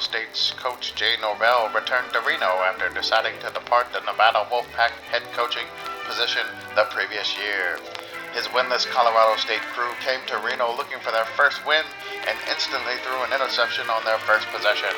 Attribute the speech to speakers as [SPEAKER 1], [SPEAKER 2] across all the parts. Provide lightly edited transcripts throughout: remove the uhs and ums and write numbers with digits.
[SPEAKER 1] State's coach Jay Norvell returned to Reno after deciding to depart the Nevada Wolfpack head coaching position the previous year. His winless Colorado State crew came to Reno looking for their first win and instantly threw an interception on their first possession.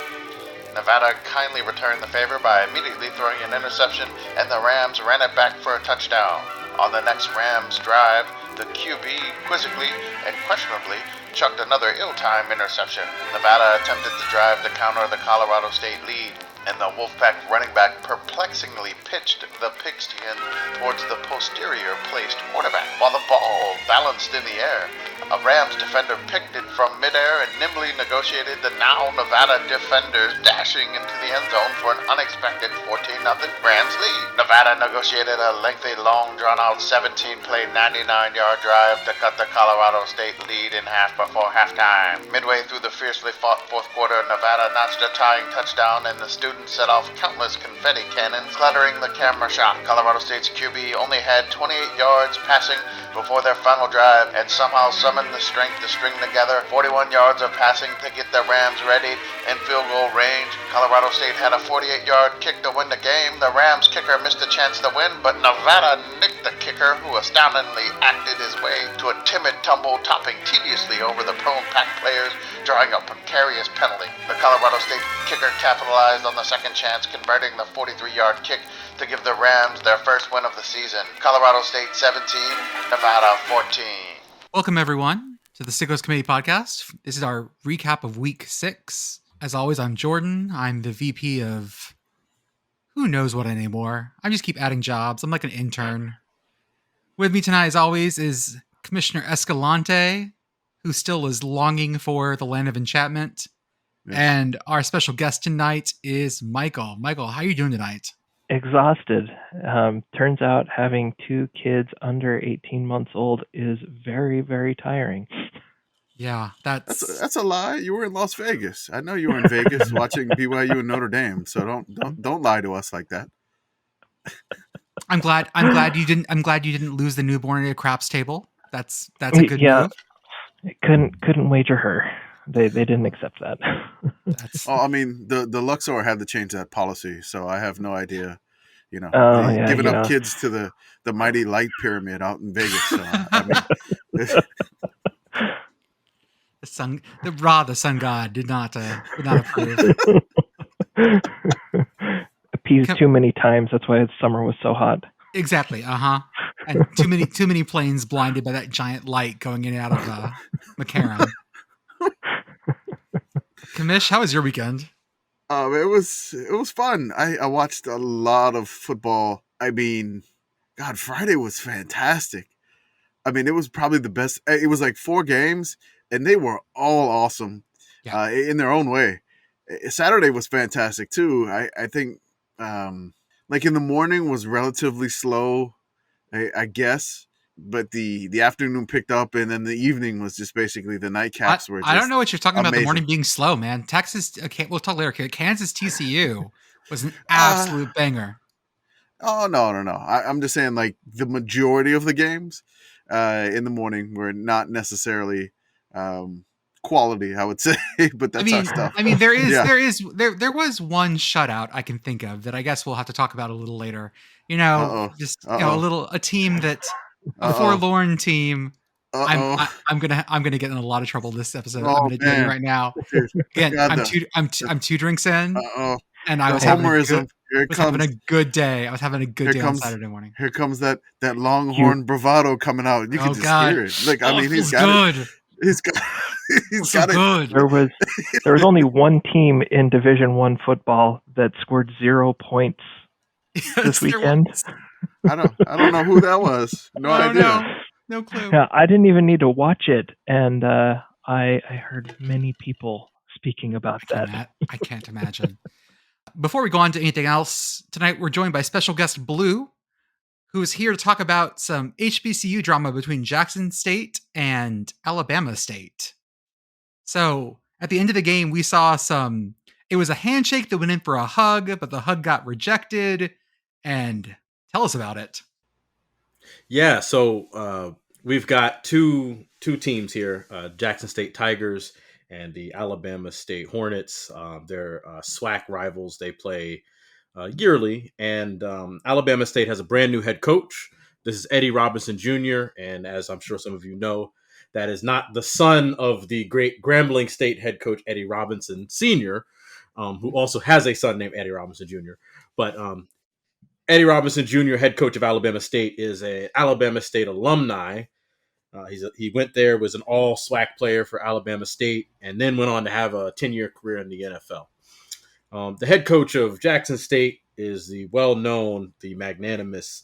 [SPEAKER 1] Nevada kindly returned the favor by immediately throwing an interception, and the Rams ran it back for a touchdown. On the next Rams drive, the QB quizzically and questionably chucked another ill-timed interception. Nevada attempted to drive to counter the Colorado State lead, and the Wolfpack running back perplexingly pitched the pigskin towards the posterior-placed quarterback. While the ball balanced in the air, a Rams defender picked it from midair and nimbly negotiated the now Nevada defenders dashing into the end zone for an unexpected 14-0 Rams lead. Nevada negotiated a lengthy, long, drawn-out 17-play, 99-yard drive to cut the Colorado State lead in half before halftime. Midway through the fiercely fought fourth quarter, Nevada notched a tying touchdown, and the students set off countless confetti cannons, cluttering the camera shot. Colorado State's QB only had 28 yards passing before their final drive, and somehow summoned the strength to string together 41 yards of passing to get the Rams ready in field goal range. Colorado State had a 48-yard kick to win the game. The Rams kicker missed a chance to win, but Nevada nicked the kicker, who astoundingly acted his way to a timid tumble, topping tediously over the prone Pack players, drawing a precarious penalty. The Colorado State kicker capitalized on the second chance, converting the 43-yard kick to give the Rams their first win of the season. Colorado State 17, Nevada 14.
[SPEAKER 2] Welcome, everyone, to the Sickos Committee podcast. This is our recap of Week 6. As always, I'm Jordan. I'm the VP of who knows what anymore. I just keep adding jobs. I'm like an intern. With me tonight, as always, is Commissioner Escalante, who still is longing for the land of enchantment. Yes. And our special guest tonight is Michael. Michael, how are you doing tonight?
[SPEAKER 3] Exhausted. Turns out having two kids under 18 months old is very, very tiring.
[SPEAKER 2] Yeah,
[SPEAKER 4] that's a lie. You were in Las Vegas. I know you were in Vegas watching BYU and Notre Dame. So don't lie to us like that.
[SPEAKER 2] I'm glad you didn't lose the newborn at a craps table. That's a good move.
[SPEAKER 3] Couldn't wager her. They didn't accept that.
[SPEAKER 4] I mean, the Luxor had to change that policy, so I have no idea. Giving up kids to the mighty light pyramid out in Vegas. So,
[SPEAKER 2] the sun god did not approve.
[SPEAKER 3] Appeased too many times. That's why summer was so hot.
[SPEAKER 2] Exactly. And too many planes blinded by that giant light going in and out of McCarran. Kamish, how was your weekend?
[SPEAKER 4] It was fun. I watched a lot of football. I mean, God, Friday was fantastic. I mean, it was probably the best. It was like 4 games, and they were all awesome in their own way. Saturday was fantastic too. I think like in the morning was relatively slow, I guess. But the afternoon picked up, and then the evening was just basically the nightcaps.
[SPEAKER 2] I don't know what you're talking about. The morning being slow, man. Texas, we'll talk later. Kansas TCU was an absolute banger.
[SPEAKER 4] Oh no! I'm just saying, like the majority of the games in the morning were not necessarily quality, I would say. But that's our stuff.
[SPEAKER 2] I mean, there was one shutout I can think of that I guess we'll have to talk about a little later. A team that. A forlorn team. I'm gonna get in a lot of trouble this episode. I'm gonna tell you right now. Again, I'm two drinks in, and I was having a good day. I was having a good day on Saturday morning.
[SPEAKER 4] Here comes that Longhorn bravado coming out. You can just hear it. Like he's got it. He's got
[SPEAKER 2] good.
[SPEAKER 4] it.
[SPEAKER 3] There was only one team in Division I football that scored 0 points this weekend.
[SPEAKER 4] I don't know who that was. No idea.
[SPEAKER 2] No clue.
[SPEAKER 3] Yeah, I didn't even need to watch it, and I heard many people speaking about that.
[SPEAKER 2] I can't imagine. Before we go on to anything else, tonight we're joined by special guest Blue, who is here to talk about some HBCU drama between Jackson State and Alabama State. So, at the end of the game, we saw it was a handshake that went in for a hug, but the hug got rejected, and tell us about it.
[SPEAKER 5] Yeah, so we've got two teams here, Jackson State Tigers and the Alabama State Hornets. They're SWAC rivals. They play yearly, and Alabama State has a brand new head coach. This is Eddie Robinson Jr., and as I'm sure some of you know, that is not the son of the great Grambling State head coach Eddie Robinson Sr., who also has a son named Eddie Robinson Jr. But Eddie Robinson Jr., head coach of Alabama State, is an Alabama State alumni. He went there, was an all SWAC player for Alabama State, and then went on to have a 10-year career in the NFL. The head coach of Jackson State is the well-known, the magnanimous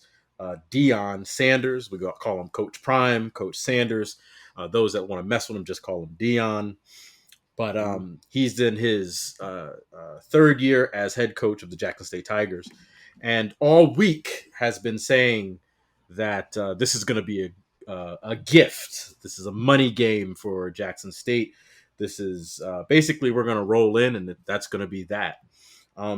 [SPEAKER 5] Deion Sanders. We call him Coach Prime, Coach Sanders. Those that want to mess with him just call him Deion. But he's in his third year as head coach of the Jackson State Tigers. And all week has been saying that this is going to be a gift. This is a money game for Jackson State. This is basically we're going to roll in, and that's going to be that.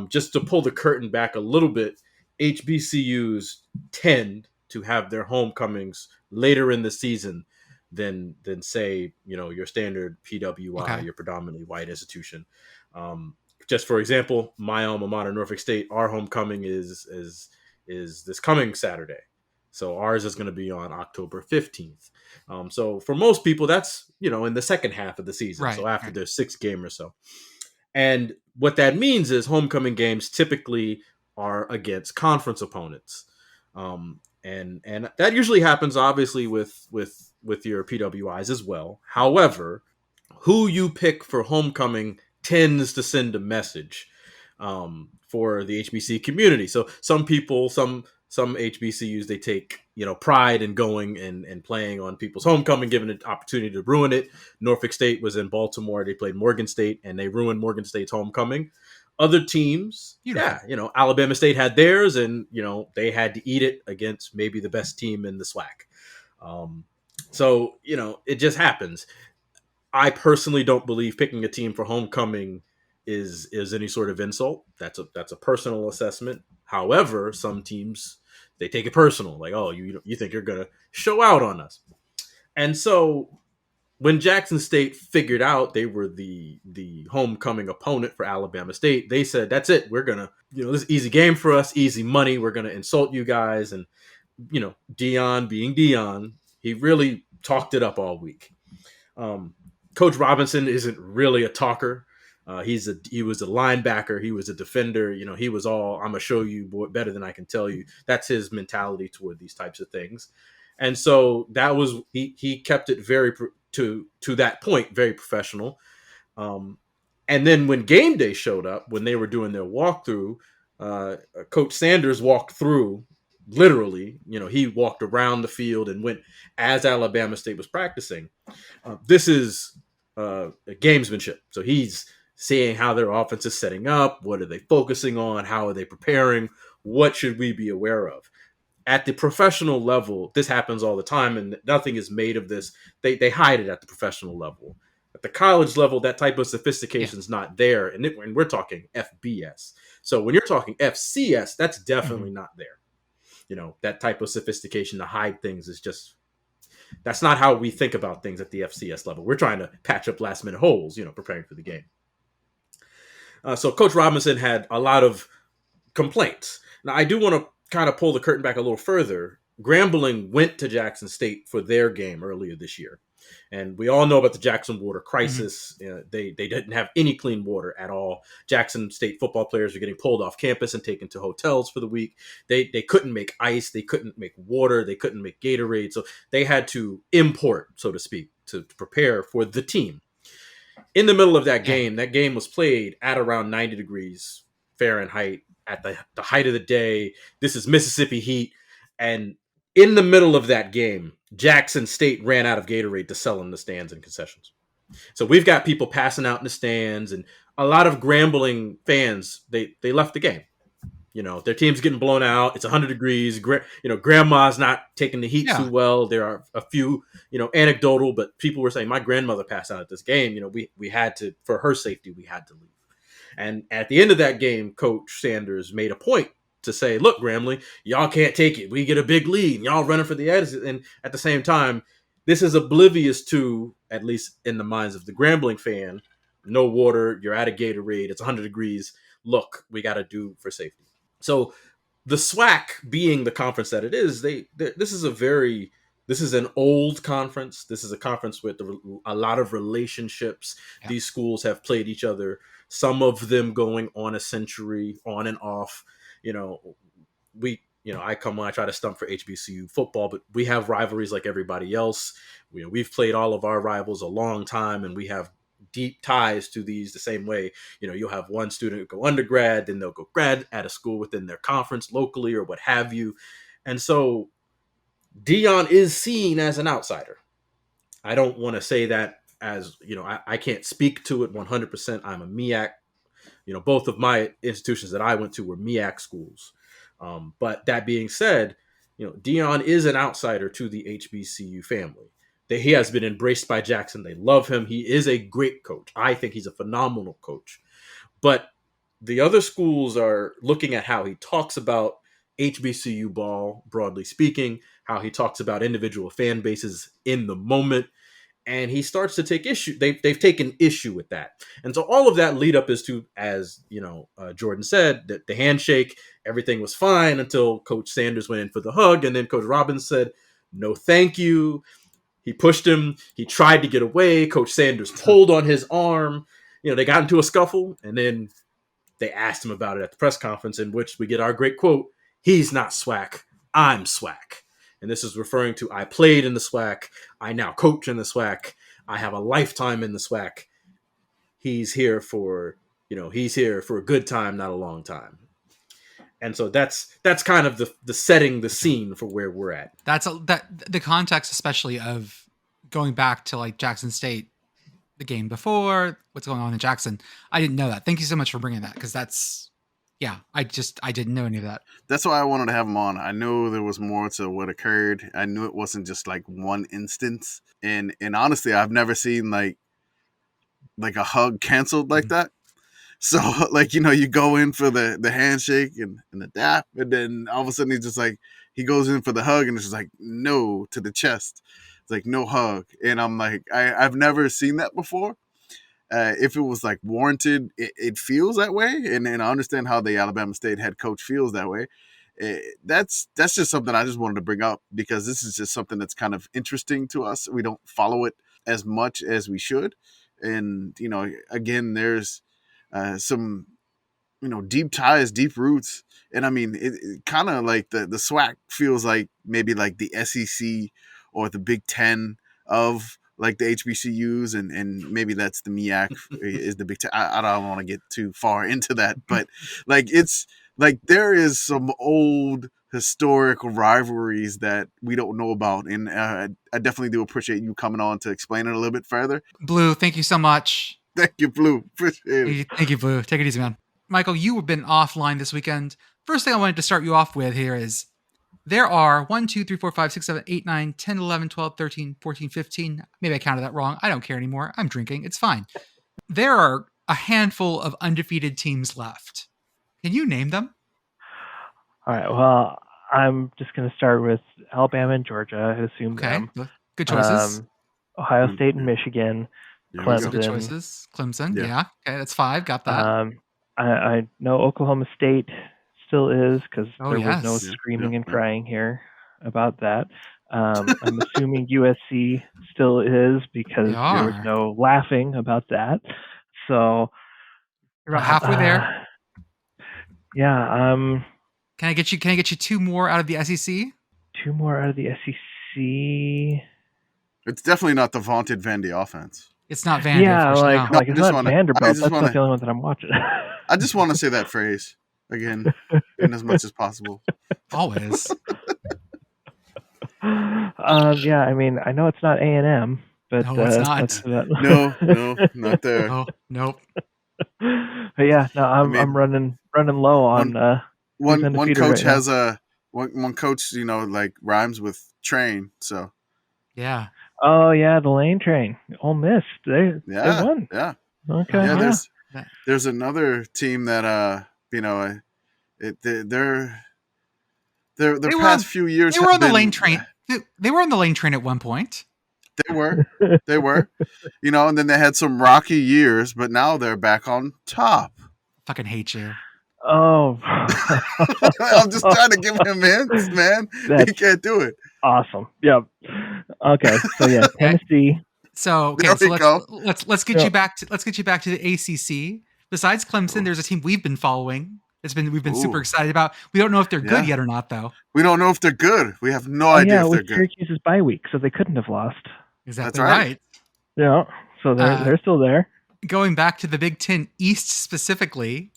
[SPEAKER 5] Just to pull the curtain back a little bit, HBCUs tend to have their homecomings later in the season than say, your standard PWI, your predominantly white institution. Just for example, my alma mater, Norfolk State, our homecoming is this coming Saturday. So ours is going to be on October 15th. So for most people, that's, in the second half of the season. Right, so after their sixth game or so. And what that means is homecoming games typically are against conference opponents. And that usually happens, obviously, with your PWIs as well. However, who you pick for homecoming tends to send a message for the HBC community. So some people, some HBCUs, they take pride in going and playing on people's homecoming, given an opportunity to ruin it. Norfolk State was in Baltimore. They played Morgan State, and they ruined Morgan State's homecoming. Other teams, Alabama State had theirs, and they had to eat it against maybe the best team in the SWAC. So it just happens. I personally don't believe picking a team for homecoming is any sort of insult. That's a personal assessment. However, some teams, they take it personal, like, oh, you think you're gonna show out on us. And so when Jackson State figured out they were the homecoming opponent for Alabama State, they said, that's it. We're gonna, this is easy game for us, easy money. We're gonna insult you guys. And Deion being Deion, he really talked it up all week. Coach Robinson isn't really a talker. He was a linebacker. He was a defender. He was all, I'm going to show you better than I can tell you. That's his mentality toward these types of things. And so that was, he kept it very, to that point, very professional. And then when game day showed up, when they were doing their walkthrough, Coach Sanders walked through, literally, he walked around the field and went as Alabama State was practicing. This is a gamesmanship. So he's seeing how their offense is setting up. What are they focusing on? How are they preparing? What should we be aware of? At the professional level, this happens all the time, and nothing is made of this. They hide it at the professional level. At the college level, that type of sophistication is not there, and we're talking FBS. So when you're talking FCS, that's definitely not there. That type of sophistication to hide things is just, that's not how we think about things at the FCS level. We're trying to patch up last minute holes, preparing for the game. So Coach Robinson had a lot of complaints. Now, I do want to kind of pull the curtain back a little further. Grambling went to Jackson State for their game earlier this year. And we all know about the Jackson water crisis. They didn't have any clean water at all. Jackson State football players were getting pulled off campus and taken to hotels for the week. They couldn't make ice. They couldn't make water. They couldn't make Gatorade. So they had to import, so to speak, to prepare for the team. In the middle of that game was played at around 90 degrees Fahrenheit at the height of the day. This is Mississippi heat. And in the middle of that game, Jackson State ran out of Gatorade to sell in the stands and concessions. So we've got people passing out in the stands, and a lot of Grambling fans, they left the game. Their team's getting blown out. It's 100 degrees. Grandma's not taking the heat too well. There are a few, anecdotal, but people were saying, my grandmother passed out at this game. We had to, for her safety, we had to leave. And at the end of that game, Coach Sanders made a point to say, look, Grambling, y'all can't take it. We get a big lead, and y'all running for the edges. And at the same time, this is oblivious to, at least in the minds of the Grambling fan, no water, you're at a Gatorade, it's 100 degrees. Look, we got to do for safety. So the SWAC, being the conference that it is, this is an old conference. This is a conference with a lot of relationships.
[SPEAKER 2] Yeah.
[SPEAKER 5] These schools have played each other, some of them going on a century, on and off. I come when I try to stump for HBCU football, but we have rivalries like everybody else. We've played all of our rivals a long time, and we have deep ties to these the same way. You'll have one student go undergrad, then they'll go grad at a school within their conference locally or what have you. And so Deion is seen as an outsider. I don't want to say that as, I can't speak to it 100%. I'm a MEAC. Both of my institutions that I went to were MEAC schools. But that being said, Deion is an outsider to the HBCU family. He has been embraced by Jackson. They love him. He is a great coach. I think he's a phenomenal coach. But the other schools are looking at how he talks about HBCU ball, broadly speaking, how he talks about individual fan bases in the moment. And he starts to take issue. They've taken issue with that. And so all of that lead up is to, as Jordan said, that the handshake, everything was fine until Coach Sanders went in for the hug. And then Coach Robbins said, no, thank you. He pushed him. He tried to get away. Coach Sanders pulled on his arm. They got into a scuffle, and then they asked him about it at the press conference, in which we get our great quote, "He's not SWAC, I'm SWAC." And this is referring to, I played in the SWAC. I now coach in the SWAC. I have a lifetime in the SWAC. He's here for a good time, not a long time. And so that's kind of the setting the scene for where we're at.
[SPEAKER 2] The context, especially of going back to like Jackson State, the game before, what's going on in Jackson. I didn't know that. Thank you so much for bringing that, because I didn't know any of that.
[SPEAKER 4] That's why I wanted to have him on. I knew there was more to what occurred. I knew it wasn't just like one instance. And honestly, I've never seen like a hug canceled like that. So, you go in for the handshake and the dap, and then all of a sudden he goes in for the hug, and it's just like, no, to the chest. It's like, no hug. And I'm like, I've never seen that before. If it was like warranted, it feels that way. And I understand how the Alabama State head coach feels that way. That's just something I just wanted to bring up, because this is just something that's kind of interesting to us. We don't follow it as much as we should. And, again, there's some, deep ties, deep roots. And I mean, it kind of like the SWAC feels like maybe like the SEC or the Big Ten of like the HBCUs, and maybe that's the MEAC is the Big Ten. I don't want to get too far into that, but like it's like there is some old historical rivalries that we don't know about, and I definitely do appreciate you coming on to explain it a little bit further.
[SPEAKER 2] Blue, thank you so much.
[SPEAKER 4] Thank you, Blue. Appreciate it.
[SPEAKER 2] Thank you, Blue. Take it easy, man. Michael, you have been offline this weekend. First thing I wanted to start you off with here is there are 1, 2, 3, 4, 5, 6, 7, 8, 9, 10, 11, 12, 13, 14, 15. Maybe I counted that wrong. I don't care anymore. I'm drinking. It's fine. There are a handful of undefeated teams left. Can you name them?
[SPEAKER 3] All right. Well, I'm just going to start with Alabama and Georgia. I assume them.
[SPEAKER 2] Good choices.
[SPEAKER 3] Ohio State and Michigan. Clemson.
[SPEAKER 2] Good choices. Clemson. Yeah. Okay, that's 5. Got that.
[SPEAKER 3] I know Oklahoma State still is, because there was no
[SPEAKER 4] Yeah.
[SPEAKER 3] screaming and crying here about that. I'm assuming USC still is, because there was no laughing about that. So
[SPEAKER 2] you're about halfway there.
[SPEAKER 3] Yeah.
[SPEAKER 2] Can I get you 2 more out of the SEC?
[SPEAKER 3] 2 more out of the SEC.
[SPEAKER 4] It's definitely not the vaunted Vandy offense.
[SPEAKER 2] It's not Vandy.
[SPEAKER 3] Yeah,
[SPEAKER 2] no.
[SPEAKER 3] it's not Vanderbilt. That's not the only one that I'm watching.
[SPEAKER 4] I just want to say that phrase again, in as much as possible.
[SPEAKER 2] Always.
[SPEAKER 3] Yeah, I mean, I know it's not A&M, but
[SPEAKER 2] no, it's not.
[SPEAKER 4] No, not there.
[SPEAKER 2] Oh, nope.
[SPEAKER 3] But yeah, no, I'm running low on
[SPEAKER 4] one coach has one coach, like rhymes with train. So
[SPEAKER 2] yeah.
[SPEAKER 3] Oh yeah, the Lane Train. Ole Miss. They won.
[SPEAKER 4] Yeah.
[SPEAKER 3] Okay.
[SPEAKER 4] Yeah. There's another team that their past few years
[SPEAKER 2] they were on the Lane Train. They were on the Lane Train at one point.
[SPEAKER 4] They were. And then they had some rocky years, but now they're back on top.
[SPEAKER 2] Fucking hate you.
[SPEAKER 3] Oh.
[SPEAKER 4] I'm just trying to give him hints, man. He can't do it.
[SPEAKER 3] Awesome. Yep. Okay. So yeah, Tennessee.
[SPEAKER 2] So let's get you back to the ACC. Besides Clemson, there's a team we've been following. We've been super excited about. We don't know if they're good yet or not, though.
[SPEAKER 4] We don't know if they're good. We have no idea if they're good.
[SPEAKER 3] Syracuse's bye week, so they couldn't have lost.
[SPEAKER 2] Exactly right.
[SPEAKER 3] Yeah. So they're still there.
[SPEAKER 2] Going back to the Big Ten East specifically,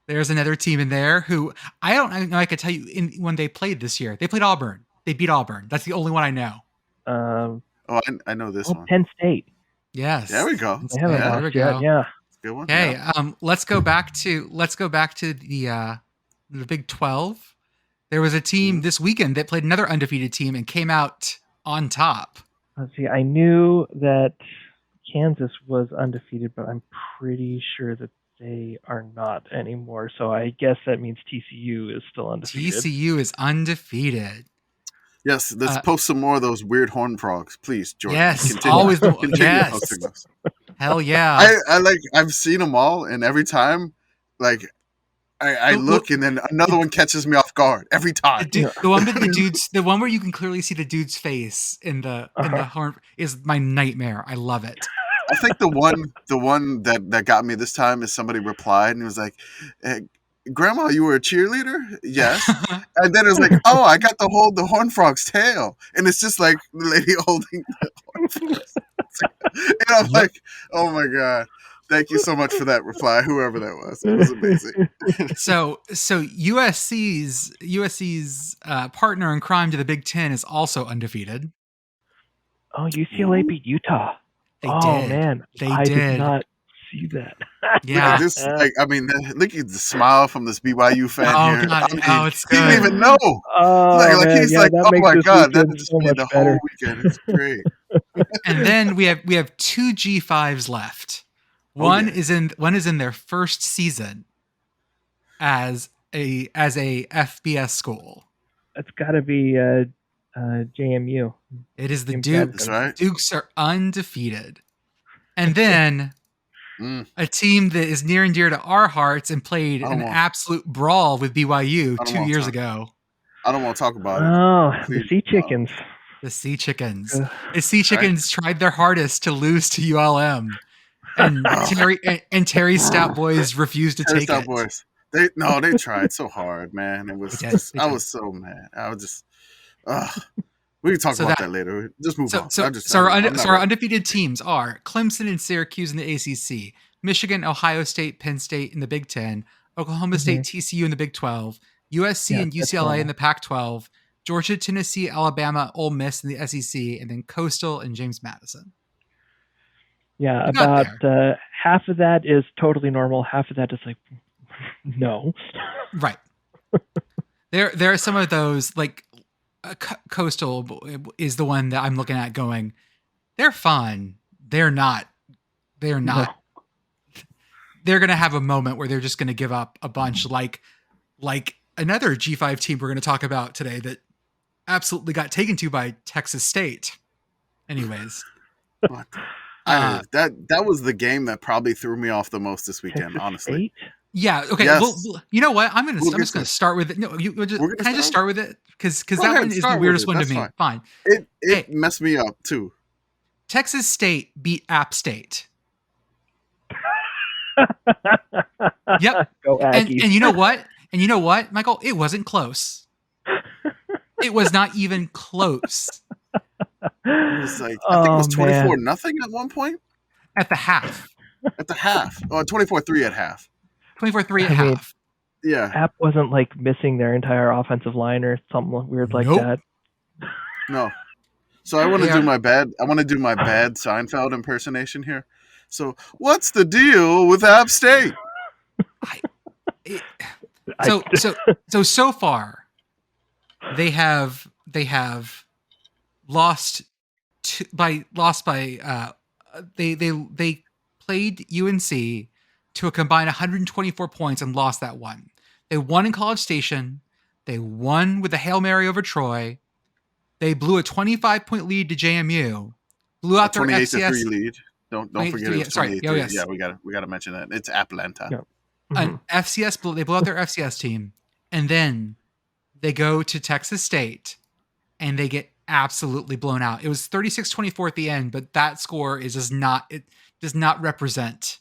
[SPEAKER 2] there's another team in there who I don't know. I could tell you when they played this year. They played Auburn. They beat Auburn. That's the only one I know.
[SPEAKER 4] I know this one.
[SPEAKER 3] Penn State.
[SPEAKER 2] Yes.
[SPEAKER 4] There we go.
[SPEAKER 3] They haven't lost yet. Yeah.
[SPEAKER 4] Good one.
[SPEAKER 2] Okay. Yeah. Let's go back to the Big 12. There was a team this weekend that played another undefeated team and came out on top.
[SPEAKER 3] Let's see. I knew that Kansas was undefeated, but I'm pretty sure that they are not anymore. So I guess that means TCU is still undefeated.
[SPEAKER 2] TCU is undefeated.
[SPEAKER 4] Yes, let's post some more of those weird horn frogs, please, Jordan.
[SPEAKER 2] Yes,
[SPEAKER 4] continue.
[SPEAKER 2] always.
[SPEAKER 4] Yes.
[SPEAKER 2] Hell yeah.
[SPEAKER 4] I've seen them all, and every time, I look, and then another one catches me off guard every time.
[SPEAKER 2] The one with the one where you can clearly see the dude's face in the horn is my nightmare. I love it.
[SPEAKER 4] I think the one that got me this time is somebody replied and it was like, Grandma, you were a cheerleader? Yes. And then it was like, oh, I got to hold the horn frog's tail. And it's just like the lady holding the horn frog's and I'm like, oh my God. Thank you so much for that reply, whoever that was. It was amazing.
[SPEAKER 2] So USC's partner in crime to the Big Ten is also undefeated.
[SPEAKER 3] Oh, UCLA beat Utah.
[SPEAKER 2] They
[SPEAKER 3] did.
[SPEAKER 2] Oh
[SPEAKER 3] man, I did not see that.
[SPEAKER 2] Yeah,
[SPEAKER 4] look at the smile from this BYU fan here.
[SPEAKER 2] God, it's good.
[SPEAKER 4] He didn't even know.
[SPEAKER 3] Oh,
[SPEAKER 4] he's like, oh my God, that just made the whole weekend. It's great.
[SPEAKER 2] And then we have two G5s left. One is in their first season as a FBS school.
[SPEAKER 3] It's got to be JMU.
[SPEAKER 2] It is the Dukes.
[SPEAKER 4] Right.
[SPEAKER 2] Dukes are undefeated. And then a team that is near and dear to our hearts and played an absolute brawl with BYU 2 years ago.
[SPEAKER 4] I don't want to talk about it.
[SPEAKER 3] Oh, the Sea Chickens.
[SPEAKER 2] The Sea Chickens. The Sea Chickens tried their hardest to lose to ULM. And Terry Stout Boys refused to take it.
[SPEAKER 4] Boys. They tried so hard, man. It was I was so mad. I was just we can talk about that later. Just move on.
[SPEAKER 2] Our undefeated teams are Clemson and Syracuse in the ACC, Michigan, Ohio State, Penn State in the Big Ten, Oklahoma State, TCU in the Big 12, USC and UCLA in the Pac-12, Georgia, Tennessee, Alabama, Ole Miss in the SEC, and then Coastal and James Madison.
[SPEAKER 3] Yeah, about half of that is totally normal. Half of that is like, no.
[SPEAKER 2] Right. There are some of those, like Coastal is the one that I'm looking at going, they're fun. They're not. No. They're going to have a moment where they're just going to give up a bunch like another G5 team we're going to talk about today that absolutely got taken to by Texas State. Anyways.
[SPEAKER 4] That was the game that probably threw me off the most this weekend,
[SPEAKER 3] Texas
[SPEAKER 4] honestly.
[SPEAKER 3] State?
[SPEAKER 2] Yeah. Okay.
[SPEAKER 4] Yes.
[SPEAKER 2] Well, you know what? I'm just going to start with it. No, can I just start with it? Because that one is the weirdest one to me. Fine.
[SPEAKER 4] It messed me up too.
[SPEAKER 2] Texas State beat App State. Yep.
[SPEAKER 3] Go
[SPEAKER 2] and you know what? And you know what, Michael? It wasn't close. It was not even close.
[SPEAKER 4] It was like, I think it was 24-0 at one point.
[SPEAKER 2] At the half.
[SPEAKER 4] At the half. Oh, 24-3 at half.
[SPEAKER 2] 24-3 at half.
[SPEAKER 4] Yeah.
[SPEAKER 3] App wasn't like missing their entire offensive line or something weird like that.
[SPEAKER 4] No. So I want to do my bad Seinfeld impersonation here. So what's the deal with App State?
[SPEAKER 2] So far they have lost by they played UNC to a combined 124 points and lost that one. They won in College Station. They won with a Hail Mary over Troy. They blew a 25-point lead to JMU. Blew
[SPEAKER 4] A
[SPEAKER 2] out their
[SPEAKER 4] 28 to 3
[SPEAKER 2] FCS.
[SPEAKER 4] lead. Don't
[SPEAKER 2] 28
[SPEAKER 4] forget it was
[SPEAKER 2] sorry,
[SPEAKER 4] 28
[SPEAKER 2] oh,
[SPEAKER 4] 3.
[SPEAKER 2] yes.
[SPEAKER 4] Yeah, we got to mention that. It's Atlanta.
[SPEAKER 3] Yeah.
[SPEAKER 2] An FCS. They blew out their FCS team, and then they go to Texas State, and they get absolutely blown out. It was 36-24 at the end, but that score does not represent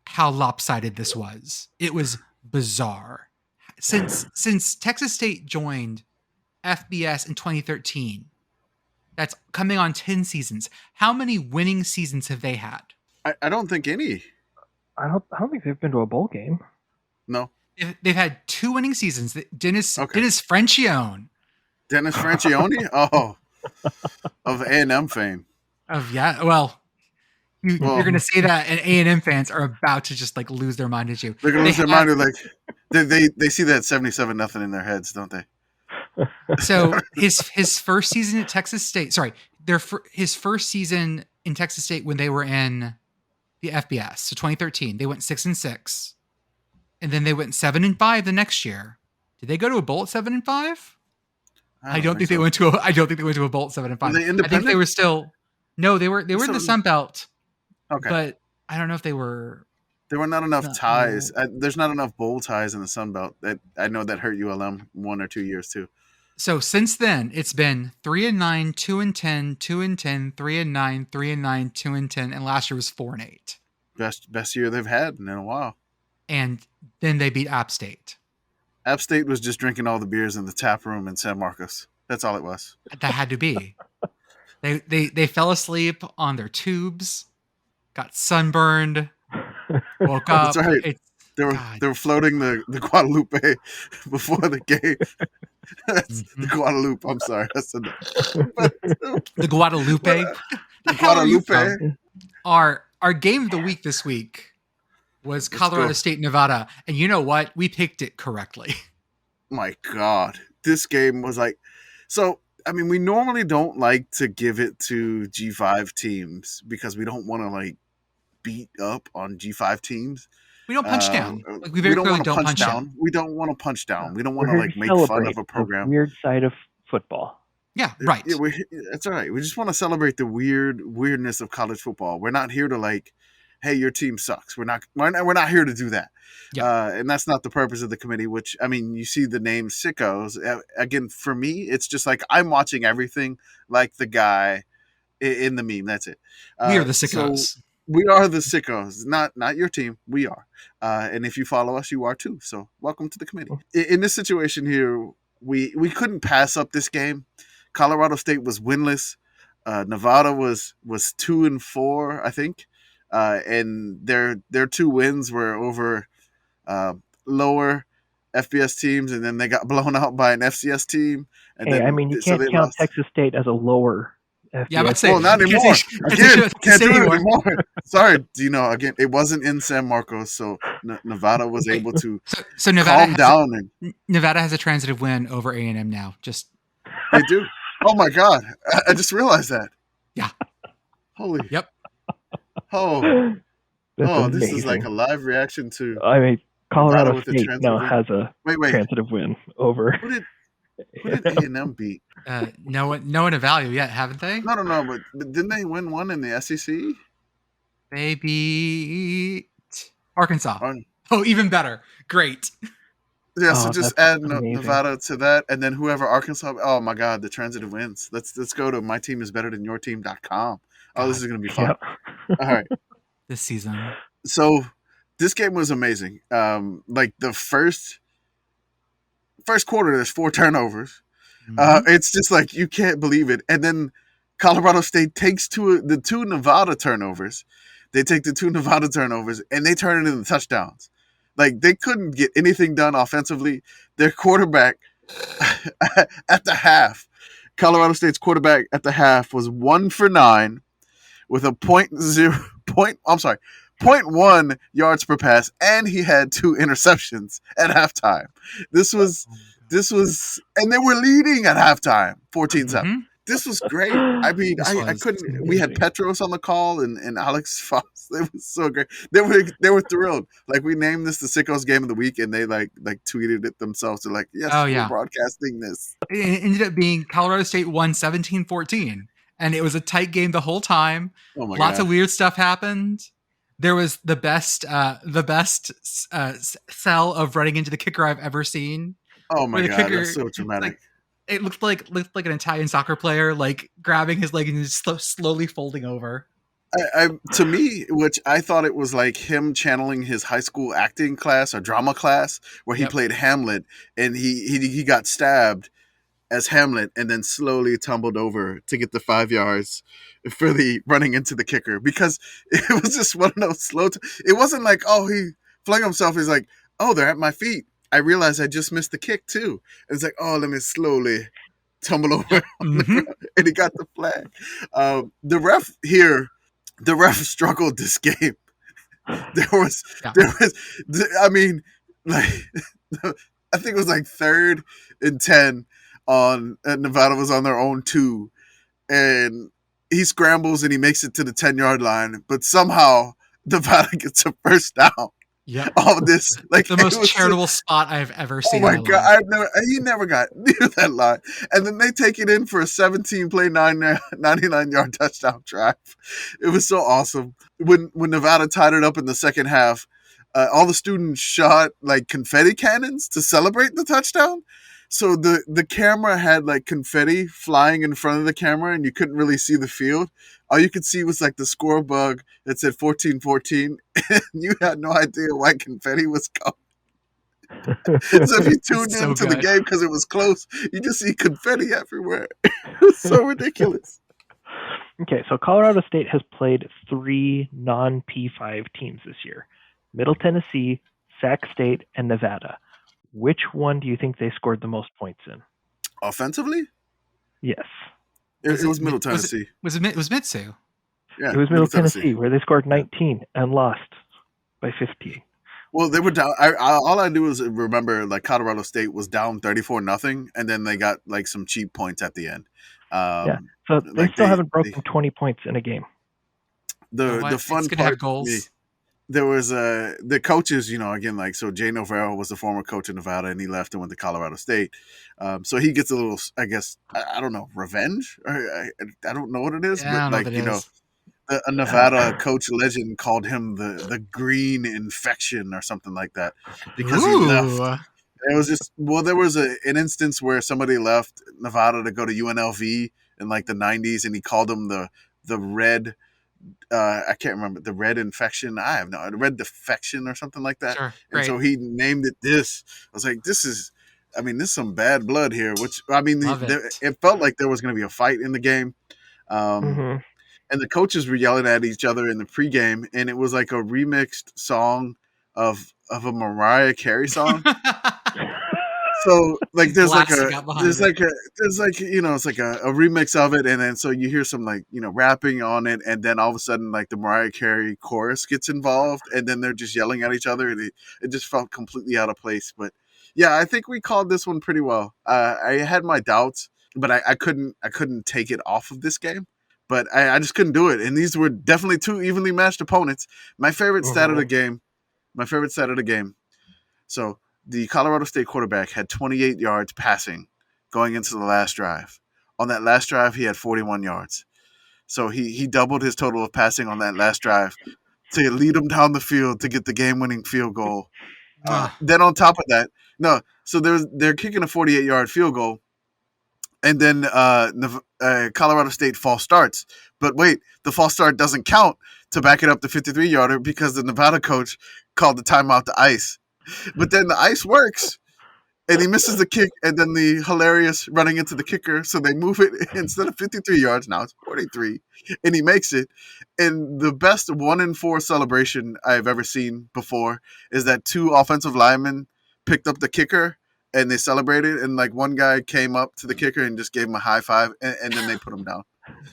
[SPEAKER 2] how lopsided this was. It was bizarre. Since Texas State joined FBS in 2013, that's coming on 10 seasons. How many winning seasons have they had?
[SPEAKER 4] I don't think any.
[SPEAKER 3] I don't think they've been to a bowl game.
[SPEAKER 4] No.
[SPEAKER 2] They've had 2 winning seasons. Dennis Francione.
[SPEAKER 4] Dennis Francione? Oh, of A&M fame.
[SPEAKER 2] Well, you're going to say that, and A&M fans are about to just like lose their mind at you.
[SPEAKER 4] They're going to lose their mind. Like they see that 77-0 in their heads, don't they?
[SPEAKER 2] So his first season at Texas State. Sorry, his first season in Texas State when they were in the FBS. So 2013, they went 6-6, and then they went 7-5 the next year. Did they go to a bowl at 7-5? I don't think they went to a bowl at 7-5.
[SPEAKER 4] Were they independent?
[SPEAKER 2] I think they were still. No, they were in the Sun Belt.
[SPEAKER 4] Okay,
[SPEAKER 2] but I don't know if they were.
[SPEAKER 4] There were not enough ties. There's not enough bowl ties in the Sun Belt. That I know that hurt ULM 1 or 2 years too.
[SPEAKER 2] So since then, it's been 3-9, 2-10, 2-10, 3-9, 3-9, 2-10, and last year was 4-8.
[SPEAKER 4] Best year they've had in a while.
[SPEAKER 2] And then they beat App State.
[SPEAKER 4] App State was just drinking all the beers in the tap room in San Marcos. That's all it was.
[SPEAKER 2] That had to be. They fell asleep on their tubes, got sunburned, woke up.
[SPEAKER 4] That's right. They were floating the Guadalupe before the game. The Guadalupe. I'm sorry.
[SPEAKER 2] The Guadalupe.
[SPEAKER 4] The Guadalupe.
[SPEAKER 2] Our game of the week this week was Colorado State, Nevada. And you know what? We picked it correctly.
[SPEAKER 4] My God. This game was like... So, I mean, we normally don't like to give it to G5 teams because we don't want to, like, beat up on G5 teams.
[SPEAKER 2] We don't punch down. Like, we very clearly don't punch down.
[SPEAKER 4] We don't want to punch down. We don't want to, like, make fun of a program.
[SPEAKER 3] The weird side of football.
[SPEAKER 2] Yeah, right.
[SPEAKER 4] Yeah, that's all right. We just want to celebrate the weirdness of college football. We're not here to, like, hey, your team sucks. We're not here to do that. Yeah. And that's not the purpose of the committee, which, I mean, you see the name Sickos. Again, for me, it's just like I'm watching everything like the guy in the meme. That's it.
[SPEAKER 2] We are the Sickos.
[SPEAKER 4] So we are the Sickos. Not your team. We are. And if you follow us, you are too. So welcome to the committee. In this situation here, we couldn't pass up this game. Colorado State was winless. Nevada was 2-4, I think. And their 2 wins were over lower FBS teams, and then they got blown out by an FCS team. And
[SPEAKER 3] hey,
[SPEAKER 4] then,
[SPEAKER 3] I mean, you can't count Texas State as a lower FBS.
[SPEAKER 2] Yeah, but say,
[SPEAKER 4] well, not anymore. Again, can't do it anymore. Sorry, again, it wasn't in San Marcos, so Nevada was able to
[SPEAKER 2] so Nevada
[SPEAKER 4] calm down.
[SPEAKER 2] Nevada has a transitive win over A&M now. Just
[SPEAKER 4] they do. Oh my God! I just realized that.
[SPEAKER 2] Yeah.
[SPEAKER 4] Holy.
[SPEAKER 2] Yep.
[SPEAKER 4] Oh.
[SPEAKER 3] That's
[SPEAKER 4] this
[SPEAKER 3] amazing.
[SPEAKER 4] is like a live reaction to.
[SPEAKER 3] I mean, Colorado
[SPEAKER 4] with
[SPEAKER 3] State now has a transitive win over.
[SPEAKER 4] Who did A&M beat?
[SPEAKER 2] No one of value yet, haven't they?
[SPEAKER 4] No, but didn't they win one in the SEC?
[SPEAKER 2] They beat Arkansas. Oh, even better. Great.
[SPEAKER 4] Yeah, so just add Nevada to that, and then whoever Arkansas. Oh my God, the transitive wins. Let's go to myteamisbetterthanyourteam.com. Oh, this is gonna be fun. Yep. All right.
[SPEAKER 2] This season.
[SPEAKER 4] So this game was amazing. Like the first quarter, there's 4 turnovers. Mm-hmm. It's just like you can't believe it. And then Colorado State takes the 2 Nevada turnovers. They take the 2 Nevada turnovers and they turn it into touchdowns. Like they couldn't get anything done offensively. Their quarterback at the half, Colorado State's quarterback at the half was 1 for 9 with a 0.1 yards per pass, and he had 2 interceptions at halftime. This was, and they were leading at halftime, 14-7. Mm-hmm. This was great. I mean,
[SPEAKER 2] This
[SPEAKER 4] I
[SPEAKER 2] was
[SPEAKER 4] couldn't. We had
[SPEAKER 3] amazing.
[SPEAKER 4] Petros on the call and Alex Foss. It was so great. They were thrilled. Like we named this the Sickos Game of the Week, and they like tweeted it themselves. They're like, "Yes,
[SPEAKER 2] Oh
[SPEAKER 4] we're
[SPEAKER 2] yeah.
[SPEAKER 4] broadcasting this."
[SPEAKER 2] It ended up being Colorado State won 17-14, and it was a tight game the whole time.
[SPEAKER 4] Oh my
[SPEAKER 2] Lots
[SPEAKER 4] god!
[SPEAKER 2] of weird stuff happened. There was the best sell of running into the kicker I've ever seen.
[SPEAKER 4] Oh my
[SPEAKER 2] Where the
[SPEAKER 4] god!
[SPEAKER 2] kicker,
[SPEAKER 4] That's so dramatic.
[SPEAKER 2] like, it looked like an Italian soccer player, like grabbing his leg and just slowly folding over.
[SPEAKER 4] To me, which I thought it was like him channeling his high school acting class or drama class where he
[SPEAKER 2] Yep.
[SPEAKER 4] played Hamlet and he got stabbed as Hamlet and then slowly tumbled over to get the 5 yards for the running into the kicker, because it was just one of those it wasn't like, oh, he flung himself. He's like, oh, they're at my feet. I realized I just missed the kick too. And it's like, oh, let me slowly tumble over
[SPEAKER 2] Mm-hmm.
[SPEAKER 4] and he got the flag. The ref struggled this game. There was, I mean, like, I think it was like 3rd and 10 and Nevada was on their own 2, and he scrambles and he makes it to the 10-yard line, but somehow Nevada gets a first down.
[SPEAKER 2] Yep.
[SPEAKER 4] All this, like,
[SPEAKER 2] The most charitable spot I've ever
[SPEAKER 4] oh
[SPEAKER 2] seen.
[SPEAKER 4] my
[SPEAKER 2] in my
[SPEAKER 4] god!
[SPEAKER 2] life.
[SPEAKER 4] He never got near that line, and then they take it in for a 17-play, 99-yard touchdown drive. It was so awesome. When Nevada tied it up in the second half, all the students shot like confetti cannons to celebrate the touchdown. So the camera had like confetti flying in front of the camera, and you couldn't really see the field. All you could see was like the score bug that said 14-14, and you had no idea why confetti was coming. So if you tuned
[SPEAKER 2] So
[SPEAKER 4] into the
[SPEAKER 2] good.
[SPEAKER 4] game because it was close, you just see confetti everywhere. It's so ridiculous.
[SPEAKER 3] Okay, so Colorado State has played 3 non-P5 teams this year: Middle Tennessee, Sac State, and Nevada. Which one do you think they scored the most points in?
[SPEAKER 4] Offensively,
[SPEAKER 3] Yes,
[SPEAKER 4] it was Middle
[SPEAKER 2] was it-
[SPEAKER 4] Tennessee.
[SPEAKER 2] Was Mitsu?
[SPEAKER 4] Yeah,
[SPEAKER 3] it was Middle Tennessee, where they scored 19 and lost by 15.
[SPEAKER 4] Well, they were down. All I do is remember like Colorado State was down 34-0, and then they got like some cheap points at the end.
[SPEAKER 3] Yeah. So they
[SPEAKER 4] like
[SPEAKER 3] still haven't broken 20 points in a game.
[SPEAKER 4] The fun
[SPEAKER 2] It's gonna
[SPEAKER 4] part
[SPEAKER 2] have goals.
[SPEAKER 4] to me, there was the coaches, again, like, so Jay Novero was the former coach of Nevada, and he left and went to Colorado State. So he gets a little, I guess, I don't know, revenge? I don't know what it is,
[SPEAKER 2] Yeah, I
[SPEAKER 4] but
[SPEAKER 2] don't know
[SPEAKER 4] like,
[SPEAKER 2] what it is.
[SPEAKER 4] a Nevada coach legend called him the green infection or something like that because he left.
[SPEAKER 2] Ooh.
[SPEAKER 4] It was just, well, there was an instance where somebody left Nevada to go to UNLV in like the 90s, and he called them the red, I can't remember, the red infection. I have no, the red defection or something like that.
[SPEAKER 2] Sure.
[SPEAKER 4] And
[SPEAKER 2] Great.
[SPEAKER 4] so he named it this. I was like, this is some bad blood here, which, I mean,
[SPEAKER 2] Love it.
[SPEAKER 4] it felt like there was going to be a fight in the game.
[SPEAKER 3] Mhm.
[SPEAKER 4] And the coaches were yelling at each other in the pregame, and it was like a remixed song of a Mariah Carey song. So like there's like
[SPEAKER 2] Blasting out behind
[SPEAKER 4] it's
[SPEAKER 2] it.
[SPEAKER 4] like a remix of it, and then so you hear some like rapping on it, and then all of a sudden like the Mariah Carey chorus gets involved, and then they're just yelling at each other, and it just felt completely out of place. But yeah, I think we called this one pretty well. I had my doubts, but I couldn't take it off of this game. But I just couldn't do it, and these were definitely 2 evenly matched opponents. My favorite stat of the game. So the Colorado State quarterback had 28 yards passing going into the last drive. On that last drive, he had 41 yards. So he doubled his total of passing on that last drive to lead them down the field to get the game-winning field goal. Then on top of that, so they're kicking a 48-yard field goal, and then Colorado State false starts. But wait, the false start doesn't count to back it up the 53-yarder because the Nevada coach called the timeout to ice. But then the ice works, and he misses the kick, and then the hilarious running into the kicker. So they move it instead of 53 yards, now it's 43, and he makes it. And the best 1-4 celebration I've ever seen before is that 2 offensive linemen picked up the kicker, and they celebrated, and like one guy came up to the kicker and just gave him a high five, and then they put him down.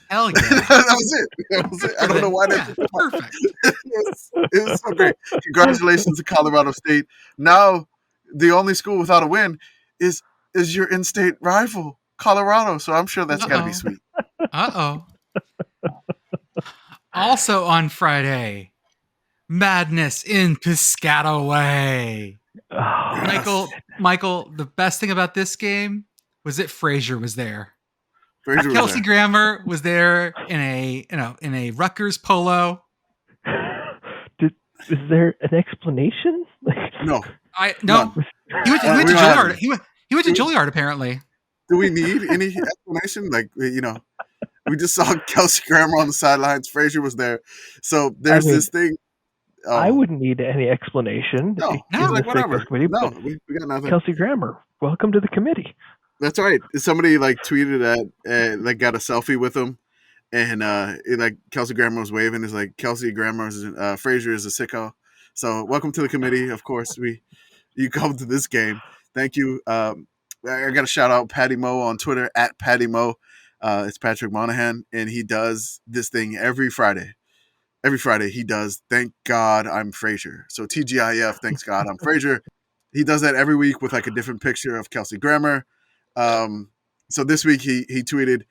[SPEAKER 2] Hell yeah.
[SPEAKER 4] That was it. I don't know why they
[SPEAKER 2] Yeah, perfect.
[SPEAKER 4] it was so great. Congratulations to Colorado State. Now, the only school without a win is your in-state rival, Colorado. So I'm sure that's got to be sweet.
[SPEAKER 2] Uh-oh. Also on Friday, Madness in Piscataway.
[SPEAKER 3] Oh,
[SPEAKER 2] Michael, the best thing about this game was that Frazier was there.
[SPEAKER 4] Frazier was
[SPEAKER 2] Kelsey
[SPEAKER 4] there.
[SPEAKER 2] Grammer was there in a Rutgers polo.
[SPEAKER 3] Is there an explanation?
[SPEAKER 4] No.
[SPEAKER 2] No.
[SPEAKER 4] None.
[SPEAKER 2] He went to
[SPEAKER 4] We don't have
[SPEAKER 2] Juilliard.
[SPEAKER 4] any.
[SPEAKER 2] He went to Juilliard apparently.
[SPEAKER 4] Do we need any explanation? Like, we just saw Kelsey Grammer on the sidelines. Frazier was there. So there's this thing. Oh,
[SPEAKER 3] I wouldn't need any explanation.
[SPEAKER 4] no,
[SPEAKER 3] in
[SPEAKER 4] he's
[SPEAKER 3] the
[SPEAKER 4] like,
[SPEAKER 3] Sickos
[SPEAKER 4] whatever.
[SPEAKER 3] Committee,
[SPEAKER 4] No,
[SPEAKER 3] but
[SPEAKER 4] we got nothing.
[SPEAKER 3] Kelsey Grammer, welcome to the committee.
[SPEAKER 4] That's right. Somebody like tweeted at like got a selfie with him, and like Kelsey Grammer was waving. It's like Kelsey Grammer is Frazier is a sicko. So welcome to the committee. Of course, you come to this game. Thank you. I got to shout out Patty Mo on Twitter at Patty Mo. It's Patrick Monahan, and he does this thing every Friday. Every Friday he does. Thank God I'm Frazier. So TGIF. Thanks God I'm Frazier. He does that every week with like a different picture of Kelsey Grammer. So this week he tweeted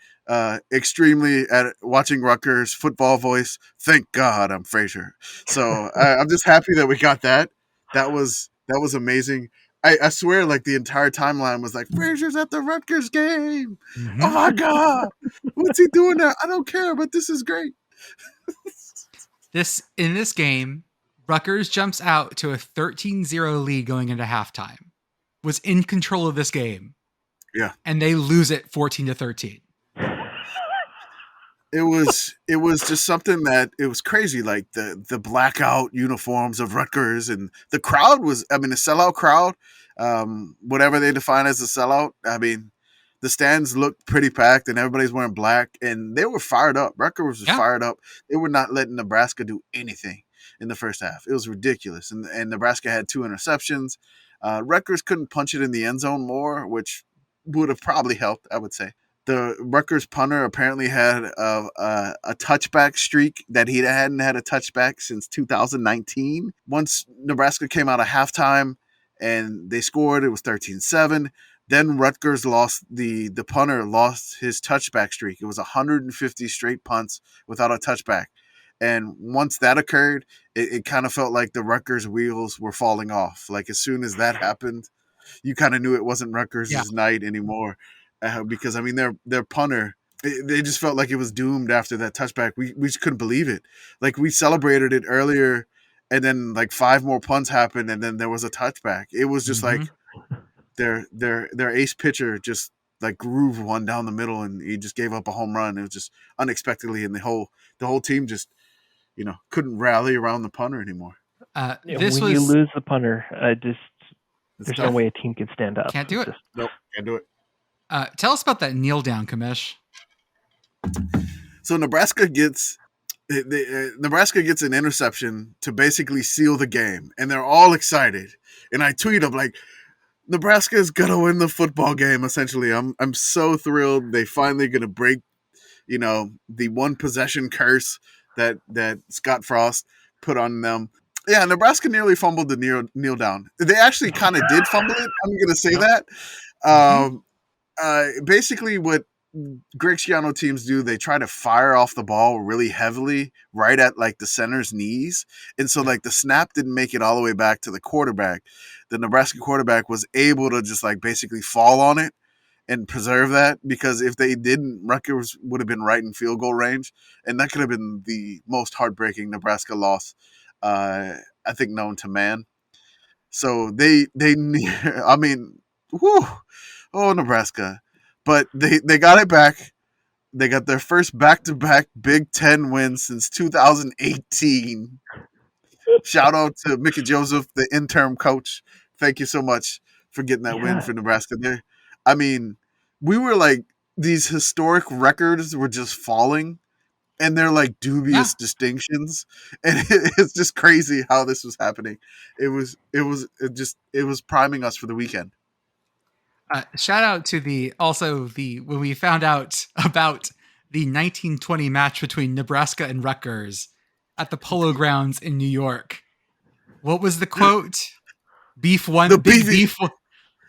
[SPEAKER 4] extremely at watching Rutgers football voice. Thank God I'm Frazier. So I'm just happy that we got that. That was amazing. I swear, like the entire timeline was like Frazier's at the Rutgers game.
[SPEAKER 2] Mhm.
[SPEAKER 4] Oh my God, what's he doing there? I don't care, but this is great.
[SPEAKER 2] In this game, Rutgers jumps out to a 13-0 lead going into halftime. Was in control of this game.
[SPEAKER 4] Yeah.
[SPEAKER 2] And they lose it 14-13.
[SPEAKER 4] It was just something that it was crazy. Like the blackout uniforms of Rutgers, and the crowd was, I mean, the sellout crowd, whatever they define as a sellout. I mean, the stands looked pretty packed and everybody's wearing black and they were fired up. Rutgers was fired up. They were not letting Nebraska do anything in the first half. It was ridiculous. And Nebraska had 2 interceptions. Rutgers couldn't punch it in the end zone more, which would have probably helped, I would say. The Rutgers punter apparently had a touchback streak that he hadn't had a touchback since 2019. Once Nebraska came out of halftime and they scored, it was 13-7. Then Rutgers lost, the punter lost his touchback streak. It was 150 straight punts without a touchback. And once that occurred, it kind of felt like the Rutgers wheels were falling off. Like as soon as that happened, you kind of knew it wasn't Rutgers' night anymore. Because, I mean, their punter, they just felt like it was doomed after that touchback. We just couldn't believe it. Like, we celebrated it earlier, and then, like, 5 more punts happened, and then there was a touchback. It was just like their ace pitcher just, like, grooved one down the middle, and he just gave up a home run. It was just unexpectedly, and the whole team just, couldn't rally around the punter anymore.
[SPEAKER 3] You lose the punter, there's no way a team can stand up.
[SPEAKER 2] Can't do it.
[SPEAKER 4] Nope, can't do it.
[SPEAKER 2] Tell us about that kneel down, Kamish.
[SPEAKER 4] So Nebraska gets an interception to basically seal the game, and they're all excited. And I tweet them like, Nebraska is gonna win the football game. Essentially, I'm so thrilled. They finally gonna break, the one possession curse that Scott Frost put on them. Yeah, Nebraska nearly fumbled the kneel down. They actually kind of did fumble it. I'm gonna say that. Basically what Greg Schiano teams do, they try to fire off the ball really heavily right at like the center's knees. And so like the snap didn't make it all the way back to the quarterback. The Nebraska quarterback was able to just like basically fall on it and preserve that, because if they didn't, Rutgers would have been right in field goal range. And that could have been the most heartbreaking Nebraska loss, I think, known to man. So they I mean, whew. Oh, Nebraska. But they got it back. They got their first back-to-back Big Ten win since 2018. Shout out to Mickey Joseph, the interim coach. Thank you so much for getting that win for Nebraska there. I mean, we were like, these historic records were just falling, and they're like dubious distinctions. And it's just crazy how this was happening. It was priming us for the weekend.
[SPEAKER 2] Shout out to when we found out about the 1920 match between Nebraska and Rutgers at the Polo Grounds in New York. What was the quote? Beef one, big beef.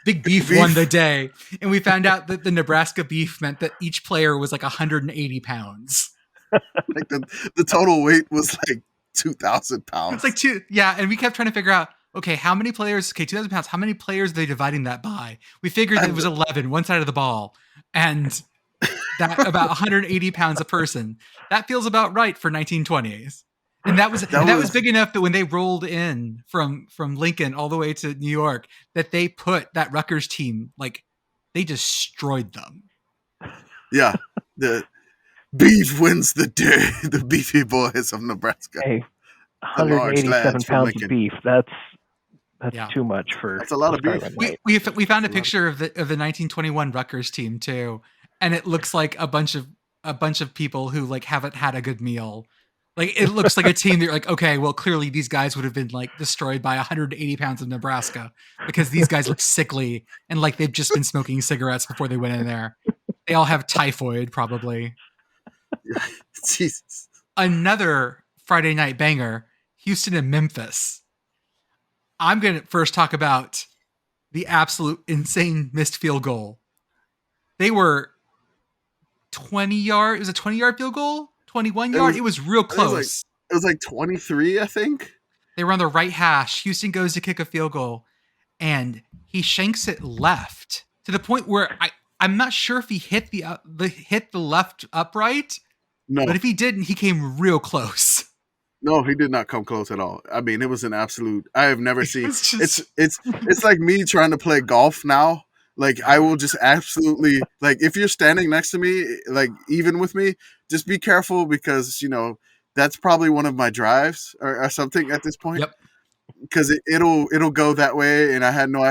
[SPEAKER 2] Big Beef
[SPEAKER 4] Beef.
[SPEAKER 2] won the day. And we found out that the Nebraska Beef meant that each player was like 180 pounds.
[SPEAKER 4] Like the total weight was like 2,000 pounds.
[SPEAKER 2] It's like and we kept trying to figure out, okay, how many players, 2,000 pounds, how many players are they dividing that by? We figured that it was 11, one side of the ball, and that about 180 pounds a person. That feels about right for 1920s. And that was big enough that when they rolled in from Lincoln all the way to New York, that they put that Rutgers team, like, they destroyed them.
[SPEAKER 4] Yeah. The Beef wins the day. The Beefy Boys of Nebraska.
[SPEAKER 3] Hey,
[SPEAKER 4] The large
[SPEAKER 3] 187
[SPEAKER 4] lads from
[SPEAKER 3] pounds
[SPEAKER 4] Lincoln.
[SPEAKER 3] of beef. That's too much for.
[SPEAKER 4] That's a lot of beef.
[SPEAKER 3] Scarlet
[SPEAKER 2] We
[SPEAKER 3] Knight.
[SPEAKER 2] we found a picture of the 1921 Rutgers team too, and it looks like a bunch of people who like haven't had a good meal. Like it looks like a team that you're like, okay, well clearly these guys would have been like destroyed by 180 pounds of Nebraska because these guys look sickly and like they've just been smoking cigarettes before they went in there. They all have typhoid probably.
[SPEAKER 4] Jesus.
[SPEAKER 2] Another Friday night banger, Houston and Memphis. I'm going to first talk about the absolute insane missed field goal. They were 20 yard. It was a 20-yard field goal, 21 yard. It was real close.
[SPEAKER 4] It was like 23, I think.
[SPEAKER 2] They were on the right hash. Houston goes to kick a field goal, and he shanks it left to the point where I'm not sure if he hit the left upright.
[SPEAKER 4] No,
[SPEAKER 2] But if he didn't, he came real close.
[SPEAKER 4] no, he did not come close at all. I mean, it was an absolute. I have never seen.
[SPEAKER 2] was just-
[SPEAKER 4] It's like me trying to play golf now. Like I will just absolutely like if you're standing next to me, like even with me, just be careful because that's probably one of my drives or something at this point.
[SPEAKER 2] Yep.
[SPEAKER 4] Because it'll go that way, and I had no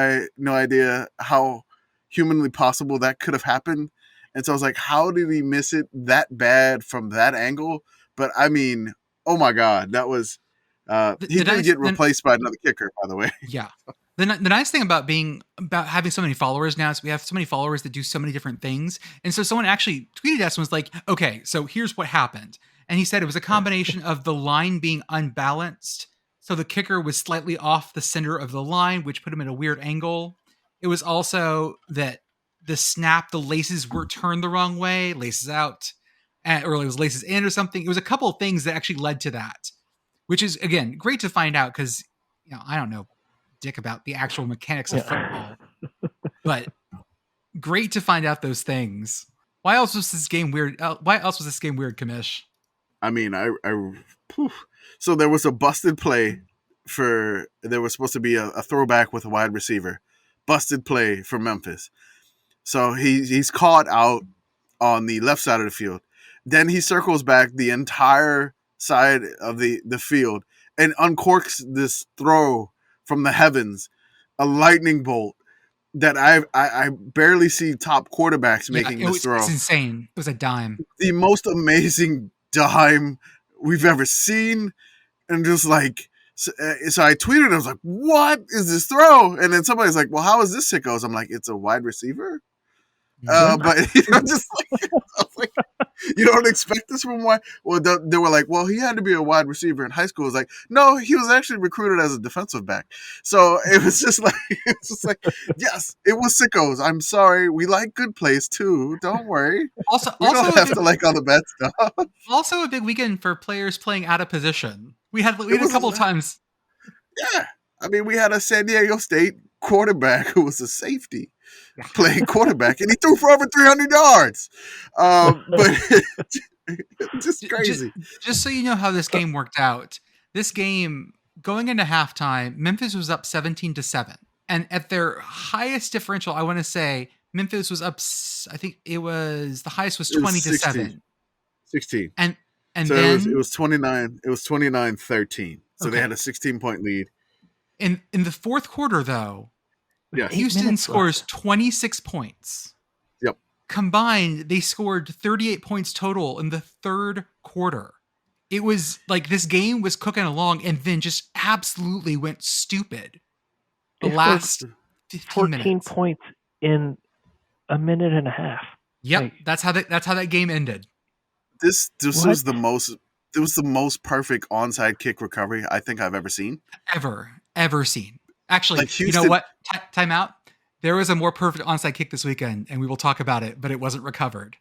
[SPEAKER 4] idea how humanly possible that could have happened. And so I was like, how did he miss it that bad from that angle? But I mean, oh my God, that was he did get replaced by another kicker, by the way.
[SPEAKER 2] Yeah. The nice thing about having so many followers now is we have so many followers that do so many different things. And so someone actually tweeted us and was like, okay, so here's what happened. And he said it was a combination of the line being unbalanced. So the kicker was slightly off the center of the line, which put him at a weird angle. It was also that the laces were turned the wrong way, laces out, or it was laces in or something. It was a couple of things that actually led to that, which is, again, great to find out because, I don't know dick about the actual mechanics of football, but great to find out those things. Why else was this game weird? Kamish?
[SPEAKER 4] I mean, so there was a busted play there was supposed to be a throwback with a wide receiver, busted play for Memphis. So he's caught out on the left side of the field. Then he circles back the entire side of the field and uncorks this throw from the heavens, a lightning bolt that I barely see top quarterbacks making this throw.
[SPEAKER 2] It's insane. It was a dime.
[SPEAKER 4] The most amazing dime we've ever seen. And just like, so I tweeted, I was like, what is this throw? And then somebody's like, well, how is this sickos? I'm like, it's a wide receiver? But just like, I was like, you don't expect this from wide. Well, they were like, well, he had to be a wide receiver in high school. It was like, no, he was actually recruited as a defensive back. So it was just like, yes, it was sickos. I'm sorry, we like good plays too. Don't worry. We don't have to like all the bad stuff.
[SPEAKER 2] Also, a big weekend for players playing out of position. We had a couple of times.
[SPEAKER 4] Yeah, I mean, we had a San Diego State quarterback who was a safety playing quarterback, and he threw for over 300 yards. But just crazy.
[SPEAKER 2] Just so you know how this game worked out. This game, going into halftime, Memphis was up 17-7. And at their highest differential, I want to say Memphis was up, I think the highest was 20-7.
[SPEAKER 4] 16.
[SPEAKER 2] And
[SPEAKER 4] so
[SPEAKER 2] then
[SPEAKER 4] it was 29. It was 29-13. So they had a 16-point lead.
[SPEAKER 2] In the fourth quarter, though,
[SPEAKER 4] yeah,
[SPEAKER 2] Houston scores 26 points.
[SPEAKER 4] Yep.
[SPEAKER 2] Combined, they scored 38 points total in the third quarter. It was like this game was cooking along and then just absolutely went stupid. The last 15
[SPEAKER 3] 14
[SPEAKER 2] minutes.
[SPEAKER 3] points in a minute and a half.
[SPEAKER 2] Yep,
[SPEAKER 3] Like,
[SPEAKER 2] that's how that game ended.
[SPEAKER 4] This was the most. It was the most perfect onside kick recovery I think I've ever seen.
[SPEAKER 2] Ever seen. Actually,
[SPEAKER 4] Like Houston,
[SPEAKER 2] you know what? Time out. There was a more perfect onside kick this weekend, and we will talk about it, but it wasn't recovered.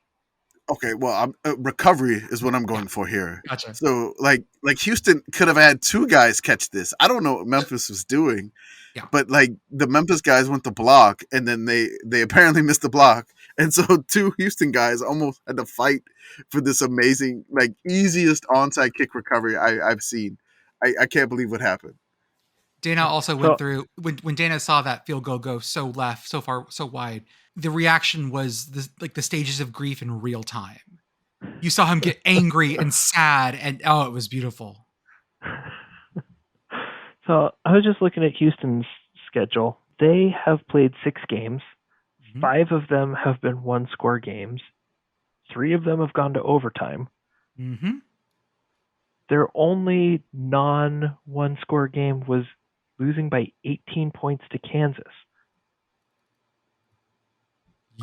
[SPEAKER 4] Okay, well, recovery is what I'm going for here.
[SPEAKER 2] Gotcha.
[SPEAKER 4] So, like Houston could have had two guys catch this. I don't know what Memphis was doing,
[SPEAKER 2] Yeah.
[SPEAKER 4] but like the Memphis guys went to block, and then they apparently missed the block, and so two Houston guys almost had to fight for this amazing, like easiest onside kick recovery I've seen. I can't believe what happened.
[SPEAKER 2] Dana also went through when Dana saw that field goal go so left, so far, so wide. The reaction was the stages of grief in real time. You saw him get angry and sad, and it was beautiful.
[SPEAKER 3] So I was just looking at Houston's schedule. They have played 6 games. 5 of them have been 1-score games. 3 of them have gone to overtime.
[SPEAKER 2] Mm-hmm.
[SPEAKER 3] Their only non-1-score game was losing by 18 points to Kansas.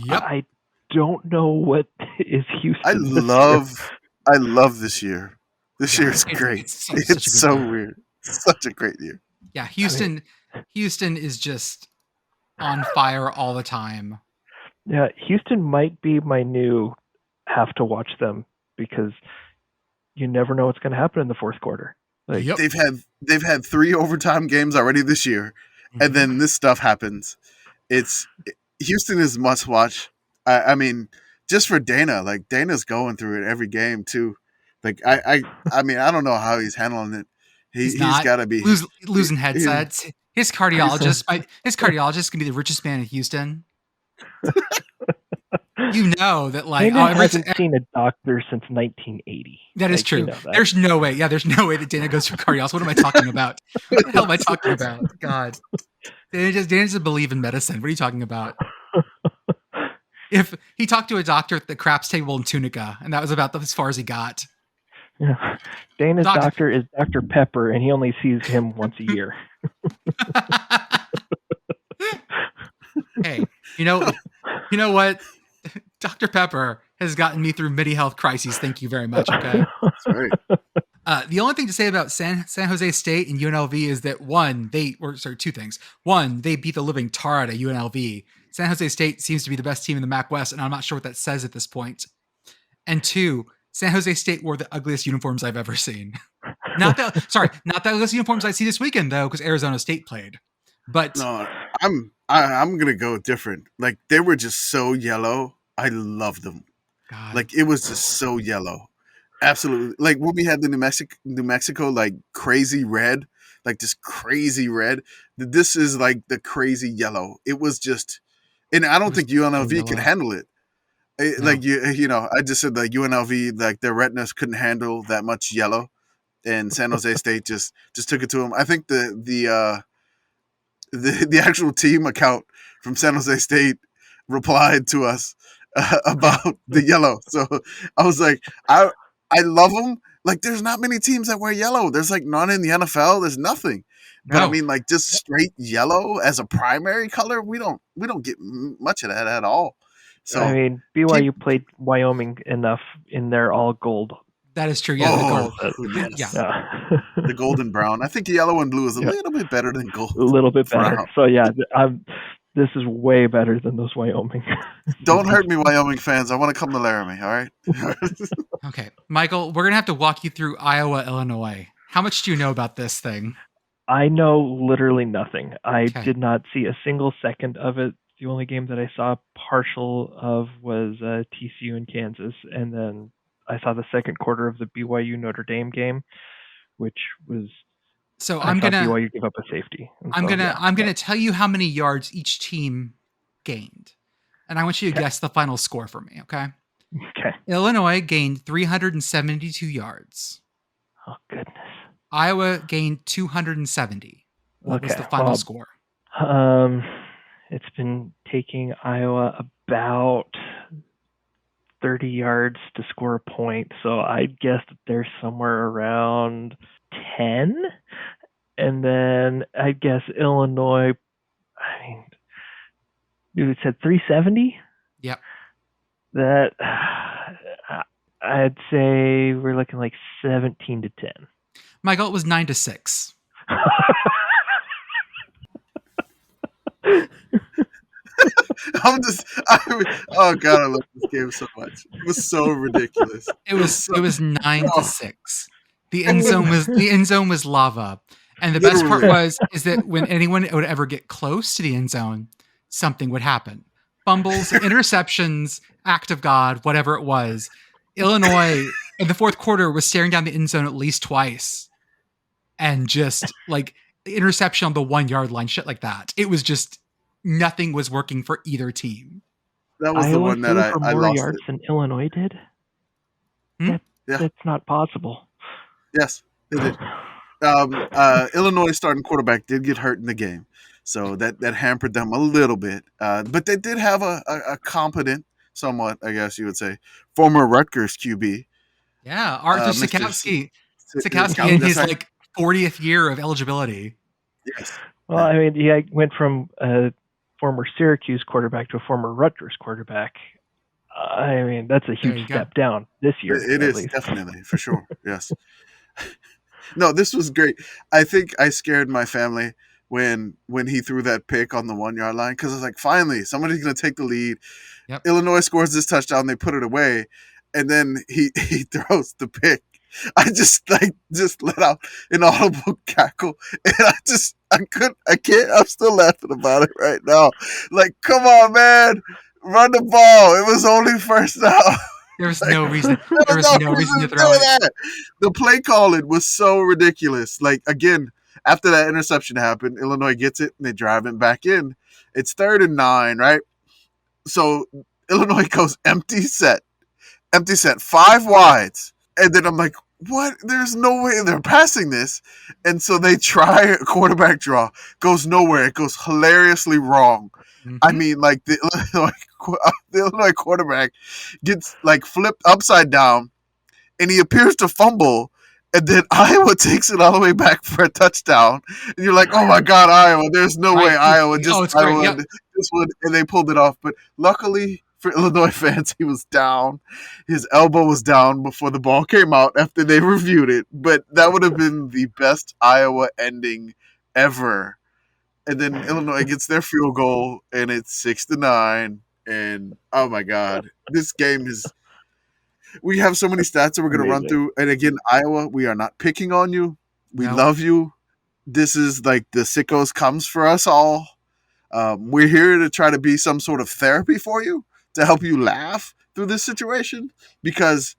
[SPEAKER 2] Yep.
[SPEAKER 3] I don't know what is Houston.
[SPEAKER 4] I love this year. This year is great. It's so weird. Such a great year.
[SPEAKER 2] Yeah, Houston is just on fire all the time.
[SPEAKER 3] Yeah, Houston might be my new have to watch them because you never know what's going to happen in the fourth quarter. Like,
[SPEAKER 2] Yep.
[SPEAKER 4] They've had 3 overtime games already this year, and then this stuff happens. Houston is must watch. I mean, just for Dana, like Dana's going through it every game too. Like I mean, I don't know how he's handling it. He's got to be
[SPEAKER 2] losing headsets. His cardiologist can be the richest man in Houston. You know that, like,
[SPEAKER 3] Dana hasn't seen a doctor since 1980.
[SPEAKER 2] That is true. There's no way. Yeah, there's no way that Dana goes to a cardiologist. What am I talking about? What the hell am I talking about? God, Dana doesn't believe in medicine. What are you talking about? If he talked to a doctor at the craps table in Tunica, and that was about as far as he got.
[SPEAKER 3] Yeah. Dana's doctor is Dr. Pepper, and he only sees him once a year.
[SPEAKER 2] Hey, you know what? Dr. Pepper has gotten me through many health crises. Thank you very much. Okay.
[SPEAKER 4] That's right.
[SPEAKER 2] The only thing to say about San Jose State and UNLV is that two things. One, they beat the living tar out of UNLV. San Jose State seems to be the best team in the MAC West, and I'm not sure what that says at this point. And 2, San Jose State wore the ugliest uniforms I've ever seen. Not the ugliest uniforms I see this weekend though, because Arizona State played. But
[SPEAKER 4] no, I'm gonna go different. Like they were just so yellow. I loved them.
[SPEAKER 2] God.
[SPEAKER 4] Like it was just so yellow. Absolutely. Like when we had the New Mexico like crazy red, like this crazy red. This is like the crazy yellow. It was just, and I don't think UNLV could handle it. No. Like I just said like UNLV, like their retinas couldn't handle that much yellow, and San Jose State just took it to them. I think the actual team account from San Jose State replied to us about the yellow. So I was like, I love them. Like, there's not many teams that wear yellow. There's like none in the NFL. There's nothing. But I mean, like just straight yellow as a primary color, we don't get much of that at all. So
[SPEAKER 3] I mean, BYU played Wyoming enough in their all gold.
[SPEAKER 2] That is true. Yeah,
[SPEAKER 4] the gold. Yes. Yeah. The gold and brown. I think yellow and blue is a little bit better than gold.
[SPEAKER 3] A little bit better. Brown. So yeah, this is way better than those Wyoming.
[SPEAKER 4] Don't hurt me, Wyoming fans. I want to come to Laramie. All right.
[SPEAKER 2] Okay, Michael, we're gonna have to walk you through Iowa, Illinois. How much do you know about this thing?
[SPEAKER 3] I know literally nothing. I did not see a single second of it. The only game that I saw partial of was TCU in Kansas, and then I saw the second quarter of the BYU Notre Dame game, which was.
[SPEAKER 2] So I'm gonna
[SPEAKER 3] BYU give up a safety.
[SPEAKER 2] I'm gonna tell you how many yards each team gained, and I want you to guess the final score for me. Okay.
[SPEAKER 3] Okay.
[SPEAKER 2] Illinois gained 372 yards.
[SPEAKER 3] Oh goodness.
[SPEAKER 2] Iowa gained 270. What was the final score?
[SPEAKER 3] It's been taking Iowa about 30 yards to score a point, so I'd guess that they're somewhere around 10. And then I guess Illinois, it said 370?
[SPEAKER 2] Yep.
[SPEAKER 3] That, I'd say we're looking like 17 to 10.
[SPEAKER 2] Michael, it was 9-6.
[SPEAKER 4] Oh god, I love this game so much. It was so ridiculous.
[SPEAKER 2] It was 9-6. The end
[SPEAKER 4] was-
[SPEAKER 2] zone was lava. And the best part is that when anyone would ever get close to the end zone, something would happen. Fumbles, interceptions, act of God, whatever it was. Illinois in the fourth quarter was staring down the end zone at least twice. And just like interception on the 1 yard line, shit like that. It was just nothing was working for either team.
[SPEAKER 4] That was the
[SPEAKER 3] Iowa
[SPEAKER 4] one that
[SPEAKER 3] threw
[SPEAKER 4] I
[SPEAKER 3] for more
[SPEAKER 4] lost
[SPEAKER 3] yards
[SPEAKER 4] it.
[SPEAKER 3] than Illinois did.
[SPEAKER 2] Hmm?
[SPEAKER 3] That's not possible.
[SPEAKER 4] Yes, they did. Illinois starting quarterback did get hurt in the game, so that hampered them a little bit. But they did have a competent, somewhat, I guess you would say, former Rutgers QB.
[SPEAKER 2] Yeah, Arthur
[SPEAKER 4] Mr.
[SPEAKER 2] Sikowski.
[SPEAKER 4] S-
[SPEAKER 2] Sikowski in
[SPEAKER 4] that's
[SPEAKER 2] his
[SPEAKER 4] right.
[SPEAKER 2] like 40th year of eligibility.
[SPEAKER 4] Yes.
[SPEAKER 3] Well, I mean, he went from a former Syracuse quarterback to a former Rutgers quarterback. I mean, that's a
[SPEAKER 2] There
[SPEAKER 3] huge
[SPEAKER 2] you go.
[SPEAKER 3] step down this year.
[SPEAKER 4] It
[SPEAKER 3] at
[SPEAKER 4] is
[SPEAKER 3] least.
[SPEAKER 4] definitely for sure. Yes. No, this was great. I think I scared my family when he threw that pick on the 1 yard line because I was like, finally, somebody's going to take the lead.
[SPEAKER 2] Yep.
[SPEAKER 4] Illinois scores this touchdown, they put it away, and then he throws the pick. I just let out an audible cackle, and I can't. I'm still laughing about it right now. Like, come on, man, run the ball. It was only first down.
[SPEAKER 2] There was no reason.
[SPEAKER 4] There
[SPEAKER 2] There was no reason to
[SPEAKER 4] do
[SPEAKER 2] throw it.
[SPEAKER 4] that. The play calling was so ridiculous. Like, again, after that interception happened, Illinois gets it and they drive it back in. It's 3rd and 9, right? So Illinois goes empty set, 5 wides. And then I'm like, what? There's no way they're passing this. And so they try a quarterback draw. Goes nowhere. It goes hilariously wrong.
[SPEAKER 2] Mhm.
[SPEAKER 4] I mean, like the Illinois quarterback gets like flipped upside down, and he appears to fumble, and then Iowa takes it all the way back for a touchdown, and you're like, "Oh my God, Iowa! There's no way
[SPEAKER 2] Right.
[SPEAKER 4] Iowa
[SPEAKER 2] Oh, it's great.
[SPEAKER 4] Iowa
[SPEAKER 2] Yep.
[SPEAKER 4] this one," and they pulled it off. But luckily for Illinois fans, he was down. His elbow was down before the ball came out after they reviewed it. But that would have been the best Iowa ending ever. And then Illinois gets their field goal, and it's 6-9. And oh my God, this game is. We have so many stats that we're going to run
[SPEAKER 3] Amazing.
[SPEAKER 4] through. And again, Iowa, we are not picking on you. We
[SPEAKER 2] No.
[SPEAKER 4] love you. This is like the sickos comes for us all. We're here to try to be some sort of therapy for you to help you laugh through this situation because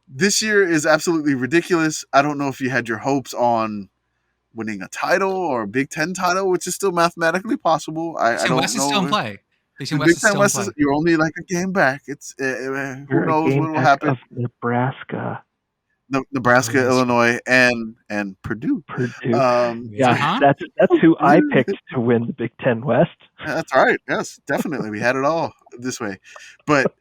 [SPEAKER 4] this year is absolutely ridiculous. I don't know if you had your hopes on winning a title or a Big Ten title, which is still mathematically possible. I
[SPEAKER 2] Big Ten
[SPEAKER 4] don't
[SPEAKER 2] West
[SPEAKER 4] know.
[SPEAKER 2] is still in play. Big Ten
[SPEAKER 4] The
[SPEAKER 2] West
[SPEAKER 4] Big
[SPEAKER 2] is
[SPEAKER 4] Ten
[SPEAKER 2] still in
[SPEAKER 4] West
[SPEAKER 2] play.
[SPEAKER 4] is you're only like a game back. It's who
[SPEAKER 3] You're a
[SPEAKER 4] knows
[SPEAKER 3] game
[SPEAKER 4] what will
[SPEAKER 3] back
[SPEAKER 4] happen.
[SPEAKER 3] of Nebraska,
[SPEAKER 4] Nebraska,
[SPEAKER 2] Yes.
[SPEAKER 4] Illinois, and Purdue.
[SPEAKER 3] Purdue.
[SPEAKER 2] Yeah. Uh-huh.
[SPEAKER 3] That's who I picked to win the Big Ten West.
[SPEAKER 4] That's right. Yes, definitely. We had it all this way. But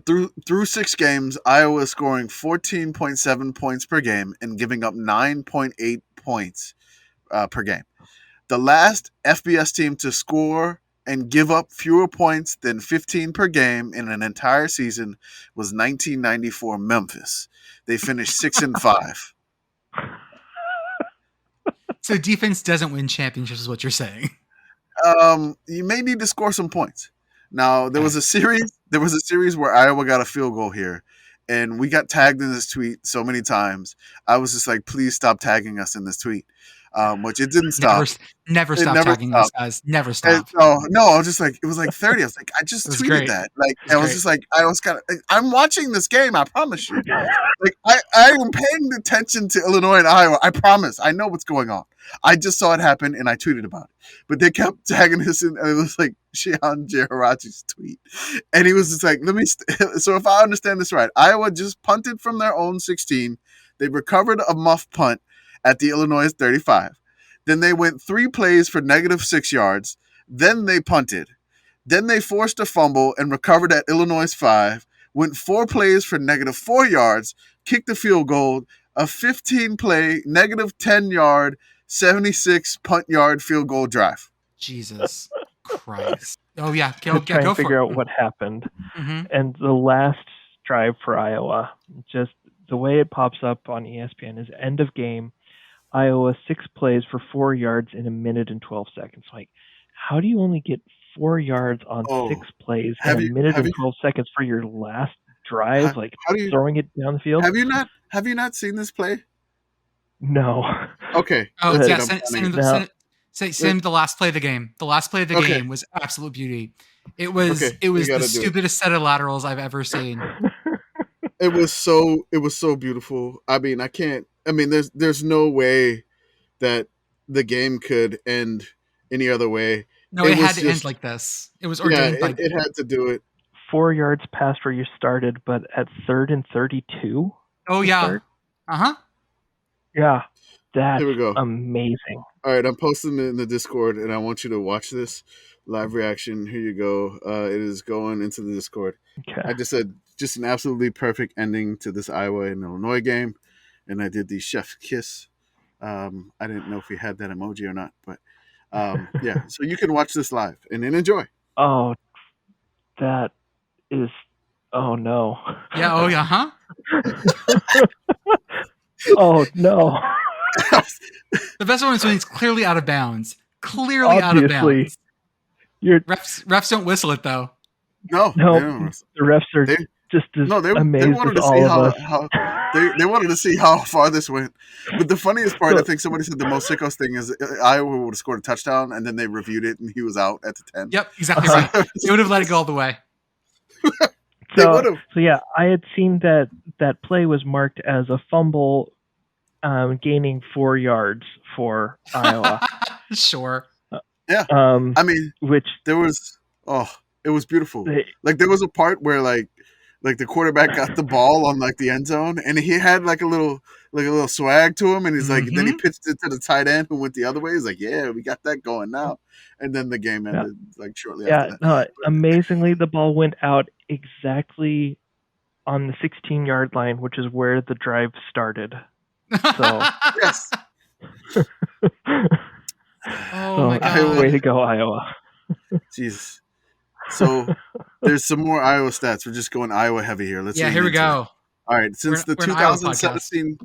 [SPEAKER 4] through 6 games, Iowa is scoring 14.7 points per game and giving up 9.8 points per game. The last FBS team to score and give up fewer points than 15 per game in an entire season was 1994 Memphis. They finished 6-5.
[SPEAKER 2] So defense doesn't win championships, is what you're saying.
[SPEAKER 4] You may need to score some points. Now there was a series where Iowa got a field goal here, and we got tagged in this tweet so many times. I was just like, please stop tagging us in this tweet, which it didn't stop.
[SPEAKER 2] Never
[SPEAKER 4] It
[SPEAKER 2] stop
[SPEAKER 4] never
[SPEAKER 2] tagging
[SPEAKER 4] stopped.
[SPEAKER 2] us, guys. Never
[SPEAKER 4] And
[SPEAKER 2] stop.
[SPEAKER 4] no, I was just like, it was like 30. I was like, I just
[SPEAKER 2] It was
[SPEAKER 4] tweeted
[SPEAKER 2] great.
[SPEAKER 4] that. Like,
[SPEAKER 2] was
[SPEAKER 4] I was
[SPEAKER 2] great.
[SPEAKER 4] just like, I'm watching this game. I promise you. Like, I am paying attention to Illinois and Iowa. I promise. I know what's going on. I just saw it happen and I tweeted about it. But they kept tagging us in, and it was like Shihan Jeharachi's tweet. And he was just like, so if I understand this right, Iowa just punted from their own 16. They recovered a muff punt at the Illinois 35. Then they went 3 plays for -6 yards. Then they punted. Then they forced a fumble and recovered at Illinois 5. Went 4 plays for -4 yards. Kicked a field goal. A 15-play, -10 yard, 76 punt yard field goal drive.
[SPEAKER 2] Jesus Christ. Oh yeah,
[SPEAKER 3] To try
[SPEAKER 2] go
[SPEAKER 3] and figure
[SPEAKER 2] for
[SPEAKER 3] out what happened.
[SPEAKER 2] Mm-hmm.
[SPEAKER 3] And the last drive for Iowa, just the way it pops up on ESPN is end of game. Iowa 6 plays for 4 yards in 1 minute and 12 seconds. Like, how do you only get 4 yards on
[SPEAKER 4] Oh,
[SPEAKER 3] 6 plays in
[SPEAKER 4] have
[SPEAKER 3] a
[SPEAKER 4] you
[SPEAKER 3] minute
[SPEAKER 4] have
[SPEAKER 3] and
[SPEAKER 4] you
[SPEAKER 3] 12 seconds for your last drive, like
[SPEAKER 4] how do you
[SPEAKER 3] throwing it down the field?
[SPEAKER 4] have you not seen this play?
[SPEAKER 3] No.
[SPEAKER 4] Okay,
[SPEAKER 2] Oh
[SPEAKER 4] that's
[SPEAKER 3] But
[SPEAKER 2] yeah,
[SPEAKER 4] it. I'm finding it.
[SPEAKER 3] now,
[SPEAKER 2] send the last play of the game. The last play of the
[SPEAKER 4] Okay,
[SPEAKER 2] game was absolute beauty. It
[SPEAKER 4] okay,
[SPEAKER 2] was
[SPEAKER 4] we
[SPEAKER 2] the
[SPEAKER 4] gotta do it.
[SPEAKER 2] stupidest set of laterals I've ever seen.
[SPEAKER 4] It was so beautiful. I mean, I can't. I mean, there's no way that the game could end any other way.
[SPEAKER 2] No,
[SPEAKER 4] It
[SPEAKER 2] it had
[SPEAKER 4] was
[SPEAKER 2] to end
[SPEAKER 4] just
[SPEAKER 2] like this. It was
[SPEAKER 4] yeah,
[SPEAKER 2] ordained by.
[SPEAKER 4] it had to do it.
[SPEAKER 3] 4 yards past where you started, but at 3rd and 32
[SPEAKER 2] Oh
[SPEAKER 3] to
[SPEAKER 2] yeah.
[SPEAKER 3] start?
[SPEAKER 2] Uh-huh.
[SPEAKER 3] Yeah, that's
[SPEAKER 4] Here we go.
[SPEAKER 3] amazing.
[SPEAKER 4] All right, I'm posting it in the Discord, and I want you to watch this live reaction. Here you go. It is going into the Discord.
[SPEAKER 3] Okay.
[SPEAKER 4] I just said just an absolutely perfect ending to this Iowa and Illinois game, and I did the chef kiss. I didn't know if we had that emoji or not, but yeah. So you can watch this live and then enjoy.
[SPEAKER 3] Oh, that is. Oh no.
[SPEAKER 2] Yeah, oh yeah, huh?
[SPEAKER 3] Oh no.
[SPEAKER 2] The best one is when he's clearly out of bounds. Clearly out of
[SPEAKER 3] Obviously.
[SPEAKER 2] bounds.
[SPEAKER 3] You're
[SPEAKER 2] Refs don't whistle it though.
[SPEAKER 4] No,
[SPEAKER 3] no.
[SPEAKER 4] they don't.
[SPEAKER 3] The refs are
[SPEAKER 4] They-
[SPEAKER 3] just as
[SPEAKER 4] No, they
[SPEAKER 3] amazed
[SPEAKER 4] wanted
[SPEAKER 3] as
[SPEAKER 4] to see
[SPEAKER 3] all of us.
[SPEAKER 4] how they wanted to see how far this went. But the funniest part,
[SPEAKER 3] So-
[SPEAKER 4] I think somebody said the most sickos thing is Iowa would have scored a touchdown, and then they reviewed it, and he was out at the 10.
[SPEAKER 2] Yep, exactly
[SPEAKER 3] Uh-huh.
[SPEAKER 2] right. They would have let it go all the way.
[SPEAKER 4] They
[SPEAKER 3] So,
[SPEAKER 4] would have.
[SPEAKER 3] so yeah, I had seen that play was marked as a fumble, gaining 4 yards for Iowa.
[SPEAKER 2] Sure.
[SPEAKER 4] I mean,
[SPEAKER 3] Which
[SPEAKER 4] there was it was beautiful.
[SPEAKER 3] they,
[SPEAKER 4] Like there was a part where like the quarterback got the ball on like the end zone, and he had like a little swag to him, and he's like, then he pitched it to the tight end who went the other way. He's like, yeah, we got that going now. And then the game ended like shortly after that.
[SPEAKER 3] no, amazingly, the ball went out exactly on the 16-yard line, which is where the drive started. So,
[SPEAKER 4] Yes.
[SPEAKER 2] Oh my
[SPEAKER 4] Iowa-
[SPEAKER 2] god.
[SPEAKER 3] way to go, Iowa.
[SPEAKER 4] Jesus. So there's some more Iowa stats. We're just going Iowa heavy here. Let's
[SPEAKER 2] Yeah,
[SPEAKER 4] lean
[SPEAKER 2] here we
[SPEAKER 4] into it.
[SPEAKER 2] go.
[SPEAKER 4] All right, since
[SPEAKER 2] We're
[SPEAKER 4] the
[SPEAKER 2] an Iowa
[SPEAKER 4] 2017,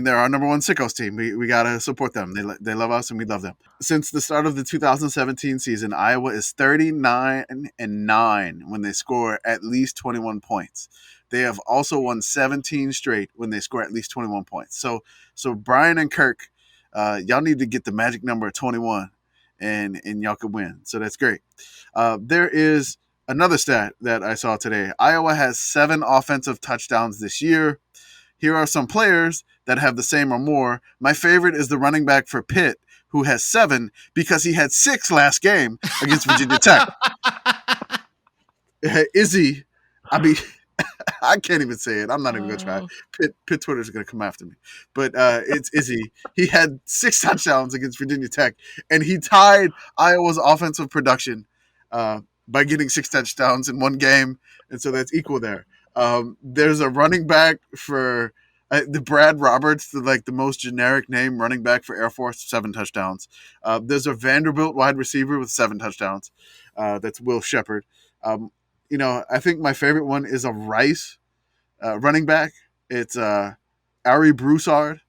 [SPEAKER 4] they're our number one sickos team. We gotta support them. They love us and we love them. Since the start of the 2017 season, Iowa is 39-9 when they score at least 21 points. They have also won 17 straight when they score at least 21 points. So Brian and Kirk, y'all need to get the magic number of 21, and y'all could win. So that's great. There is another stat that I saw today. Iowa has 7 offensive touchdowns this year. Here are some players that have the same or more. My favorite is the running back for Pitt, who has 7 because he had 6 last game against Virginia Tech. Izzy, I mean, I can't even say it. I'm not even going to try. Pitt Twitter's going to come after me. But it's Izzy. He had 6 touchdowns against Virginia Tech, and he tied Iowa's offensive production by getting 6 touchdowns in one game, and so that's equal there. There's a running back for the Brad Roberts, the most generic name running back for Air Force, 7 touchdowns. There's a Vanderbilt wide receiver with 7 touchdowns. That's Will Shepard. I think my favorite one is a Rice running back. It's Ari Broussard.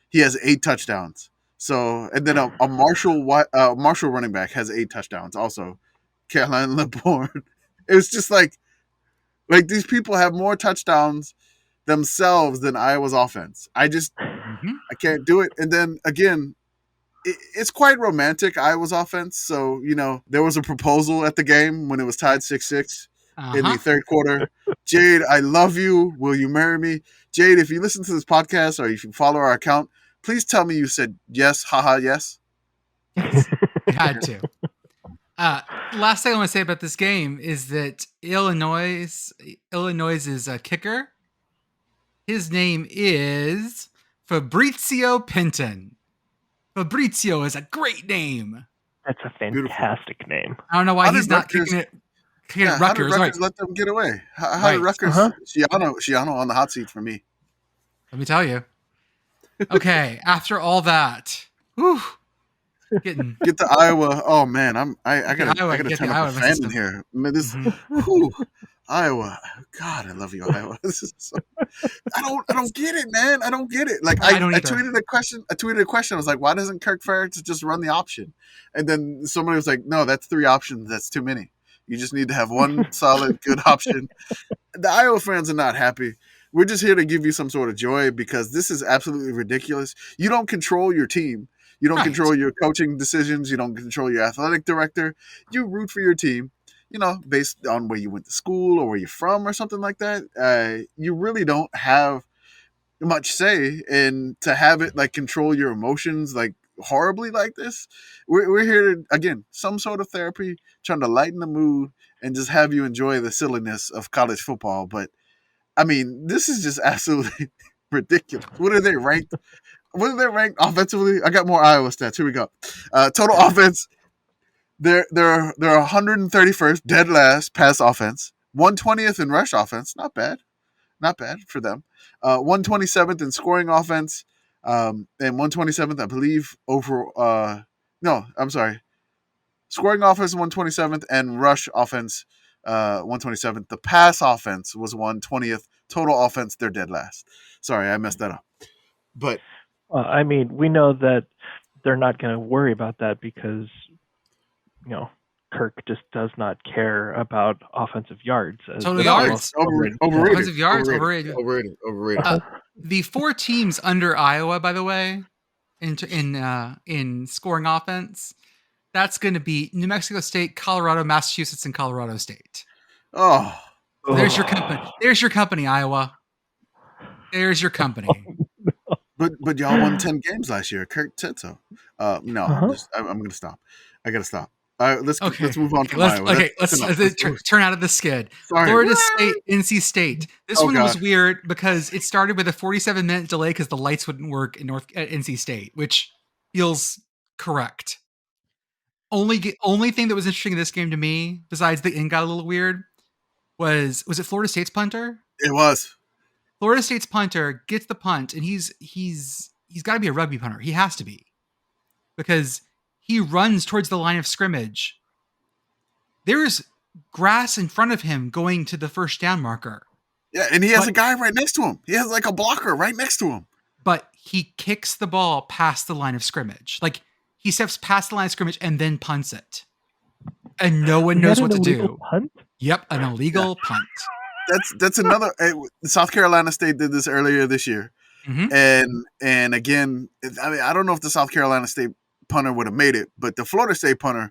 [SPEAKER 4] He has 8 touchdowns. So, and then a Marshall running back has 8 touchdowns. Also, Caroline LeBourne. It was just like these people have more touchdowns themselves than Iowa's offense. I can't do it. And then again, it's quite romantic, Iowa's offense. So, there was a proposal at the game when it was tied 6-6 in the third quarter. Jade, I love you. Will you marry me? Jade, if you listen to this podcast or if you follow our account, please tell me you said yes, haha, yes.
[SPEAKER 2] You had to. Last thing I want to say about this game is that Illinois' kicker, his name is Fabrizio Pinton. Fabrizio is a great name.
[SPEAKER 3] That's a fantastic name.
[SPEAKER 2] I don't know why
[SPEAKER 4] How
[SPEAKER 2] he's
[SPEAKER 4] did
[SPEAKER 2] not
[SPEAKER 4] Rutgers-
[SPEAKER 2] kicking it at
[SPEAKER 4] How did
[SPEAKER 2] Rutgers.
[SPEAKER 4] Rutgers
[SPEAKER 2] Right.
[SPEAKER 4] let them get away? How did
[SPEAKER 2] Right.
[SPEAKER 4] Rutgers? Shiano on the hot seat for me.
[SPEAKER 2] Let me tell you. Okay, after all that, whew, getting
[SPEAKER 4] Get to Iowa. Oh man, I gotta
[SPEAKER 2] Iowa,
[SPEAKER 4] I gotta
[SPEAKER 2] get
[SPEAKER 4] turn
[SPEAKER 2] the
[SPEAKER 4] up
[SPEAKER 2] Iowa
[SPEAKER 4] a fan in
[SPEAKER 2] system.
[SPEAKER 4] here. Man, this
[SPEAKER 2] Mhm.
[SPEAKER 4] whew. Iowa. God, I love you, Iowa. This is so, I don't get it, man. I don't get it. Like
[SPEAKER 2] I don't
[SPEAKER 4] I
[SPEAKER 2] either.
[SPEAKER 4] tweeted a question. I was like, why doesn't Kirk Ferentz just run the option? And then somebody was like, no, that's 3 options. That's too many. You just need to have one solid, good option. The Iowa fans are not happy. We're just here to give you some sort of joy because this is absolutely ridiculous. You don't control your team. You don't
[SPEAKER 2] Right.
[SPEAKER 4] control your coaching decisions. You don't control your athletic director. You root for your team, based on where you went to school or where you're from or something like that. You really don't have much say, and to have it like control your emotions like horribly like this. We're here to, again, some sort of therapy, trying to lighten the mood and just have you enjoy the silliness of college football. But I mean, this is just absolutely ridiculous. What are they ranked? What are they ranked offensively? I got more Iowa stats. Here we go. Total offense. They're 131st, dead last pass offense, 120th in rush offense. Not bad for them. 127th in scoring offense, and 127th, I believe, over. No, I'm sorry. Scoring offense 127th and rush offense 127th. The pass offense was 120th. Total offense, they're dead last. Sorry, I messed that up. But
[SPEAKER 3] I mean, we know that they're not going to worry about that because, Kirk just does not care about offensive yards.
[SPEAKER 2] Total yards?
[SPEAKER 4] overrated.
[SPEAKER 2] Offensive yards?
[SPEAKER 4] Overrated.
[SPEAKER 2] The 4 teams under Iowa, by the way, in scoring offense, that's going to be New Mexico State, Colorado, Massachusetts, and Colorado State.
[SPEAKER 4] Oh,
[SPEAKER 2] There's your company. There's your company, Iowa. There's your company.
[SPEAKER 4] but y'all won 10 games last year. Kirk said so. No, I'm gonna stop. I gotta stop. Let's move on from Iowa.
[SPEAKER 2] Let's turn out of the skid.
[SPEAKER 4] Sorry.
[SPEAKER 2] Florida State, NC State. This one was
[SPEAKER 4] God.
[SPEAKER 2] weird because it started with a 47-minute delay because the lights wouldn't work at NC State, which feels correct. Only thing that was interesting in this game to me, besides the end got a little weird, was it Florida State's punter?
[SPEAKER 4] It was.
[SPEAKER 2] Florida State's punter gets the punt, and he's got to be a rugby punter. He has to be, because he runs towards the line of scrimmage. There's grass in front of him going to the first down marker.
[SPEAKER 4] Yeah, and he has a guy right next to him. He has like a blocker right next to him.
[SPEAKER 2] But he kicks the ball past the line of scrimmage. Like, he steps past the line of scrimmage and then punts it. And no one knows what to do.
[SPEAKER 3] Punt?
[SPEAKER 2] Yep, an illegal punt.
[SPEAKER 4] That's another. South Carolina State did this earlier this year, and again, I mean, I don't know if the South Carolina State punter would have made it, but the Florida State punter,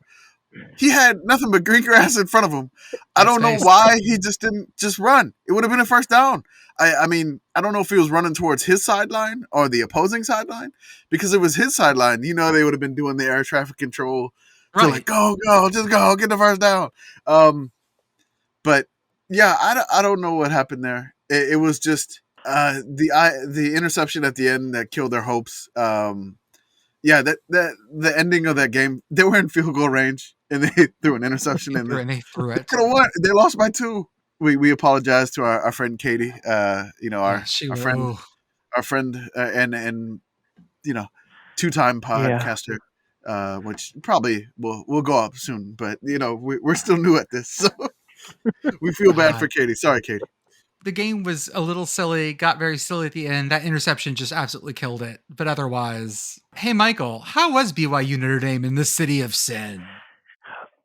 [SPEAKER 4] he had nothing but green grass in front of him. I don't know why he just didn't just run. It would have been a first down. I mean, I don't know if he was running towards his sideline or the opposing sideline, because it was his sideline. They would have been doing the air traffic control. Right. So like, go, just go, get the first down. But yeah, I don't know what happened there. It was just the interception at the end that killed their hopes. Yeah, that the ending of that game, they were in field goal range and they threw an interception and
[SPEAKER 2] they threw it.
[SPEAKER 4] Could have won. They lost by 2. We apologize to our friend Katie. Our friend and 2-time podcaster. Yeah. Which probably will go up soon, but we're still new at this, so we feel bad for Katie. Sorry, Katie.
[SPEAKER 2] The game was a little silly, got very silly at the end. That interception just absolutely killed it. But otherwise, hey, Michael, how was BYU Notre Dame in the city of sin?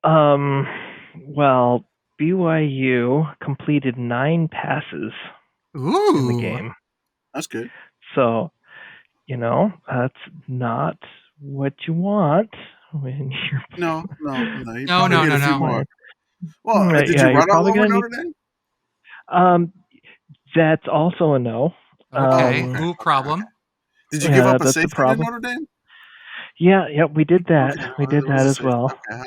[SPEAKER 3] Well, BYU completed 9 passes in the game.
[SPEAKER 4] That's good.
[SPEAKER 3] So, that's not what you want when you're
[SPEAKER 4] no. Well, did you run all over Notre Dame?
[SPEAKER 3] That's also a no.
[SPEAKER 2] Okay, problem.
[SPEAKER 4] Did you give up a safety to Notre Dame?
[SPEAKER 3] Yeah, we did that. Okay, we did that as well.
[SPEAKER 4] Okay,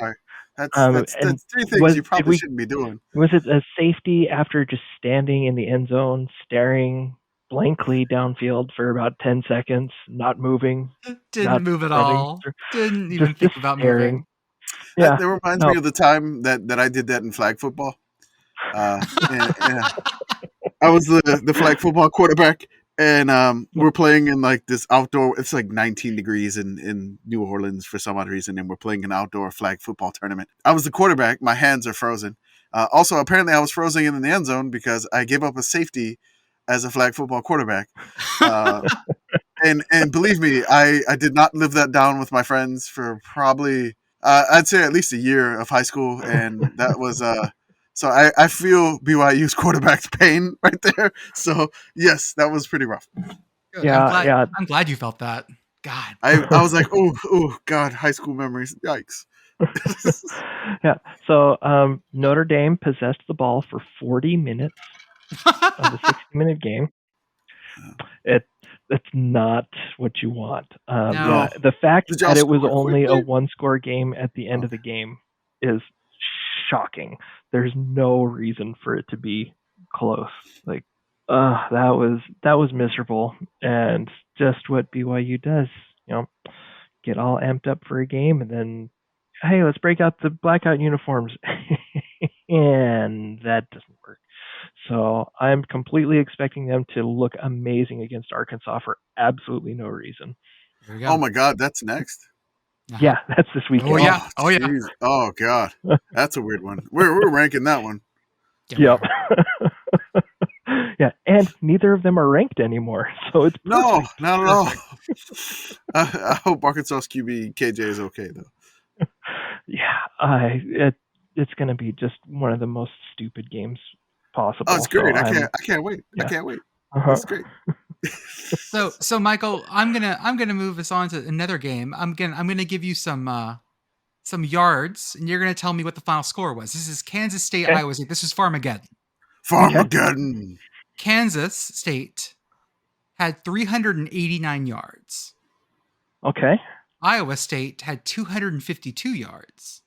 [SPEAKER 4] all right. That's 3 things you probably shouldn't be doing.
[SPEAKER 3] Was it a safety after just standing in the end zone, staring blankly downfield for about 10 seconds, not moving?
[SPEAKER 2] Didn't move at all. Didn't even think about moving.
[SPEAKER 4] Yeah, that reminds me of the time that I did that in flag football. I was the flag football quarterback, and we're playing in like this outdoor. It's like 19 degrees in New Orleans for some odd reason, and we're playing an outdoor flag football tournament. I was the quarterback. My hands are frozen. Also, apparently, I was frozen in the end zone because I gave up a safety as a flag football quarterback. And believe me, I did not live that down with my friends for probably I'd say at least a year of high school, and that was so I feel BYU's quarterback's pain right there. So yes, that was pretty rough.
[SPEAKER 2] Good.
[SPEAKER 3] Yeah.
[SPEAKER 2] I'm glad you felt that. God.
[SPEAKER 4] I was like, oh God, high school memories, yikes.
[SPEAKER 3] Yeah. So Notre Dame possessed the ball for 40 minutes of the 60-minute game. It's not what you want.
[SPEAKER 2] No.
[SPEAKER 3] Yeah, the fact
[SPEAKER 4] Did y'all
[SPEAKER 3] that it was
[SPEAKER 4] score
[SPEAKER 3] only a
[SPEAKER 4] quickly?
[SPEAKER 3] one-score game at the end of the game is shocking. There's no reason for it to be close. Like, that was miserable, and just what BYU does. You know, get all amped up for a game, and then, hey, let's break out the blackout uniforms, and that doesn't work. So I'm completely expecting them to look amazing against Arkansas for absolutely no reason.
[SPEAKER 2] There we go.
[SPEAKER 4] Oh my God, that's next.
[SPEAKER 2] Uh-huh.
[SPEAKER 3] Yeah, that's this weekend.
[SPEAKER 2] Oh, yeah. Oh, yeah.
[SPEAKER 4] Jeez. Oh God, that's a weird one. We're ranking that one.
[SPEAKER 2] Yeah,
[SPEAKER 3] Yep. Yeah, and neither of them are ranked anymore, so it's
[SPEAKER 4] No,
[SPEAKER 3] perfect.
[SPEAKER 4] not at all. I hope Arkansas's QB KJ is okay though.
[SPEAKER 3] Yeah, it's going to be just one of the most stupid games possible.
[SPEAKER 4] Oh, it's great!
[SPEAKER 3] So
[SPEAKER 4] I can't wait.
[SPEAKER 3] yeah.
[SPEAKER 4] I can't wait.
[SPEAKER 3] Uh-huh.
[SPEAKER 4] It's great.
[SPEAKER 2] So Michael, I'm gonna move us on to another game. I'm gonna give you some yards, and you're gonna tell me what the final score was. This is Kansas State,
[SPEAKER 3] Okay.
[SPEAKER 2] Iowa State. This is Farmageddon.
[SPEAKER 4] Farmageddon.
[SPEAKER 2] Kansas State had 389 yards.
[SPEAKER 3] Okay.
[SPEAKER 2] Iowa State had 252 yards.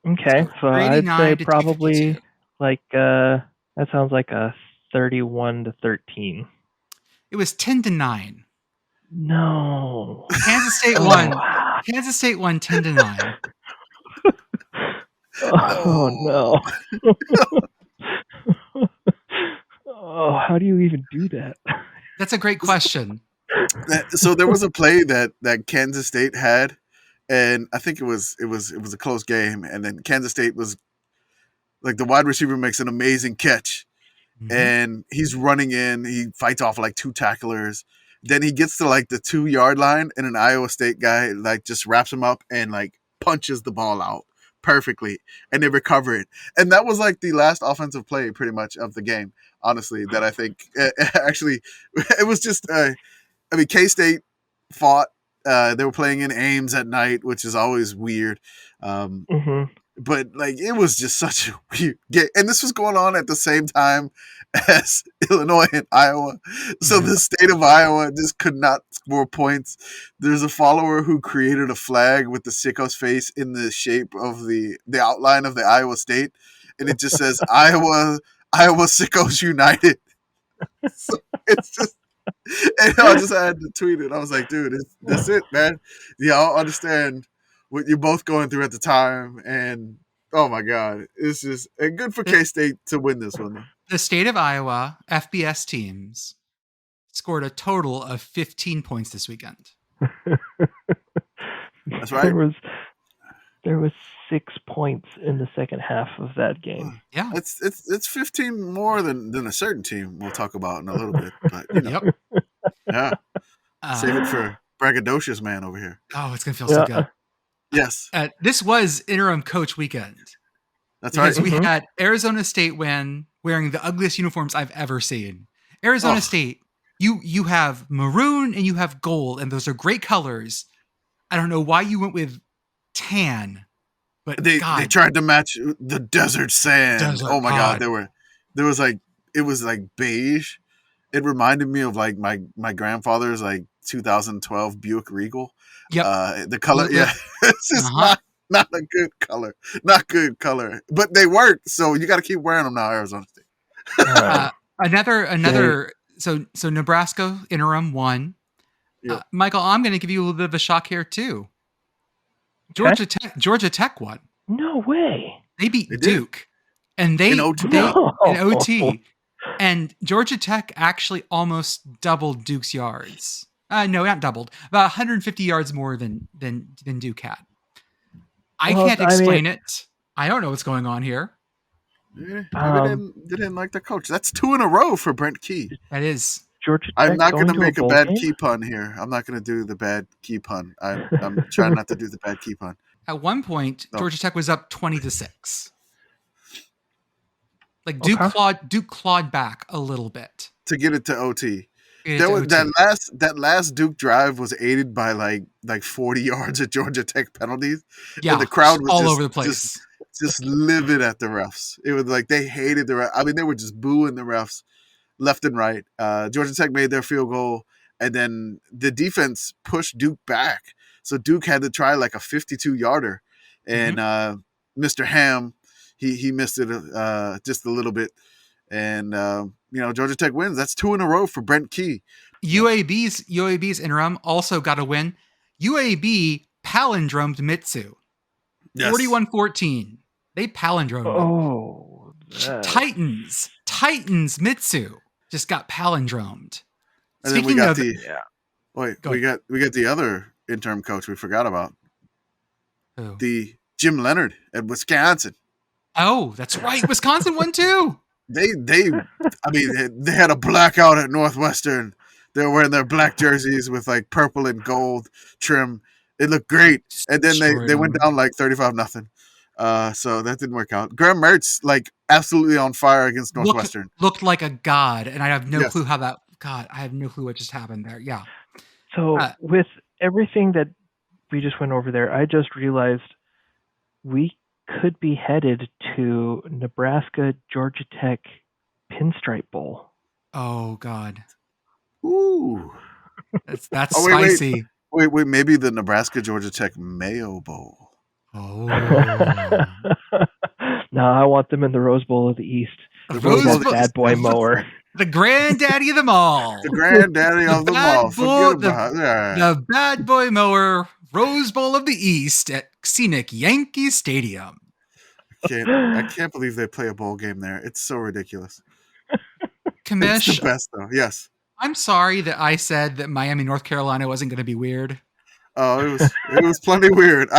[SPEAKER 3] Okay. So I'd
[SPEAKER 2] 389
[SPEAKER 3] say
[SPEAKER 2] to
[SPEAKER 3] probably
[SPEAKER 2] 252.
[SPEAKER 3] like that sounds like a 31-13.
[SPEAKER 2] It was 10-9.
[SPEAKER 3] No.
[SPEAKER 2] Kansas State
[SPEAKER 3] Oh,
[SPEAKER 2] won.
[SPEAKER 3] wow.
[SPEAKER 2] Kansas State won 10-9.
[SPEAKER 3] Oh no. Oh, how do you even do that?
[SPEAKER 2] That's a great question.
[SPEAKER 4] So there was a play that Kansas State had, and I think it was a close game, and then Kansas State was like the wide receiver makes an amazing catch,
[SPEAKER 2] Mhm.
[SPEAKER 4] and he's running in, he fights off like two tacklers. Then he gets to like the 2-yard line, and an Iowa State guy like just wraps him up and like punches the ball out perfectly, and they recover it. And that was like the last offensive play pretty much of the game, honestly, that I think actually it was just I mean, K-State fought. They were playing in Ames at night, which is always weird.
[SPEAKER 3] Mm-hmm.
[SPEAKER 4] But like, it was just such a weird game, and this was going on at the same time as Illinois and Iowa. So the state of Iowa just could not score points. There's a follower who created a flag with the sicko's face in the shape of the outline of the Iowa State, and it just says Iowa Sickos United. So it's just. And I just had to tweet it. I was like, dude, that's it, man. Y'all understand what you're both going through at the time. And oh my God, it's just and good for K-State to win this one.
[SPEAKER 2] The state of Iowa FBS teams scored a total of 15 points this weekend.
[SPEAKER 4] That's right.
[SPEAKER 3] There was 6 points in the second half of that game.
[SPEAKER 2] Yeah.
[SPEAKER 4] It's 15 more than a certain team we'll talk about in a little bit. But you know,
[SPEAKER 2] Yep.
[SPEAKER 4] yeah. Save it for braggadocious man over here.
[SPEAKER 2] Oh, it's gonna feel so good.
[SPEAKER 4] Yes.
[SPEAKER 2] This was interim coach weekend.
[SPEAKER 4] That's right.
[SPEAKER 2] Because we
[SPEAKER 3] Mhm.
[SPEAKER 2] had Arizona State wearing the ugliest uniforms I've ever seen. Arizona
[SPEAKER 4] Oh.
[SPEAKER 2] State, you have maroon and you have gold, and those are great colors. I don't know why you went with tan, but
[SPEAKER 4] They
[SPEAKER 2] God,
[SPEAKER 4] tried to match the desert sand.
[SPEAKER 2] Desert,
[SPEAKER 4] Oh my
[SPEAKER 2] God.
[SPEAKER 4] God, there was like it was like beige. It reminded me of like my grandfather's like 2012 Buick Regal.
[SPEAKER 2] Yep.
[SPEAKER 4] The color,
[SPEAKER 2] Look
[SPEAKER 4] yeah, it's just not a good color, not good color. But they work, so you got to keep wearing them now, Arizona State.
[SPEAKER 3] All right.
[SPEAKER 2] Another. So Nebraska interim won.
[SPEAKER 4] Yep.
[SPEAKER 2] Michael, I'm going to give you a little bit of a shock here too.
[SPEAKER 3] Okay.
[SPEAKER 2] Georgia Tech won.
[SPEAKER 3] No way.
[SPEAKER 2] They beat
[SPEAKER 4] They did.
[SPEAKER 2] Duke, and
[SPEAKER 4] In OT.
[SPEAKER 2] in OT, and Georgia Tech actually almost doubled Duke's yards. No, not doubled. About 150 yards more than Duke had. I
[SPEAKER 3] Well,
[SPEAKER 2] can't
[SPEAKER 3] I mean-
[SPEAKER 2] explain it. I don't know what's going on here.
[SPEAKER 4] Maybe
[SPEAKER 3] Um,
[SPEAKER 4] they didn't like the coach. That's 2 in a row for Brent Key.
[SPEAKER 2] That is.
[SPEAKER 3] Georgia
[SPEAKER 4] I'm
[SPEAKER 3] Tech
[SPEAKER 4] not
[SPEAKER 3] going
[SPEAKER 4] going to
[SPEAKER 3] to a
[SPEAKER 4] make a
[SPEAKER 3] bowl
[SPEAKER 4] bad
[SPEAKER 3] game?
[SPEAKER 4] key pun here. I'm not going to do the bad key pun. I'm trying not to do the bad key pun.
[SPEAKER 2] At one point,
[SPEAKER 4] No.
[SPEAKER 2] Georgia Tech was up 20-6. Like
[SPEAKER 3] Okay.
[SPEAKER 2] Duke clawed back a little bit.
[SPEAKER 4] To get it to OT.
[SPEAKER 2] It
[SPEAKER 4] There was
[SPEAKER 2] to OT.
[SPEAKER 4] that last Duke drive was aided by like 40 yards of Georgia Tech penalties,
[SPEAKER 2] Yeah,
[SPEAKER 4] and the crowd was
[SPEAKER 2] all over the place.
[SPEAKER 4] just livid at the refs. It was like they hated the refs. I mean, they were just booing the refs left and right. Georgia Tech made their field goal, and then the defense pushed Duke back, so Duke had to try like a 52-yarder, and Mr. Ham he missed it just a little bit, and Georgia Tech wins. That's 2 in a row for Brent Key.
[SPEAKER 2] UAB's interim also got a win. UAB palindromed Mitsu.
[SPEAKER 4] Yes.
[SPEAKER 2] 41-14. They palindromed
[SPEAKER 3] Oh,
[SPEAKER 2] them. Titans Mitsu just got palindromed.
[SPEAKER 4] And then we
[SPEAKER 2] Speaking
[SPEAKER 4] got
[SPEAKER 2] of,
[SPEAKER 4] we got the other interim coach we forgot about.
[SPEAKER 2] who?
[SPEAKER 4] The Jim Leonard at Wisconsin.
[SPEAKER 2] Oh, that's right. Wisconsin won too.
[SPEAKER 4] They had a blackout at Northwestern. They were wearing their black jerseys with like purple and gold trim. It looked great. And then they went down like 35-0. So that didn't work out. Graham Mertz like absolutely on fire against Northwestern.
[SPEAKER 2] Looked like a god, and I have no
[SPEAKER 4] Yes.
[SPEAKER 2] clue how that. God, I have no clue what just happened there. Yeah.
[SPEAKER 3] so with everything that we just went over there, I just realized we could be headed to Nebraska Georgia Tech Pinstripe Bowl.
[SPEAKER 2] Oh God,
[SPEAKER 4] Ooh.
[SPEAKER 2] that's
[SPEAKER 4] Oh, wait.
[SPEAKER 2] spicy.
[SPEAKER 4] Wait, maybe the Nebraska Georgia Tech Mayo Bowl.
[SPEAKER 2] Oh,
[SPEAKER 3] No, I want them in the Rose Bowl of the East.
[SPEAKER 2] The
[SPEAKER 3] Throw
[SPEAKER 2] Rose
[SPEAKER 3] that
[SPEAKER 2] Bowl-
[SPEAKER 3] bad boy mower.
[SPEAKER 2] the granddaddy of them all.
[SPEAKER 4] The granddaddy
[SPEAKER 2] The
[SPEAKER 4] of them
[SPEAKER 2] bad
[SPEAKER 4] all.
[SPEAKER 2] boy-
[SPEAKER 4] Forget about that.
[SPEAKER 2] The bad boy mower Rose Bowl of the East at scenic Yankee Stadium.
[SPEAKER 4] I can't believe they play a bowl game there. It's so ridiculous. It's
[SPEAKER 2] Kamish,
[SPEAKER 4] the best though. Yes.
[SPEAKER 2] I'm sorry that I said that Miami, North Carolina wasn't going to be weird.
[SPEAKER 4] Oh, it was plenty weird.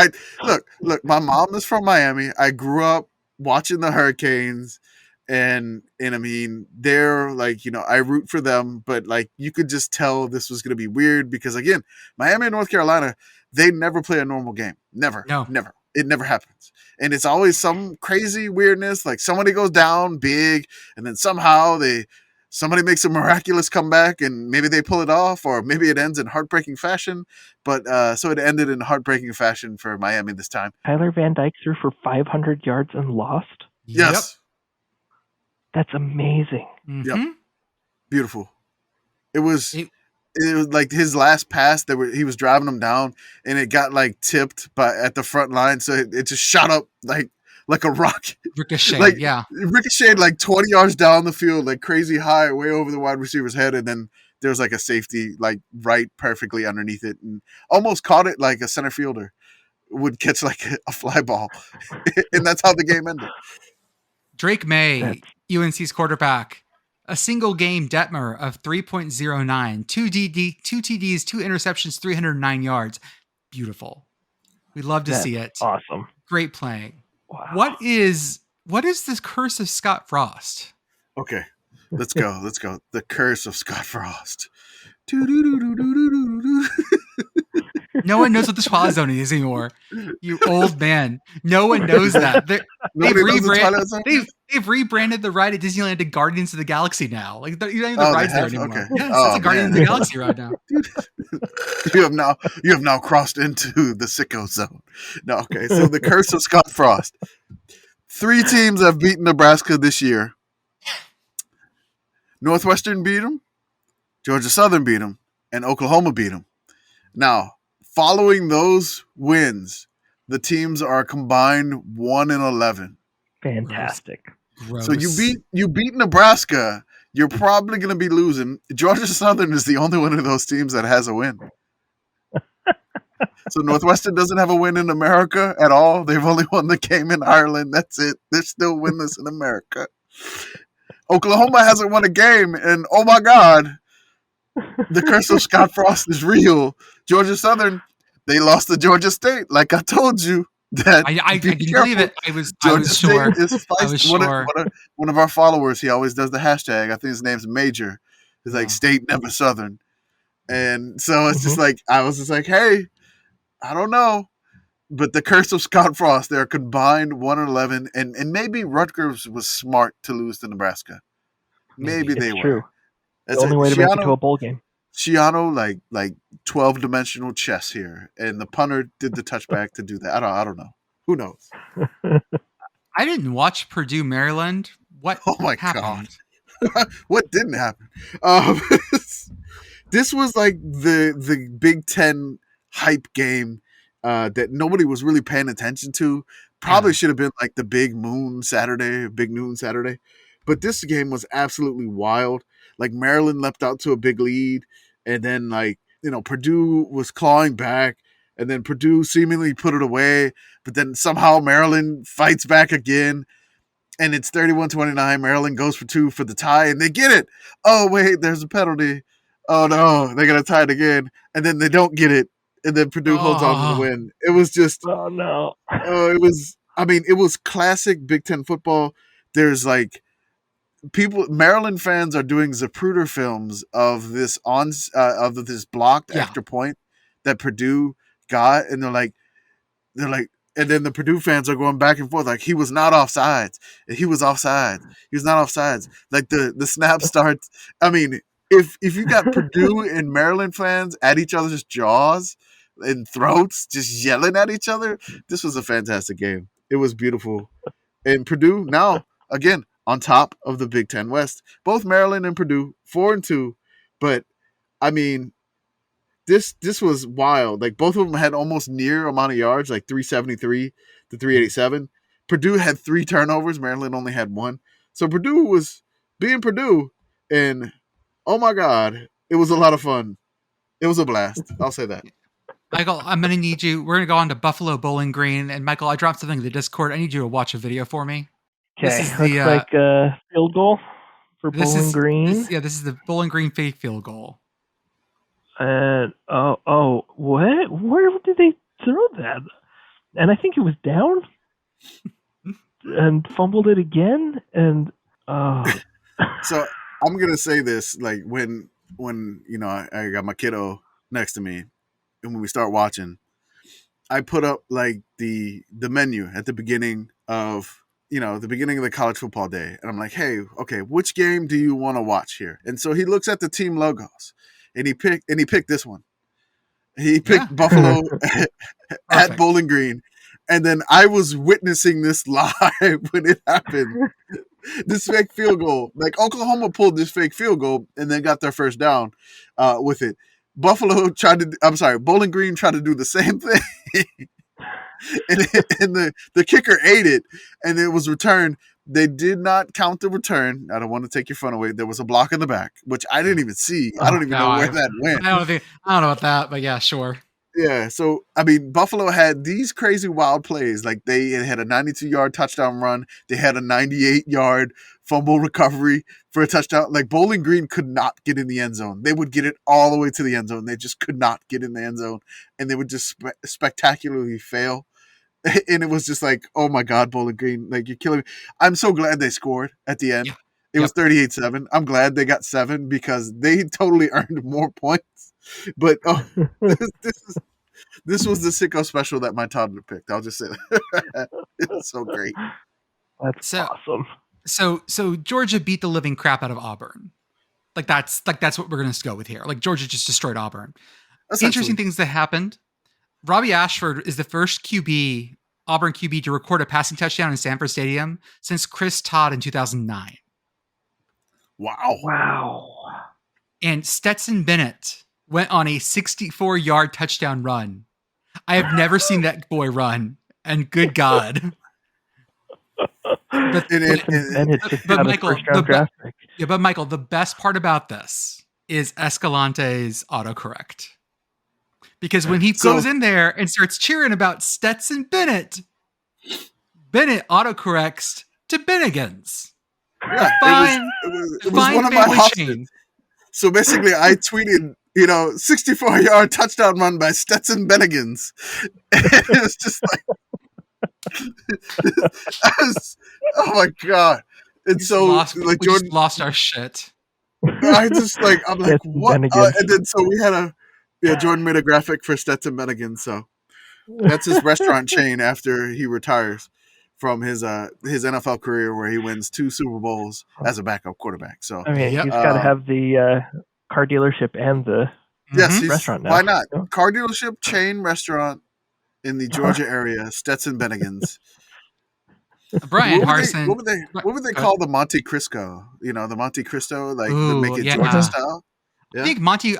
[SPEAKER 4] Look. My mom is from Miami. I grew up watching the Hurricanes, and I mean, they're like, I root for them, but like you could just tell this was going to be weird because again, Miami and North Carolina, they never play a normal game. Never.
[SPEAKER 2] No.
[SPEAKER 4] Never. It never happens. And it's always some crazy weirdness, like somebody goes down big, and then somehow somebody makes a miraculous comeback, and maybe they pull it off, or maybe it ends in heartbreaking fashion. But so it ended in heartbreaking fashion for Miami this time.
[SPEAKER 3] Tyler Van Dyke threw for 500 yards and lost.
[SPEAKER 4] Yes,
[SPEAKER 3] That's amazing.
[SPEAKER 2] Yep.
[SPEAKER 4] Yep. Beautiful. It was like his last pass. He was driving them down, and it got like tipped at the front line, so it just shot up like a rocket.
[SPEAKER 2] Ricochet,
[SPEAKER 4] Like,
[SPEAKER 2] yeah.
[SPEAKER 4] It ricocheted like 20 yards down the field, like crazy high, way over the wide receiver's head, and then there was like a safety like right perfectly underneath it, and almost caught it like a center fielder would catch like a fly ball, and that's how the game ended.
[SPEAKER 2] Drake May, UNC's quarterback, a single game Detmer of 3.09, two TDs, 2 interceptions, 309 yards. Beautiful. We'd love to see it.
[SPEAKER 3] Awesome.
[SPEAKER 2] Great playing.
[SPEAKER 3] Wow.
[SPEAKER 2] What is this curse of Scott Frost?
[SPEAKER 4] Okay, let's go. The curse of Scott Frost.
[SPEAKER 2] No one knows what the Twilight Zone is anymore. You old man. No one knows that. They've rebranded the ride at Disneyland to Guardians of the Galaxy now. Like you don't even the rides there anymore.
[SPEAKER 4] Okay.
[SPEAKER 2] Yes, it's a Guardians of the Galaxy ride now.
[SPEAKER 4] You have now crossed into the sicko zone. No, okay. So the curse of Scott Frost. 3 teams have beaten Nebraska this year. Northwestern beat them, Georgia Southern beat them, and Oklahoma beat them. Now, following those wins, the teams are combined 1-11.
[SPEAKER 3] Fantastic.
[SPEAKER 2] Gross.
[SPEAKER 4] So you beat Nebraska. You're probably going to be losing. Georgia Southern is the only one of those teams that has a win. So Northwestern doesn't have a win in America at all. They've only won the game in Ireland. That's it. They're still winless in America. Oklahoma hasn't won a game, and oh my God, the curse of Scott Frost is real. Georgia Southern, they lost to Georgia State, like I told you. That
[SPEAKER 2] I
[SPEAKER 4] be
[SPEAKER 2] can believe
[SPEAKER 4] careful.
[SPEAKER 2] it. I was
[SPEAKER 4] Georgia
[SPEAKER 2] sure.
[SPEAKER 4] State is
[SPEAKER 2] I was
[SPEAKER 4] feisty.
[SPEAKER 2] sure.
[SPEAKER 4] One of our followers, he always does the hashtag. I think his name's Major. He's like
[SPEAKER 2] Yeah.
[SPEAKER 4] State never Southern, and so it's just
[SPEAKER 3] Mhm.
[SPEAKER 4] like I was just like, hey, I don't know, but the curse of Scott Frost. They're combined 1-11, and maybe Rutgers was smart to lose to Nebraska. Maybe
[SPEAKER 2] Maybe.
[SPEAKER 4] they
[SPEAKER 3] It's
[SPEAKER 4] were.
[SPEAKER 3] true. The
[SPEAKER 4] That's
[SPEAKER 3] only
[SPEAKER 4] it.
[SPEAKER 3] way to make it to a bowl game.
[SPEAKER 4] Shiano like 12-dimensional chess here, and the punter did the touchback to do that. I don't know. Who knows?
[SPEAKER 2] I didn't watch Purdue, Maryland. What
[SPEAKER 4] Oh my
[SPEAKER 2] happened?
[SPEAKER 4] God. What didn't happen? Um, this was like the Big Ten hype game that nobody was really paying attention to. Probably
[SPEAKER 2] Yeah.
[SPEAKER 4] should have been like the Big Noon Saturday, but this game was absolutely wild. Like Maryland leapt out to a big lead, and then Purdue was clawing back, and then Purdue seemingly put it away, but then somehow Maryland fights back again. And it's 31-29. Maryland goes for 2 for the tie, and they get it. Oh, wait, there's a penalty. Oh, no, they're going to tie it again. And then they don't get it. And then Purdue holds on to the
[SPEAKER 2] Oh,
[SPEAKER 4] win. It was just,
[SPEAKER 3] Oh no.
[SPEAKER 4] it was classic Big Ten football. There's like Maryland fans are doing Zapruder films of this blocked
[SPEAKER 2] yeah.
[SPEAKER 4] extra point that Purdue got. And they're like, and then the Purdue fans are going back and forth like he was not offsides. He was offsides. He was not offsides. Like the snap starts. I mean, if you got Purdue and Maryland fans at each other's jaws and throats, just yelling at each other, this was a fantastic game. It was beautiful. And Purdue now again on top of the Big Ten West. Both Maryland and Purdue 4-2, but I mean. This was wild. Like both of them had almost near amount of yards, like 373 to 387. Purdue had 3 turnovers. Maryland only had 1. So Purdue was being Purdue, and oh my God, it was a lot of fun. It was a blast. I'll say that.
[SPEAKER 2] Michael, I'm going to need you. We're going to go on to Buffalo Bowling Green. And Michael, I dropped something in the Discord. I need you to watch a video for me.
[SPEAKER 3] Okay,
[SPEAKER 2] This is
[SPEAKER 3] looks
[SPEAKER 2] the,
[SPEAKER 3] like a field goal for Bowling Green.
[SPEAKER 2] This is the Bowling Green fake field goal.
[SPEAKER 3] And what? Where did they throw that? And I think it was down, and fumbled it again. And
[SPEAKER 4] So I'm gonna say this: like when I got my kiddo next to me, and when we start watching, I put up like the menu at the beginning of the college football day, and I'm like, hey, okay, which game do you want to watch here? And so he looks at the team logos. And he picked this one. He picked Buffalo at Bowling Green. And then I was witnessing this live when it happened. This fake field goal. Like Oklahoma pulled this fake field goal and then got their first down with it. Bowling Green tried to do the same thing. and the kicker ate it, and it was returned. They did not count the return. I don't want to take your fun away. There was a block in the back, which I didn't even see. I don't even know where that went.
[SPEAKER 2] I don't know about that, but yeah, sure.
[SPEAKER 4] Yeah, so I mean, Buffalo had these crazy wild plays. Like they had a 92-yard touchdown run. They had a 98-yard fumble recovery for a touchdown. Like Bowling Green could not get in the end zone. They would get it all the way to the end zone. They just could not get in the end zone, and they would just spectacularly fail. And it was just like, oh my God, Bowling Green, like you're killing me. I'm so glad they scored at the end.
[SPEAKER 2] Yeah.
[SPEAKER 4] It was 38-7. I'm glad they got 7 because they totally earned more points. But this was the sicko special that my toddler picked. I'll just say that. It was so great.
[SPEAKER 3] That's awesome.
[SPEAKER 2] So Georgia beat the living crap out of Auburn. That's what we're gonna go with here. Like Georgia just destroyed Auburn. Interesting things that happened. Robbie Ashford is the first Auburn QB to record a passing touchdown in Sanford Stadium since Chris Todd in 2009.
[SPEAKER 4] Wow.
[SPEAKER 2] And Stetson Bennett went on a 64-yard touchdown run. I have never seen that boy run, and good God. But Michael, the best part about this is Escalante's autocorrect. Because when he goes in there and starts cheering about Stetson Bennett, Bennett autocorrects to Bennigan's.
[SPEAKER 4] Yeah, it was one of my options. So basically, I tweeted, 64-yard touchdown run by Stetson Bennigan's. And it was just like, Oh my god! And so
[SPEAKER 2] we
[SPEAKER 4] Jordan,
[SPEAKER 2] just lost our shit.
[SPEAKER 4] I'm like,
[SPEAKER 3] Stetson
[SPEAKER 4] what?
[SPEAKER 3] Bennigans.
[SPEAKER 4] And then so we had Jordan made a graphic for Stetson Bennigans. So that's his restaurant chain after he retires from his NFL career, where he wins 2 Super Bowls as a backup quarterback. So
[SPEAKER 3] I mean,
[SPEAKER 2] Yep.
[SPEAKER 3] he's got to have the car dealership and the
[SPEAKER 4] yes,
[SPEAKER 2] Mhm.
[SPEAKER 3] restaurant now.
[SPEAKER 4] why not?
[SPEAKER 3] Yeah.
[SPEAKER 4] Car dealership chain restaurant in the Georgia area, Stetson Bennigans.
[SPEAKER 2] Brian Harson.
[SPEAKER 4] What would they call the Monte Cristo? You know, the Monte Cristo, like the
[SPEAKER 2] Ooh,
[SPEAKER 4] make it
[SPEAKER 2] yeah.
[SPEAKER 4] Georgia style.
[SPEAKER 2] I think Monte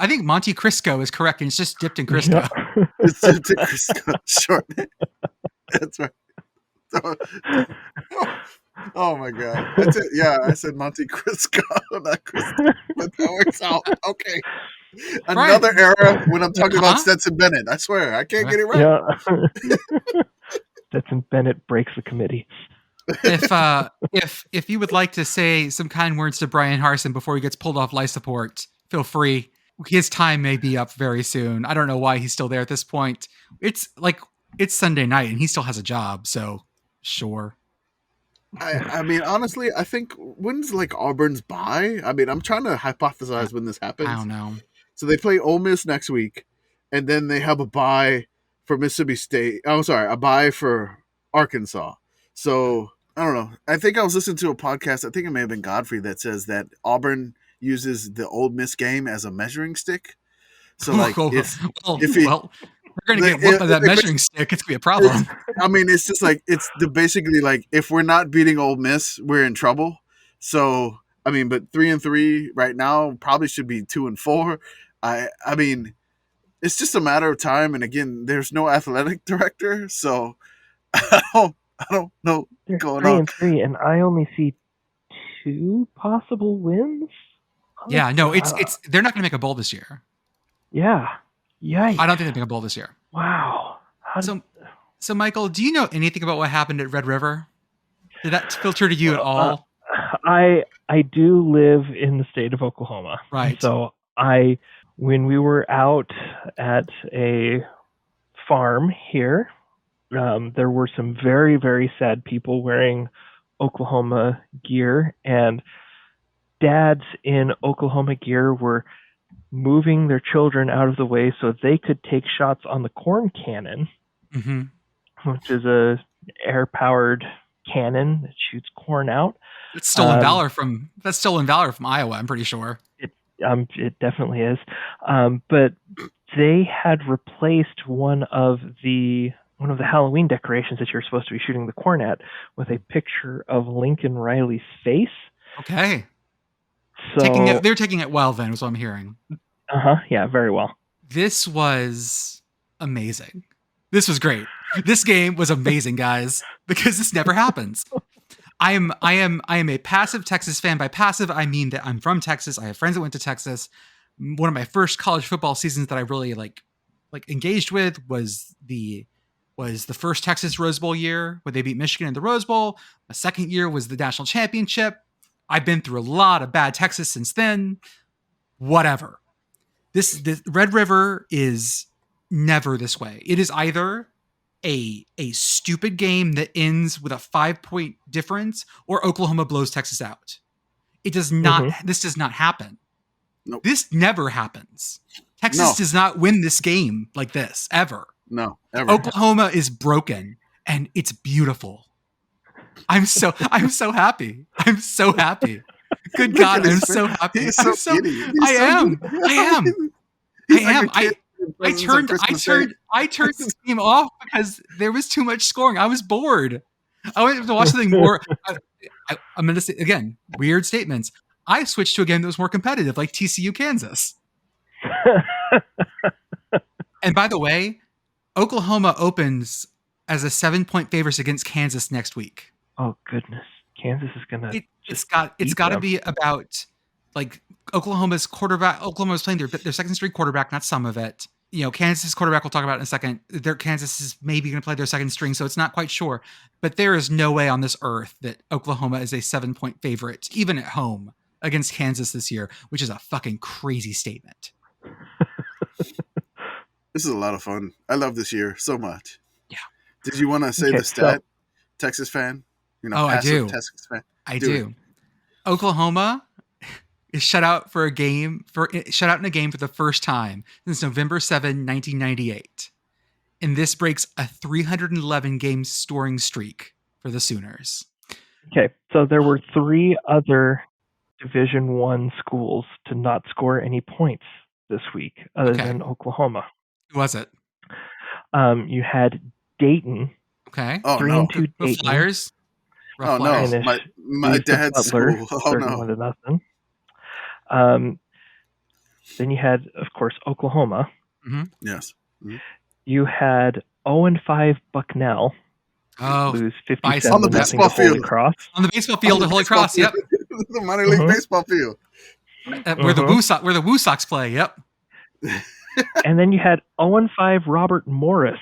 [SPEAKER 2] Crisco is correct, and it's just dipped in Crisco.
[SPEAKER 3] Yeah.
[SPEAKER 4] It's the Crisco short. That's right. Oh my god, that's it. Yeah, I said Monte Cristo, not Cristo, but that works out. Okay, another era when I'm talking about Stetson Bennett. I swear, I can't get it right.
[SPEAKER 3] Yeah. Stetson Bennett breaks the committee.
[SPEAKER 2] If you would like to say some kind words to Brian Harson before he gets pulled off life support, feel free. His time may be up very soon. I don't know why he's still there at this point. It's Sunday night and he still has a job, so sure.
[SPEAKER 4] I mean, honestly, I think when's like Auburn's bye? I mean, I'm trying to hypothesize when this happens.
[SPEAKER 2] I don't know.
[SPEAKER 4] So they play Ole Miss next week, and then they have a bye for Mississippi State. I'm sorry, a bye for Arkansas. So I don't know. I think I was listening to a podcast. I think it may have been Godfrey that says that Auburn uses the Ole Miss game as a measuring stick. So like,
[SPEAKER 2] we're gonna get
[SPEAKER 4] if-
[SPEAKER 2] whooped by that
[SPEAKER 4] if-
[SPEAKER 2] measuring stick. It's gonna be a problem.
[SPEAKER 4] I mean, it's just like basically like if we're not beating Ole Miss, we're in trouble. So I mean, but 3-3 right now probably should be 2-4. I mean, it's just a matter of time. And again, there's no athletic director, so I don't know
[SPEAKER 3] They're
[SPEAKER 4] going
[SPEAKER 3] 3-3, and I only see 2 possible wins.
[SPEAKER 2] Yeah, no, it's they're not gonna make a bowl this year.
[SPEAKER 3] Yeah. Yikes.
[SPEAKER 2] I don't think they make a bowl this year.
[SPEAKER 3] Wow.
[SPEAKER 2] So Michael, do you know anything about what happened at Red River? Did that filter to you at all?
[SPEAKER 3] I do live in the state of Oklahoma.
[SPEAKER 2] Right.
[SPEAKER 3] So when we were out at a farm here, there were some very, very sad people wearing Oklahoma gear, and dads in Oklahoma gear were moving their children out of the way so they could take shots on the corn cannon,
[SPEAKER 2] Mm-hmm.
[SPEAKER 3] which is a air-powered cannon that shoots corn out.
[SPEAKER 2] That's stolen valor from Iowa, I'm pretty sure.
[SPEAKER 3] It definitely is. But they had replaced one of the Halloween decorations that you're supposed to be shooting the corn at with a picture of Lincoln Riley's face.
[SPEAKER 2] Okay.
[SPEAKER 3] So
[SPEAKER 2] They're taking it well then, is what I'm hearing.
[SPEAKER 3] Yeah, very well.
[SPEAKER 2] This was amazing. This was great. This game was amazing, guys, because this never happens. I am a passive Texas fan. By passive, I mean that I'm from Texas. I have friends that went to Texas. One of my first college football seasons that I really like engaged with was the first Texas Rose Bowl year where they beat Michigan in the Rose Bowl. My second year was the national championship. I've been through a lot of bad Texas since then. Whatever. This Red River is never this way. It is either a stupid game that ends with a 5-point difference, or Oklahoma blows Texas out. It does not. This does not happen.
[SPEAKER 4] Nope.
[SPEAKER 2] This never happens. Texas does not win this game like this ever.
[SPEAKER 4] No, ever.
[SPEAKER 2] Oklahoma is broken, and it's beautiful. I'm so happy. I'm so happy. Good God, I'm so happy.
[SPEAKER 4] He's so giddy.
[SPEAKER 2] I am. I turned the game off because there was too much scoring. I was bored. I wanted to watch something more. I'm going to say again, weird statements. I switched to a game that was more competitive, like TCU Kansas. And by the way, Oklahoma opens as a 7-point favorites against Kansas next week.
[SPEAKER 3] Oh goodness, Kansas is gonna.
[SPEAKER 2] It's got to be about like Oklahoma's quarterback. Oklahoma's playing their second string quarterback, not some of it. You know, Kansas' quarterback we'll talk about in a second. Kansas is maybe going to play their second string, so it's not quite sure. But there is no way on this earth that Oklahoma is a 7-point favorite, even at home, against Kansas this year, which is a fucking crazy statement.
[SPEAKER 4] This is a lot of fun. I love this year so much.
[SPEAKER 2] Yeah.
[SPEAKER 4] Did you want to say the stat? Texas fan? You know,
[SPEAKER 2] Oh, I
[SPEAKER 4] passive
[SPEAKER 2] do.
[SPEAKER 4] Texas fan.
[SPEAKER 2] I
[SPEAKER 4] Do it.
[SPEAKER 2] do. Oklahoma is shut out in a game for the first time since November 7, 1998. And this breaks a 311 game scoring streak for the Sooners.
[SPEAKER 3] Okay, so there were 3 other Division One schools to not score any points this week, other
[SPEAKER 2] Okay.
[SPEAKER 3] than Oklahoma.
[SPEAKER 2] Who was it?
[SPEAKER 3] You had Dayton,
[SPEAKER 2] Okay.
[SPEAKER 4] Oh
[SPEAKER 3] 3
[SPEAKER 4] no!
[SPEAKER 3] and 2
[SPEAKER 2] The
[SPEAKER 3] Dayton.
[SPEAKER 2] Flyers. Rough
[SPEAKER 4] Oh no!
[SPEAKER 2] Flyers.
[SPEAKER 3] Finished
[SPEAKER 4] My
[SPEAKER 3] lose to
[SPEAKER 4] dad's
[SPEAKER 3] Butler,
[SPEAKER 4] school. Oh
[SPEAKER 3] 31
[SPEAKER 4] no!
[SPEAKER 3] to nothing. Then you had, of course, Oklahoma.
[SPEAKER 4] Yes.
[SPEAKER 3] You had 0-5 Bucknell
[SPEAKER 2] Oh,
[SPEAKER 3] lose
[SPEAKER 2] Bison.
[SPEAKER 3] 57
[SPEAKER 4] On the
[SPEAKER 3] to nothing
[SPEAKER 4] baseball
[SPEAKER 3] to Holy
[SPEAKER 4] field.
[SPEAKER 3] Cross.
[SPEAKER 2] on the baseball field
[SPEAKER 4] On the
[SPEAKER 2] at Holy
[SPEAKER 4] baseball
[SPEAKER 2] Cross. Yep.
[SPEAKER 4] field. The minor league
[SPEAKER 3] Mhm.
[SPEAKER 4] baseball field.
[SPEAKER 2] Where the Woo Sox play. Yep.
[SPEAKER 3] And then you had 0-5 Robert Morris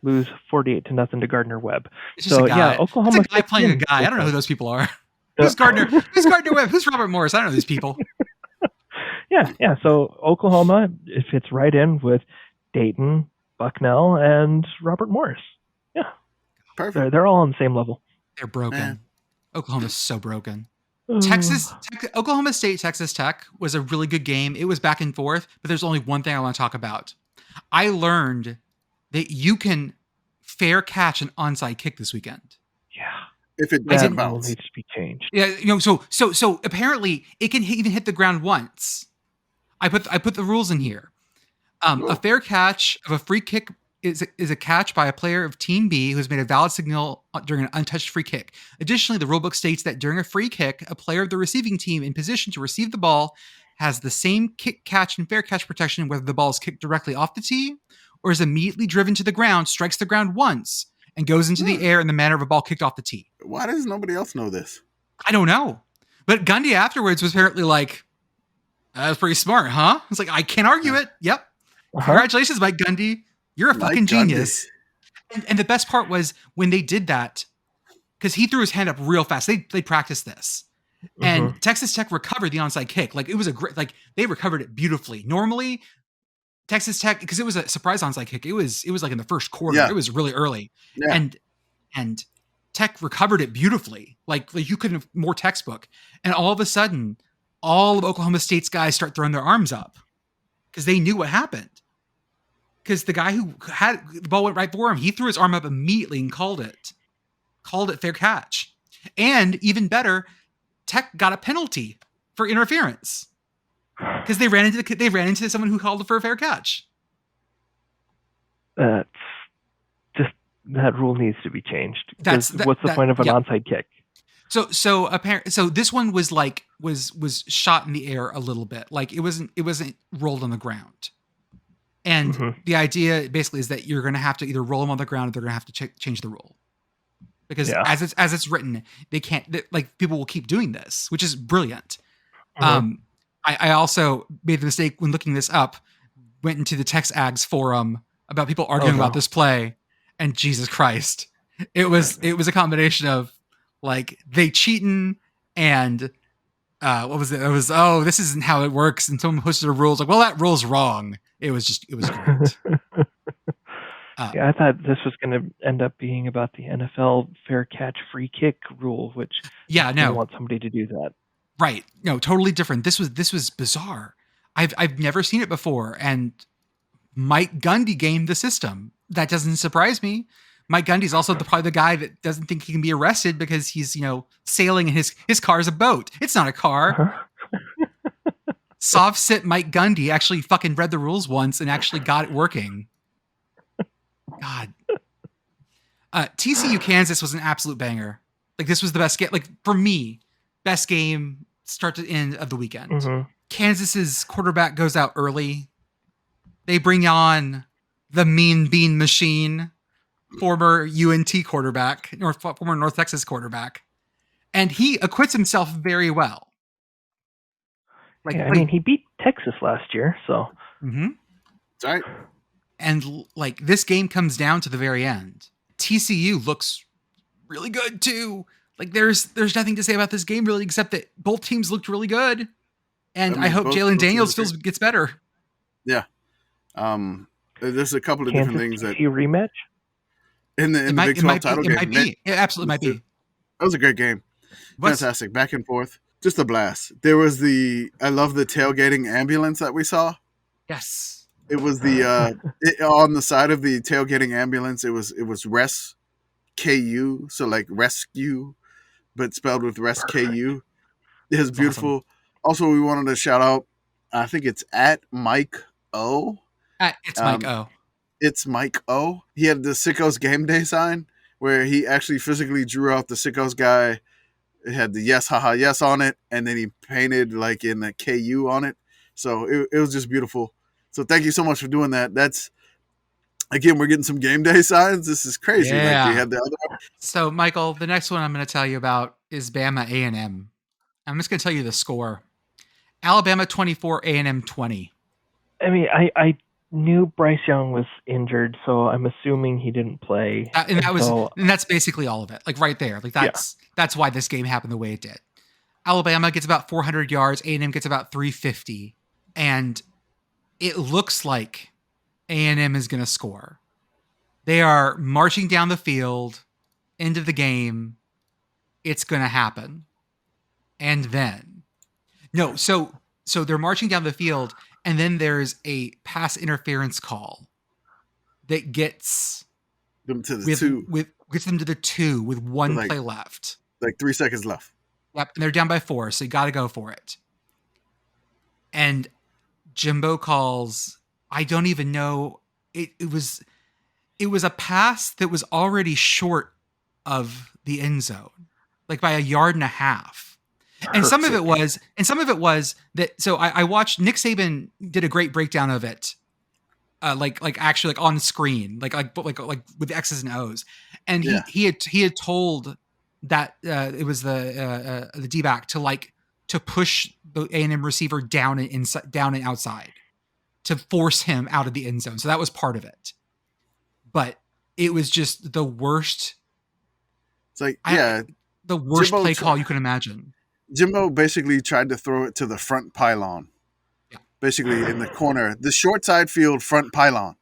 [SPEAKER 3] lose 48 to nothing to Gardner Webb.
[SPEAKER 2] It's just
[SPEAKER 3] So
[SPEAKER 2] a guy.
[SPEAKER 3] yeah, Oklahoma.
[SPEAKER 2] It's a guy playing a guy. I don't know who those people are. Who's Gardner? Who's Gardner Webb? Who's Robert Morris? I don't know these people.
[SPEAKER 3] Yeah. So Oklahoma, it fits right in with Dayton, Bucknell, and Robert Morris.
[SPEAKER 4] Perfect.
[SPEAKER 3] They're all on the same level.
[SPEAKER 2] They're broken.
[SPEAKER 4] Man.
[SPEAKER 2] Oklahoma's so broken. Oklahoma State, Texas Tech was a really good game. It was back and forth, but there's only one thing I want to talk about. I learned that you can fair catch an onside kick this weekend.
[SPEAKER 3] Yeah.
[SPEAKER 4] If it
[SPEAKER 3] That
[SPEAKER 4] doesn't
[SPEAKER 3] rule
[SPEAKER 4] bounce.
[SPEAKER 3] needs to be changed.
[SPEAKER 2] Yeah, so apparently it can even hit the ground once. I put the rules in here. A fair catch of a free kick is a catch by a player of Team B who has made a valid signal during an untouched free kick. Additionally, the rulebook states that during a free kick, a player of the receiving team in position to receive the ball has the same kick, catch, and fair catch protection whether the ball is kicked directly off the tee or is immediately driven to the ground, strikes the ground once, and goes into the air in the manner of a ball kicked off the tee.
[SPEAKER 4] Why does nobody else know this?
[SPEAKER 2] I don't know. But Gundy afterwards was apparently like, that was pretty smart, huh? It's like, I can't argue it. Yep.
[SPEAKER 3] Uh-huh.
[SPEAKER 2] Congratulations, Mike Gundy. You're a
[SPEAKER 4] Mike
[SPEAKER 2] fucking
[SPEAKER 4] Gundy.
[SPEAKER 2] genius. And the best part was when they did that, because he threw his hand up real fast. They practiced this. And Texas Tech recovered the onside kick. Like, it was a great, like, they recovered it beautifully. Normally, Texas Tech, because it was a surprise onside kick, it was like in the first quarter.
[SPEAKER 4] Yeah.
[SPEAKER 2] It was really early.
[SPEAKER 4] Yeah.
[SPEAKER 2] And Tech recovered it beautifully. Like you couldn't have more textbook. And all of a sudden, all of Oklahoma State's guys start throwing their arms up because they knew what happened. Because the guy who had the ball went right for him, he threw his arm up immediately and called it fair catch. And even better, Tech got a penalty for interference because they ran into someone who called for a fair catch.
[SPEAKER 3] That's just, that rule needs to be changed. What's the point of an onside kick?
[SPEAKER 2] So apparently, so this one was like was shot in the air a little bit, like it wasn't rolled on the ground. And the idea basically is that you're going to have to either roll them on the ground or they're going to have to change the rule. Because as it's written, they can't, like, people will keep doing this, which is brilliant. I also made the mistake when looking this up, went into the Tex Ags forum about people arguing about this play, and Jesus Christ, it was a combination of like they cheating and what was it? It was, oh, this isn't how it works, and someone posted a rule. It's like, well, that rule's wrong. It was great.
[SPEAKER 3] Yeah, I thought this was going to end up being about the NFL fair catch free kick rule, which I want somebody to do that.
[SPEAKER 2] Right. No, totally different. This was bizarre. I've never seen it before. And Mike Gundy gamed the system. That doesn't surprise me. Mike Gundy's also probably the guy that doesn't think he can be arrested because he's, sailing in his car is a boat. It's not a car. Soft sit Mike Gundy actually fucking read the rules once and actually got it working. God. TCU Kansas was an absolute banger. Like, this was the best game. Like, for me, best game start to end of the weekend. Kansas's quarterback goes out early. They bring on the Mean Bean Machine, former UNT quarterback, former North Texas quarterback, and he acquits himself very well.
[SPEAKER 3] He beat Texas last year, so.
[SPEAKER 4] That's right.
[SPEAKER 2] And like, this game comes down to the very end. TCU looks really good too. Like, there's nothing to say about this game really, except that both teams looked really good. And I hope Jalen Daniels gets better.
[SPEAKER 4] Yeah. There's a couple of different things that
[SPEAKER 3] rematch.
[SPEAKER 4] in the Big 12 title game.
[SPEAKER 2] It might be. It absolutely might be.
[SPEAKER 4] That was a great game. Fantastic. Back and forth. Just a blast. There was I love the tailgating ambulance that we saw.
[SPEAKER 2] Yes.
[SPEAKER 4] It was on the side of the tailgating ambulance. It was RESCU, so like rescue, but spelled with RESCU. It was beautiful. Awesome. Also, we wanted to shout out, I think it's at Mike O.
[SPEAKER 2] It's Mike O.
[SPEAKER 4] It's Mike O. He had the Sickos Game Day sign where he actually physically drew out the Sickos guy. It had the yes, haha, yes on it, and then he painted like in the KU on it. So it was just beautiful. So thank you so much for doing that. That's, again, we're getting some game day signs. This is crazy.
[SPEAKER 2] Yeah.
[SPEAKER 4] Like we had the other one.
[SPEAKER 2] So, Michael, the next one I'm going to tell you about is Bama A&M. I'm just going to tell you the score. Alabama 24, A&M 20.
[SPEAKER 3] I mean, I knew Bryce Young was injured, so I'm assuming he didn't play.
[SPEAKER 2] And that's basically all of it. Like right there. Like that's why this game happened the way it did. Alabama gets about 400 yards. A&M gets about 350. And it looks like A&M is going to score. They are marching down the field into the game. It's going to happen. And then, so they're marching down the field, and then there's a pass interference call that gets
[SPEAKER 4] them to the 2.
[SPEAKER 2] Gets them to the 2 with one play left.
[SPEAKER 4] Like 3 seconds left.
[SPEAKER 2] Yep, and they're down by 4, so you got to go for it. And Jimbo calls, I don't even know, it was a pass that was already short of the end zone, like by 1.5 yards. And some of it was that. So I watched Nick Saban did a great breakdown of it, actually on screen, like with the X's and O's, and he had told that it was the D-back to push the A&M receiver down and outside to force him out of the end zone. So that was part of it, but it was just the worst.
[SPEAKER 4] It's like
[SPEAKER 2] the worst Jimbo play call you can imagine.
[SPEAKER 4] Jimbo basically tried to throw it to the front pylon, basically in the corner, the short side field front pylon.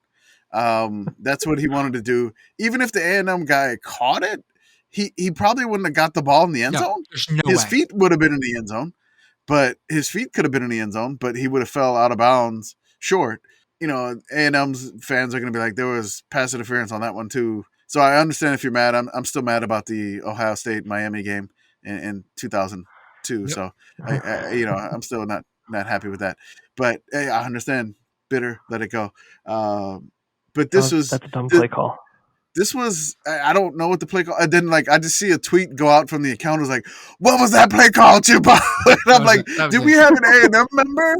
[SPEAKER 4] That's what he wanted to do. Even if the A&M guy caught it, he probably wouldn't have got the ball in the end zone. His feet would have been in the end zone, but he would have fell out of bounds short. You know, A&M's fans are going to be like, there was pass interference on that one too. So I understand if you're mad. I'm still mad about the Ohio State Miami game in 2002. Yep. So I'm still not happy with that. But hey, I understand. Bitter, let it go. But that's a
[SPEAKER 3] dumb play call.
[SPEAKER 4] This was, I don't know what the play call. And then I just see a tweet go out from the account. It was like, what was that play call, Jimbo? And I'm like, did we have an A&M member?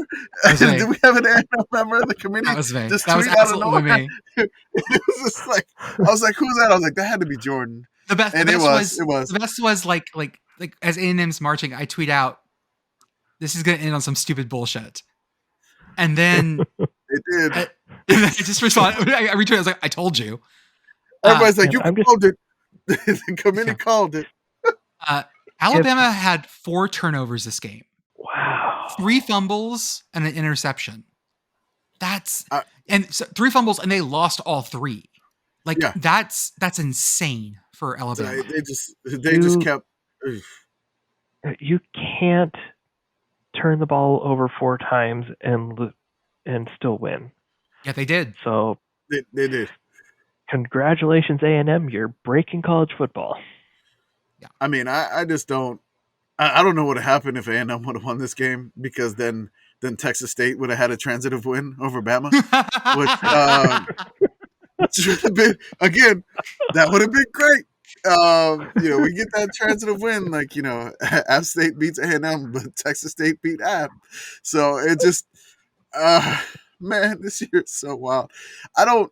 [SPEAKER 4] Did we have an A&M member in the committee?
[SPEAKER 2] That was me.
[SPEAKER 4] Just
[SPEAKER 2] that was absolutely me.
[SPEAKER 4] It was just like, I was like, who's that? I was like, that had to be Jordan.
[SPEAKER 2] The best was like as A&M's marching, I tweet out, this is going to end on some stupid bullshit. And then
[SPEAKER 4] it did.
[SPEAKER 2] I just responded. I retweeted. I was like, I told you.
[SPEAKER 4] Everybody's like, you called it. The committee called it.
[SPEAKER 2] Alabama had 4 turnovers this game.
[SPEAKER 3] Wow.
[SPEAKER 2] 3 fumbles and an interception. And 3 fumbles, and they lost all 3. That's insane for Alabama.
[SPEAKER 4] They just kept.
[SPEAKER 3] You can't turn the ball over 4 times and still win.
[SPEAKER 2] Yeah, they did.
[SPEAKER 3] So
[SPEAKER 4] they did.
[SPEAKER 3] Congratulations, A&M! You're breaking college football.
[SPEAKER 4] Yeah. I mean, I just don't. I don't know what would have happened if A&M would have won this game, because then Texas State would have had a transitive win over Bama, which would have been, again, that would have been great. We get that transitive win, App State beats A&M, but Texas State beat App. So it just, man, this year is so wild. I don't.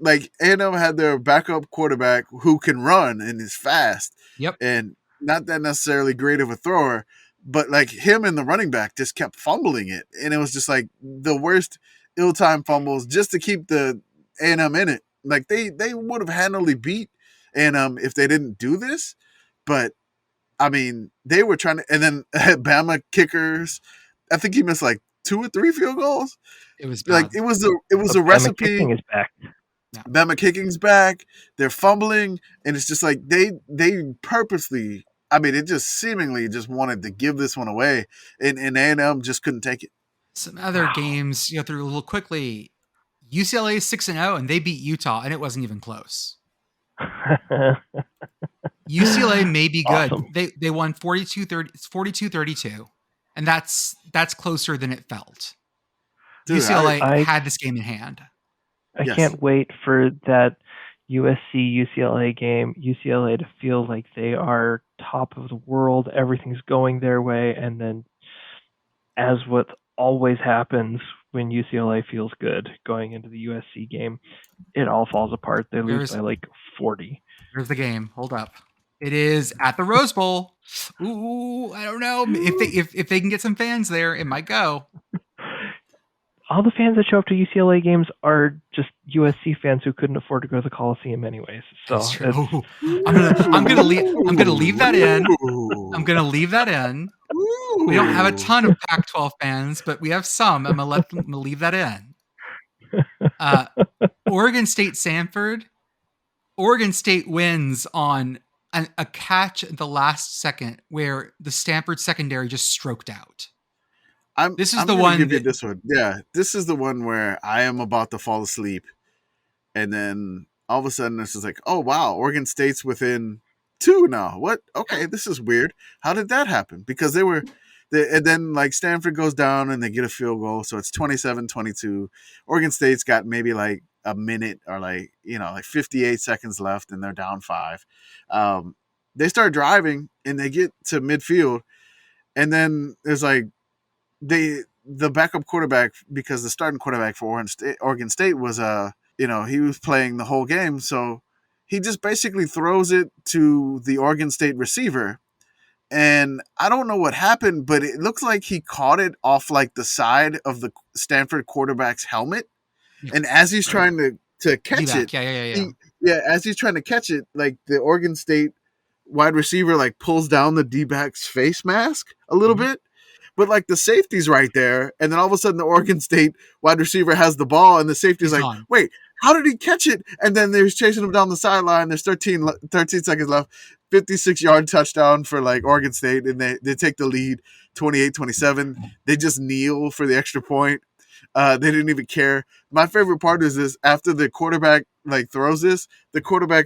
[SPEAKER 4] A&M had their backup quarterback who can run and is fast.
[SPEAKER 2] Yep.
[SPEAKER 4] And not that necessarily great of a thrower, but him and the running back just kept fumbling it. And it was just the worst ill-timed fumbles just to keep the A&M in it. They would have handily beat A&M if they didn't do this. But, I mean, they were trying to – and then Bama kickers, I think he missed 2 or 3 field goals.
[SPEAKER 2] It was bad.
[SPEAKER 4] It was a recipe.
[SPEAKER 3] Kicking is back.
[SPEAKER 2] Yeah.
[SPEAKER 4] Bama kicking's back. They're fumbling, and it's just like they purposely. I mean, it just seemingly just wanted to give this one away, and A&M just couldn't take it.
[SPEAKER 2] Some other games, through a little quickly. UCLA is 6-0, and they beat Utah, and it wasn't even close. UCLA may be good.
[SPEAKER 3] Awesome.
[SPEAKER 2] They won 42-32, and that's closer than it felt.
[SPEAKER 4] Dude,
[SPEAKER 2] UCLA
[SPEAKER 3] I-
[SPEAKER 2] had this game in hand.
[SPEAKER 3] I
[SPEAKER 4] Yes.
[SPEAKER 3] can't wait for that USC UCLA game. UCLA to feel like they are top of the world. Everything's going their way, and then, as what always happens when UCLA feels good going into the USC game, it all falls apart. They lose
[SPEAKER 2] There's-
[SPEAKER 3] by like 40.
[SPEAKER 2] Here's the game. Hold up. It is at the Rose Bowl. Ooh, I don't know if they can get some fans there, it might go.
[SPEAKER 3] All the fans that show up to UCLA games are just USC fans who couldn't afford to go to the Coliseum anyways. So
[SPEAKER 2] That's true.
[SPEAKER 3] it's-
[SPEAKER 2] Ooh, I'm gonna leave that in.
[SPEAKER 4] Ooh.
[SPEAKER 2] I'm gonna leave that in. We don't have a ton of Pac-12 fans, but we have some. I'm gonna leave that in. Oregon State Samford. Oregon State wins on a catch at the last second where the Stanford secondary just stroked out. This is
[SPEAKER 4] I'm
[SPEAKER 2] the
[SPEAKER 4] gonna
[SPEAKER 2] one
[SPEAKER 4] Give you
[SPEAKER 2] that-
[SPEAKER 4] this one. Yeah, this is the one where I am about to fall asleep, and then all of a sudden this is like, oh wow, Oregon State's within 2 now. What? Okay, this is weird. How did that happen? Because and then like Stanford goes down and they get a field goal, so it's 27-22. Oregon State's got maybe like a minute or like 58 seconds left, and they're down 5. They start driving and they get to midfield, and then there's like the backup quarterback, because the starting quarterback for Oregon State was he was playing the whole game, so he just basically throws it to the Oregon State receiver, and I don't know what happened, but it looks like he caught it off like the side of the Stanford quarterback's helmet, and as he's trying to catch
[SPEAKER 2] D-back.
[SPEAKER 4] it,
[SPEAKER 2] Yeah.
[SPEAKER 4] as he's trying to catch it, like the Oregon State wide receiver like pulls down the D-back's face mask a little bit, but like the safety's right there, and then all of a sudden the Oregon State wide receiver has the ball, and the safety's
[SPEAKER 2] He's
[SPEAKER 4] like,
[SPEAKER 2] gone.
[SPEAKER 4] wait, how did he catch it? And then they're chasing him down the sideline. There's 13 seconds left. 56-yard touchdown for like Oregon State, and they take the lead 28-27. They just kneel for the extra point. They didn't even care. My favorite part is this: after the quarterback like throws this, the quarterback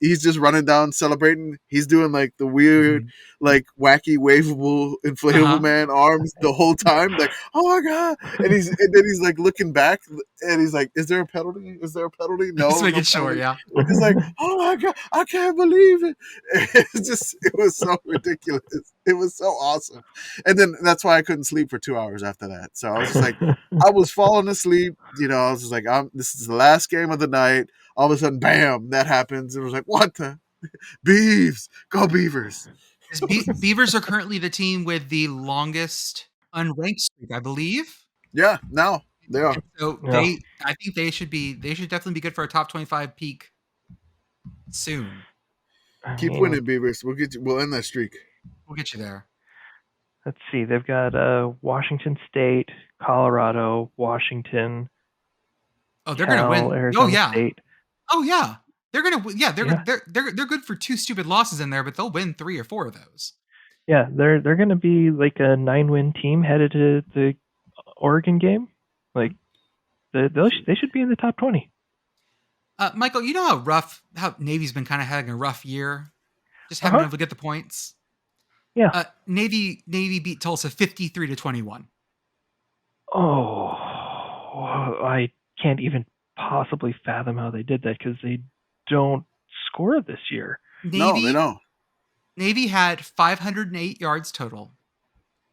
[SPEAKER 4] he's just running down celebrating. He's doing like the weird, like wacky wavable inflatable man arms the whole time, like, oh my god. And then he's like looking back, and he's like, is there a penalty? Is there a penalty? No.
[SPEAKER 2] Just making
[SPEAKER 4] no
[SPEAKER 2] sure,
[SPEAKER 4] penalty.
[SPEAKER 2] yeah.
[SPEAKER 4] He's like, oh my god, I can't believe it. It was so ridiculous. It was so awesome. And then that's why I couldn't sleep for 2 hours after that. So I was just like, I was falling asleep. I was just like, this is the last game of the night. All of a sudden, bam, that happens. It was like, what the? Beavs. Go Beavers.
[SPEAKER 2] Beavers are currently the team with the longest unranked streak, I believe.
[SPEAKER 4] Yeah, now they are.
[SPEAKER 2] So
[SPEAKER 3] Yeah.
[SPEAKER 2] I think they should definitely be good for a top 25 peak soon.
[SPEAKER 4] Keep winning, Beavers. We'll end that streak.
[SPEAKER 2] We'll get you there.
[SPEAKER 3] Let's see. They've got Washington State, Colorado, Washington.
[SPEAKER 2] Oh, they're gonna win.
[SPEAKER 3] Arizona State.
[SPEAKER 2] Oh yeah. They're gonna. Yeah, they're
[SPEAKER 3] Yeah.
[SPEAKER 2] they're good for 2 stupid losses in there, but they'll win 3 or 4 of those.
[SPEAKER 3] Yeah, they're going to be like a 9-win team headed to the Oregon game. Like they should be in the top 20.
[SPEAKER 2] Michael, you know how Navy's been kind of having a rough year, just haven't been able to get the points.
[SPEAKER 3] Yeah.
[SPEAKER 2] Navy beat Tulsa 53-21.
[SPEAKER 3] Oh, I can't even possibly fathom how they did that because they don't score this year.
[SPEAKER 4] No, they don't.
[SPEAKER 2] Navy had 508 yards total.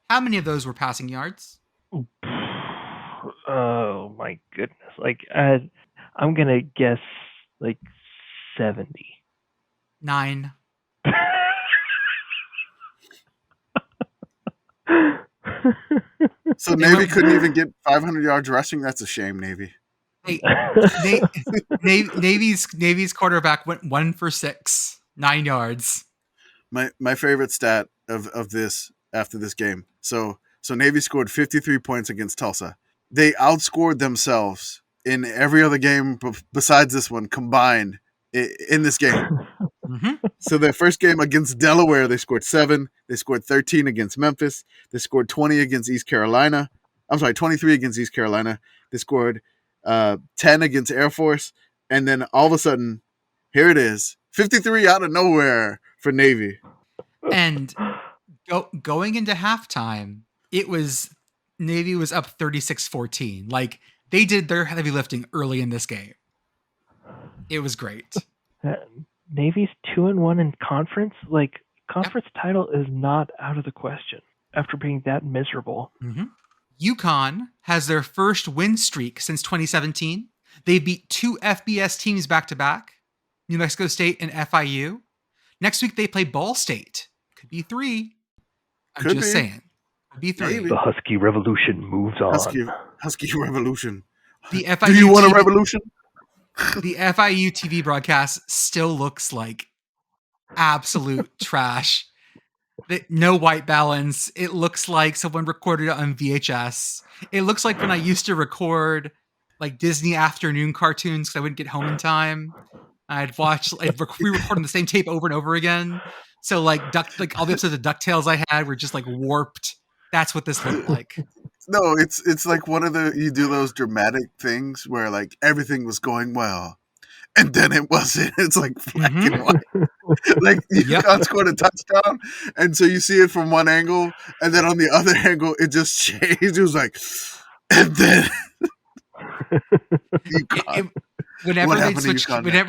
[SPEAKER 2] How many of those were passing yards?
[SPEAKER 3] Oh my goodness! Like I'm gonna guess like 70.
[SPEAKER 2] 9.
[SPEAKER 4] So Navy couldn't even get 500 yards rushing. That's a shame, Navy.
[SPEAKER 2] Hey, Navy's quarterback went 1 for 6, 9 yards.
[SPEAKER 4] My favorite stat of this after this game. So Navy scored 53 points against Tulsa. They outscored themselves in every other game besides this one combined in this game.
[SPEAKER 2] Mm-hmm.
[SPEAKER 4] So their first game against Delaware, they scored 7. They scored 13 against Memphis. They scored 20 against East Carolina. I'm sorry, 23 against East Carolina. They scored 10 against Air Force. And then all of a sudden, here it is, 53 out of nowhere for Navy.
[SPEAKER 2] And going into halftime, it was Navy was up 36-14. Like, they did their heavy lifting early in this game. It was great.
[SPEAKER 3] Navy's 2-1 in conference. Like, conference title is not out of the question after being that miserable.
[SPEAKER 2] Mm-hmm. UConn has their first win streak since 2017. They beat 2 FBS teams back to back, New Mexico State and FIU. Next week they play Ball State. Could be 3. I'm
[SPEAKER 4] Could
[SPEAKER 2] just
[SPEAKER 4] be.
[SPEAKER 2] saying. Could be 3.
[SPEAKER 4] Maybe.
[SPEAKER 3] The Husky Revolution moves on.
[SPEAKER 4] Husky Revolution.
[SPEAKER 2] The FIU
[SPEAKER 4] Do you want a
[SPEAKER 2] TV
[SPEAKER 4] revolution?
[SPEAKER 2] The FIU TV broadcast still looks like absolute trash. No white balance. It looks like someone recorded it on VHS. It looks like when I used to record like Disney afternoon cartoons because I wouldn't get home in time. I'd re-recording the same tape over and over again. So like all the episodes of DuckTales I had were just like warped. That's what this looked like.
[SPEAKER 4] No, it's like one of you do those dramatic things where like everything was going well, and then it wasn't. It's like black and white. Like UConn scored a touchdown, and so you see it from one angle, and then on the other angle, it just changed. It was like, and then UConn.
[SPEAKER 2] Whenever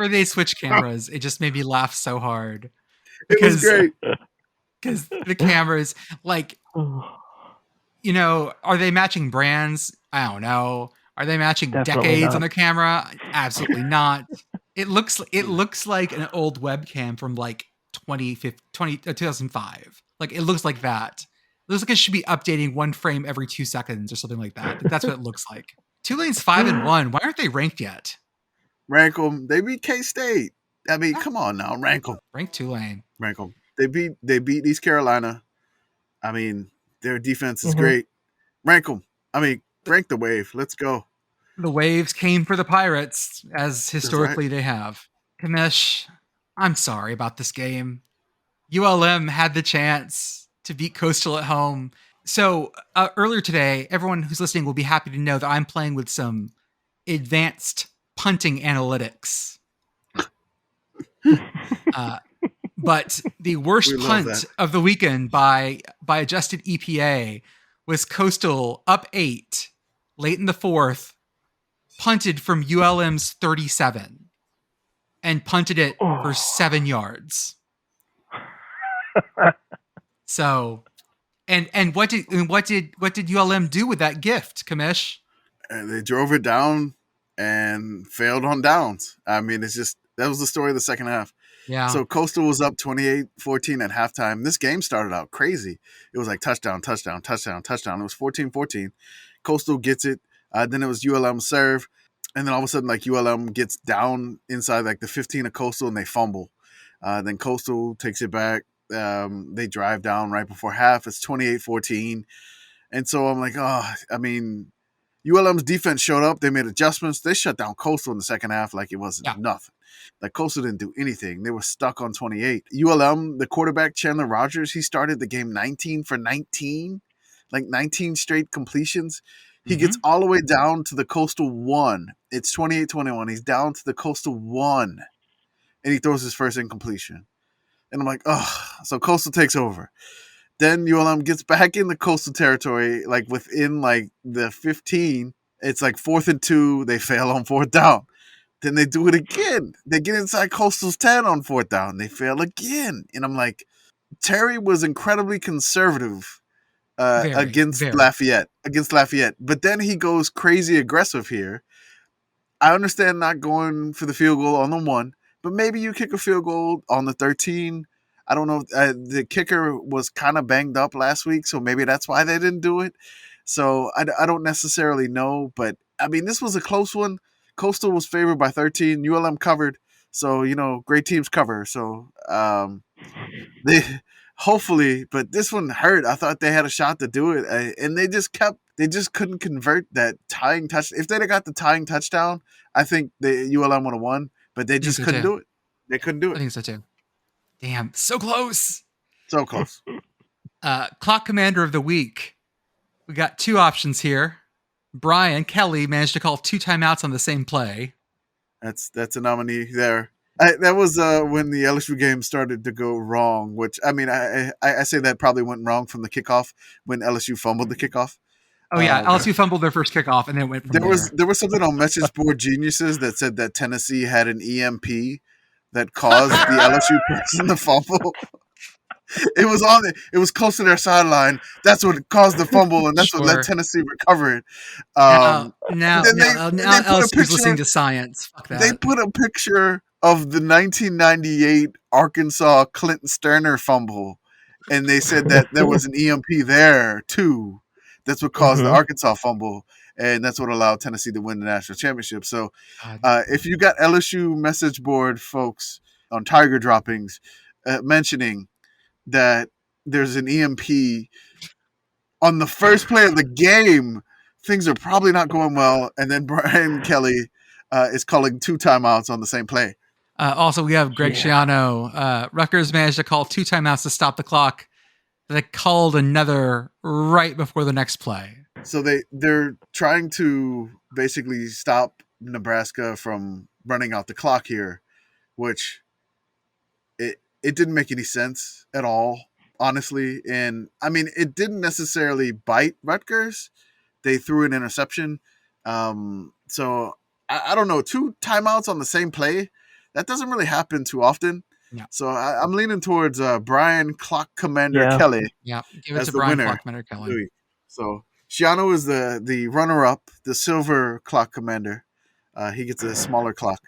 [SPEAKER 2] they switch cameras, it just made me laugh so hard.
[SPEAKER 4] It was great
[SPEAKER 2] because the cameras, like, you know, are they matching brands? I don't know. Are they matching decades on their camera? Absolutely not. It looks like an old webcam from like 2005. Like, it looks like that. It looks like it should be updating one frame every 2 seconds or something like that. That's what it looks like. Tulane's 5-1. Why aren't they ranked yet?
[SPEAKER 4] Rank them. They beat K-State. I mean, come on now, rank them.
[SPEAKER 2] Rank Tulane.
[SPEAKER 4] Rank them. They beat East Carolina. I mean, their defense is great. Rank them. I mean, rank the Wave. Let's go.
[SPEAKER 2] The Waves came for the Pirates, as historically they have. Kamish, I'm sorry about this game. ULM had the chance to beat Coastal at home. So earlier today, everyone who's listening will be happy to know that I'm playing with some advanced punting analytics. But the worst punt of the weekend by adjusted EPA was Coastal up 8 late in the 4th, punted from ULM's 37 and punted it for 7 yards. So, and what did ULM do with that gift, Kamish?
[SPEAKER 4] And they drove it down and failed on downs. I mean, it's just that was the story of the second half.
[SPEAKER 2] Yeah.
[SPEAKER 4] So Coastal was up 28-14 at halftime. This game started out crazy. It was like touchdown, touchdown, touchdown, touchdown. It was 14-14. Coastal gets it. Then it was ULM serve. And then all of a sudden, like ULM gets down inside like the 15 of Coastal and they fumble. Then Coastal takes it back. They drive down right before half. It's 28-14. And so I'm like, I mean, ULM's defense showed up. They made adjustments. They shut down Coastal in the second half like it wasn't nothing. Like Coastal didn't do anything. They were stuck on 28. ULM, the quarterback, Chandler Rogers, he started the game 19 for 19, like 19 straight completions. He gets all the way down to the Coastal 1. It's 28-21. He's down to the Coastal 1. And he throws his first incompletion. And I'm like, so Coastal takes over. Then ULM gets back in the Coastal territory, like within like the 15. It's like 4th and 2. They fail on 4th down. Then they do it again. They get inside Coastal's 10 on 4th down. They fail again. And I'm like, Terry was incredibly conservative against Lafayette. But then he goes crazy aggressive here. I understand not going for the field goal on the 1, but maybe you kick a field goal on the 13. I don't know. The kicker was kind of banged up last week, so maybe that's why they didn't do it. So I don't necessarily know. But, I mean, this was a close one. Coastal was favored by 13. ULM covered. So, great teams cover. So, they hopefully, but this one hurt. I thought they had a shot to do it. And they just kept they just couldn't convert that tying touch. If they'd have got the tying touchdown, I think the ULM would have won, but they just couldn't do it. They couldn't do
[SPEAKER 2] I
[SPEAKER 4] it.
[SPEAKER 2] think so too. Damn, so close.
[SPEAKER 4] So close.
[SPEAKER 2] Clock Commander of the Week. We got two options here. Brian Kelly managed to call 2 timeouts on the same play.
[SPEAKER 4] That's a nominee there. That was when the LSU game started to go wrong, which, I mean, I say that probably went wrong from the kickoff when LSU fumbled the kickoff.
[SPEAKER 2] Oh, yeah. LSU fumbled their first kickoff, and then it went from there.
[SPEAKER 4] There was something on Message Board Geniuses that said that Tennessee had an EMP that caused the LSU person to fumble. It was on it. It was close to their sideline. That's what caused the fumble, and that's what let Tennessee recover it.
[SPEAKER 2] Now
[SPEAKER 4] they
[SPEAKER 2] LSU's listening to science. Fuck that.
[SPEAKER 4] They put a picture of the 1998 Arkansas Clinton Sterner fumble, and they said that there was an EMP there too. That's what caused the Arkansas fumble, and that's what allowed Tennessee to win the national championship. So, if you got LSU message board folks on Tiger droppings mentioning that there's an EMP on the first play of the game, things are probably not going well. And then Brian Kelly is calling 2 timeouts on the same play.
[SPEAKER 2] Also, we have Greg Schiano. Rutgers managed to call 2 timeouts to stop the clock. They called another right before the next play.
[SPEAKER 4] So they're trying to basically stop Nebraska from running out the clock here, which it didn't make any sense at all, honestly. And I mean, it didn't necessarily bite Rutgers. They threw an interception. So I don't know, 2 timeouts on the same play. That doesn't really happen too often.
[SPEAKER 2] Yeah.
[SPEAKER 4] So I'm leaning towards Brian Clock Commander Kelly.
[SPEAKER 2] Yeah, give it to Brian Clock Commander Kelly.
[SPEAKER 4] So Schiano is the runner-up, the silver Clock Commander. He gets a smaller clock.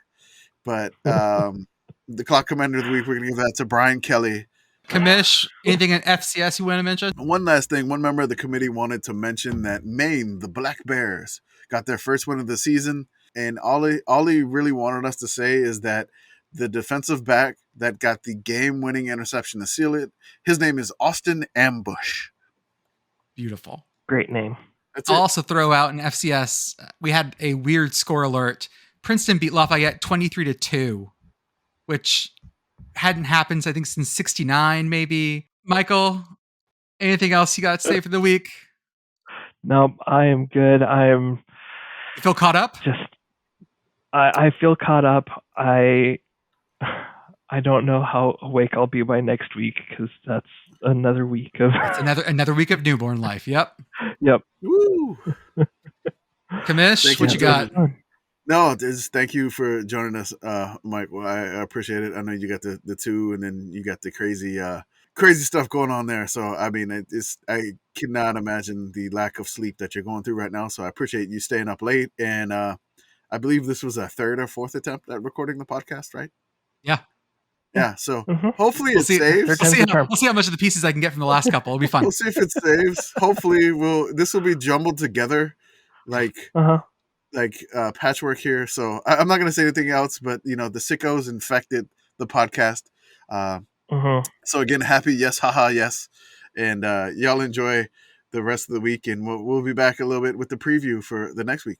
[SPEAKER 4] But the Clock Commander of the Week, we're going to give that to Brian Kelly.
[SPEAKER 2] Commish, anything in FCS you want to mention?
[SPEAKER 4] One last thing. One member of the committee wanted to mention that Maine, the Black Bears, got their first win of the season. And all he really wanted us to say is that the defensive back that got the game-winning interception to seal it, his name is Austin Ambush.
[SPEAKER 2] Beautiful.
[SPEAKER 3] Great name.
[SPEAKER 2] I'll also throw out in FCS, we had a weird score alert. Princeton beat Lafayette 23-2, which hadn't happened, I think, since 69, maybe. Michael, anything else you got to say for the week?
[SPEAKER 3] No, I am good.
[SPEAKER 2] You feel caught up?
[SPEAKER 3] I feel caught up. I don't know how awake I'll be by next week because that's another week of
[SPEAKER 2] another week of newborn life. Yep.
[SPEAKER 4] Woo!
[SPEAKER 2] Kamish, what you got?
[SPEAKER 4] No, thank you for joining us, Mike. Well, I appreciate it. I know you got the 2, and then you got the crazy stuff going on there. So I mean, I cannot imagine the lack of sleep that you're going through right now. So I appreciate you staying up late, and I believe this was a 3rd or 4th attempt at recording the podcast, right? Yeah. So hopefully it saves.
[SPEAKER 2] We'll see how much of the pieces I can get from the last couple. It'll be fun.
[SPEAKER 4] We'll see if it saves. Hopefully, this will be jumbled together, like patchwork here. So I'm not going to say anything else, but the sickos infected the podcast. So again, happy yes, haha, yes, and y'all enjoy the rest of the week, and we'll be back a little bit with the preview for the next week.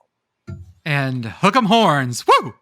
[SPEAKER 2] And hook 'em horns, woo!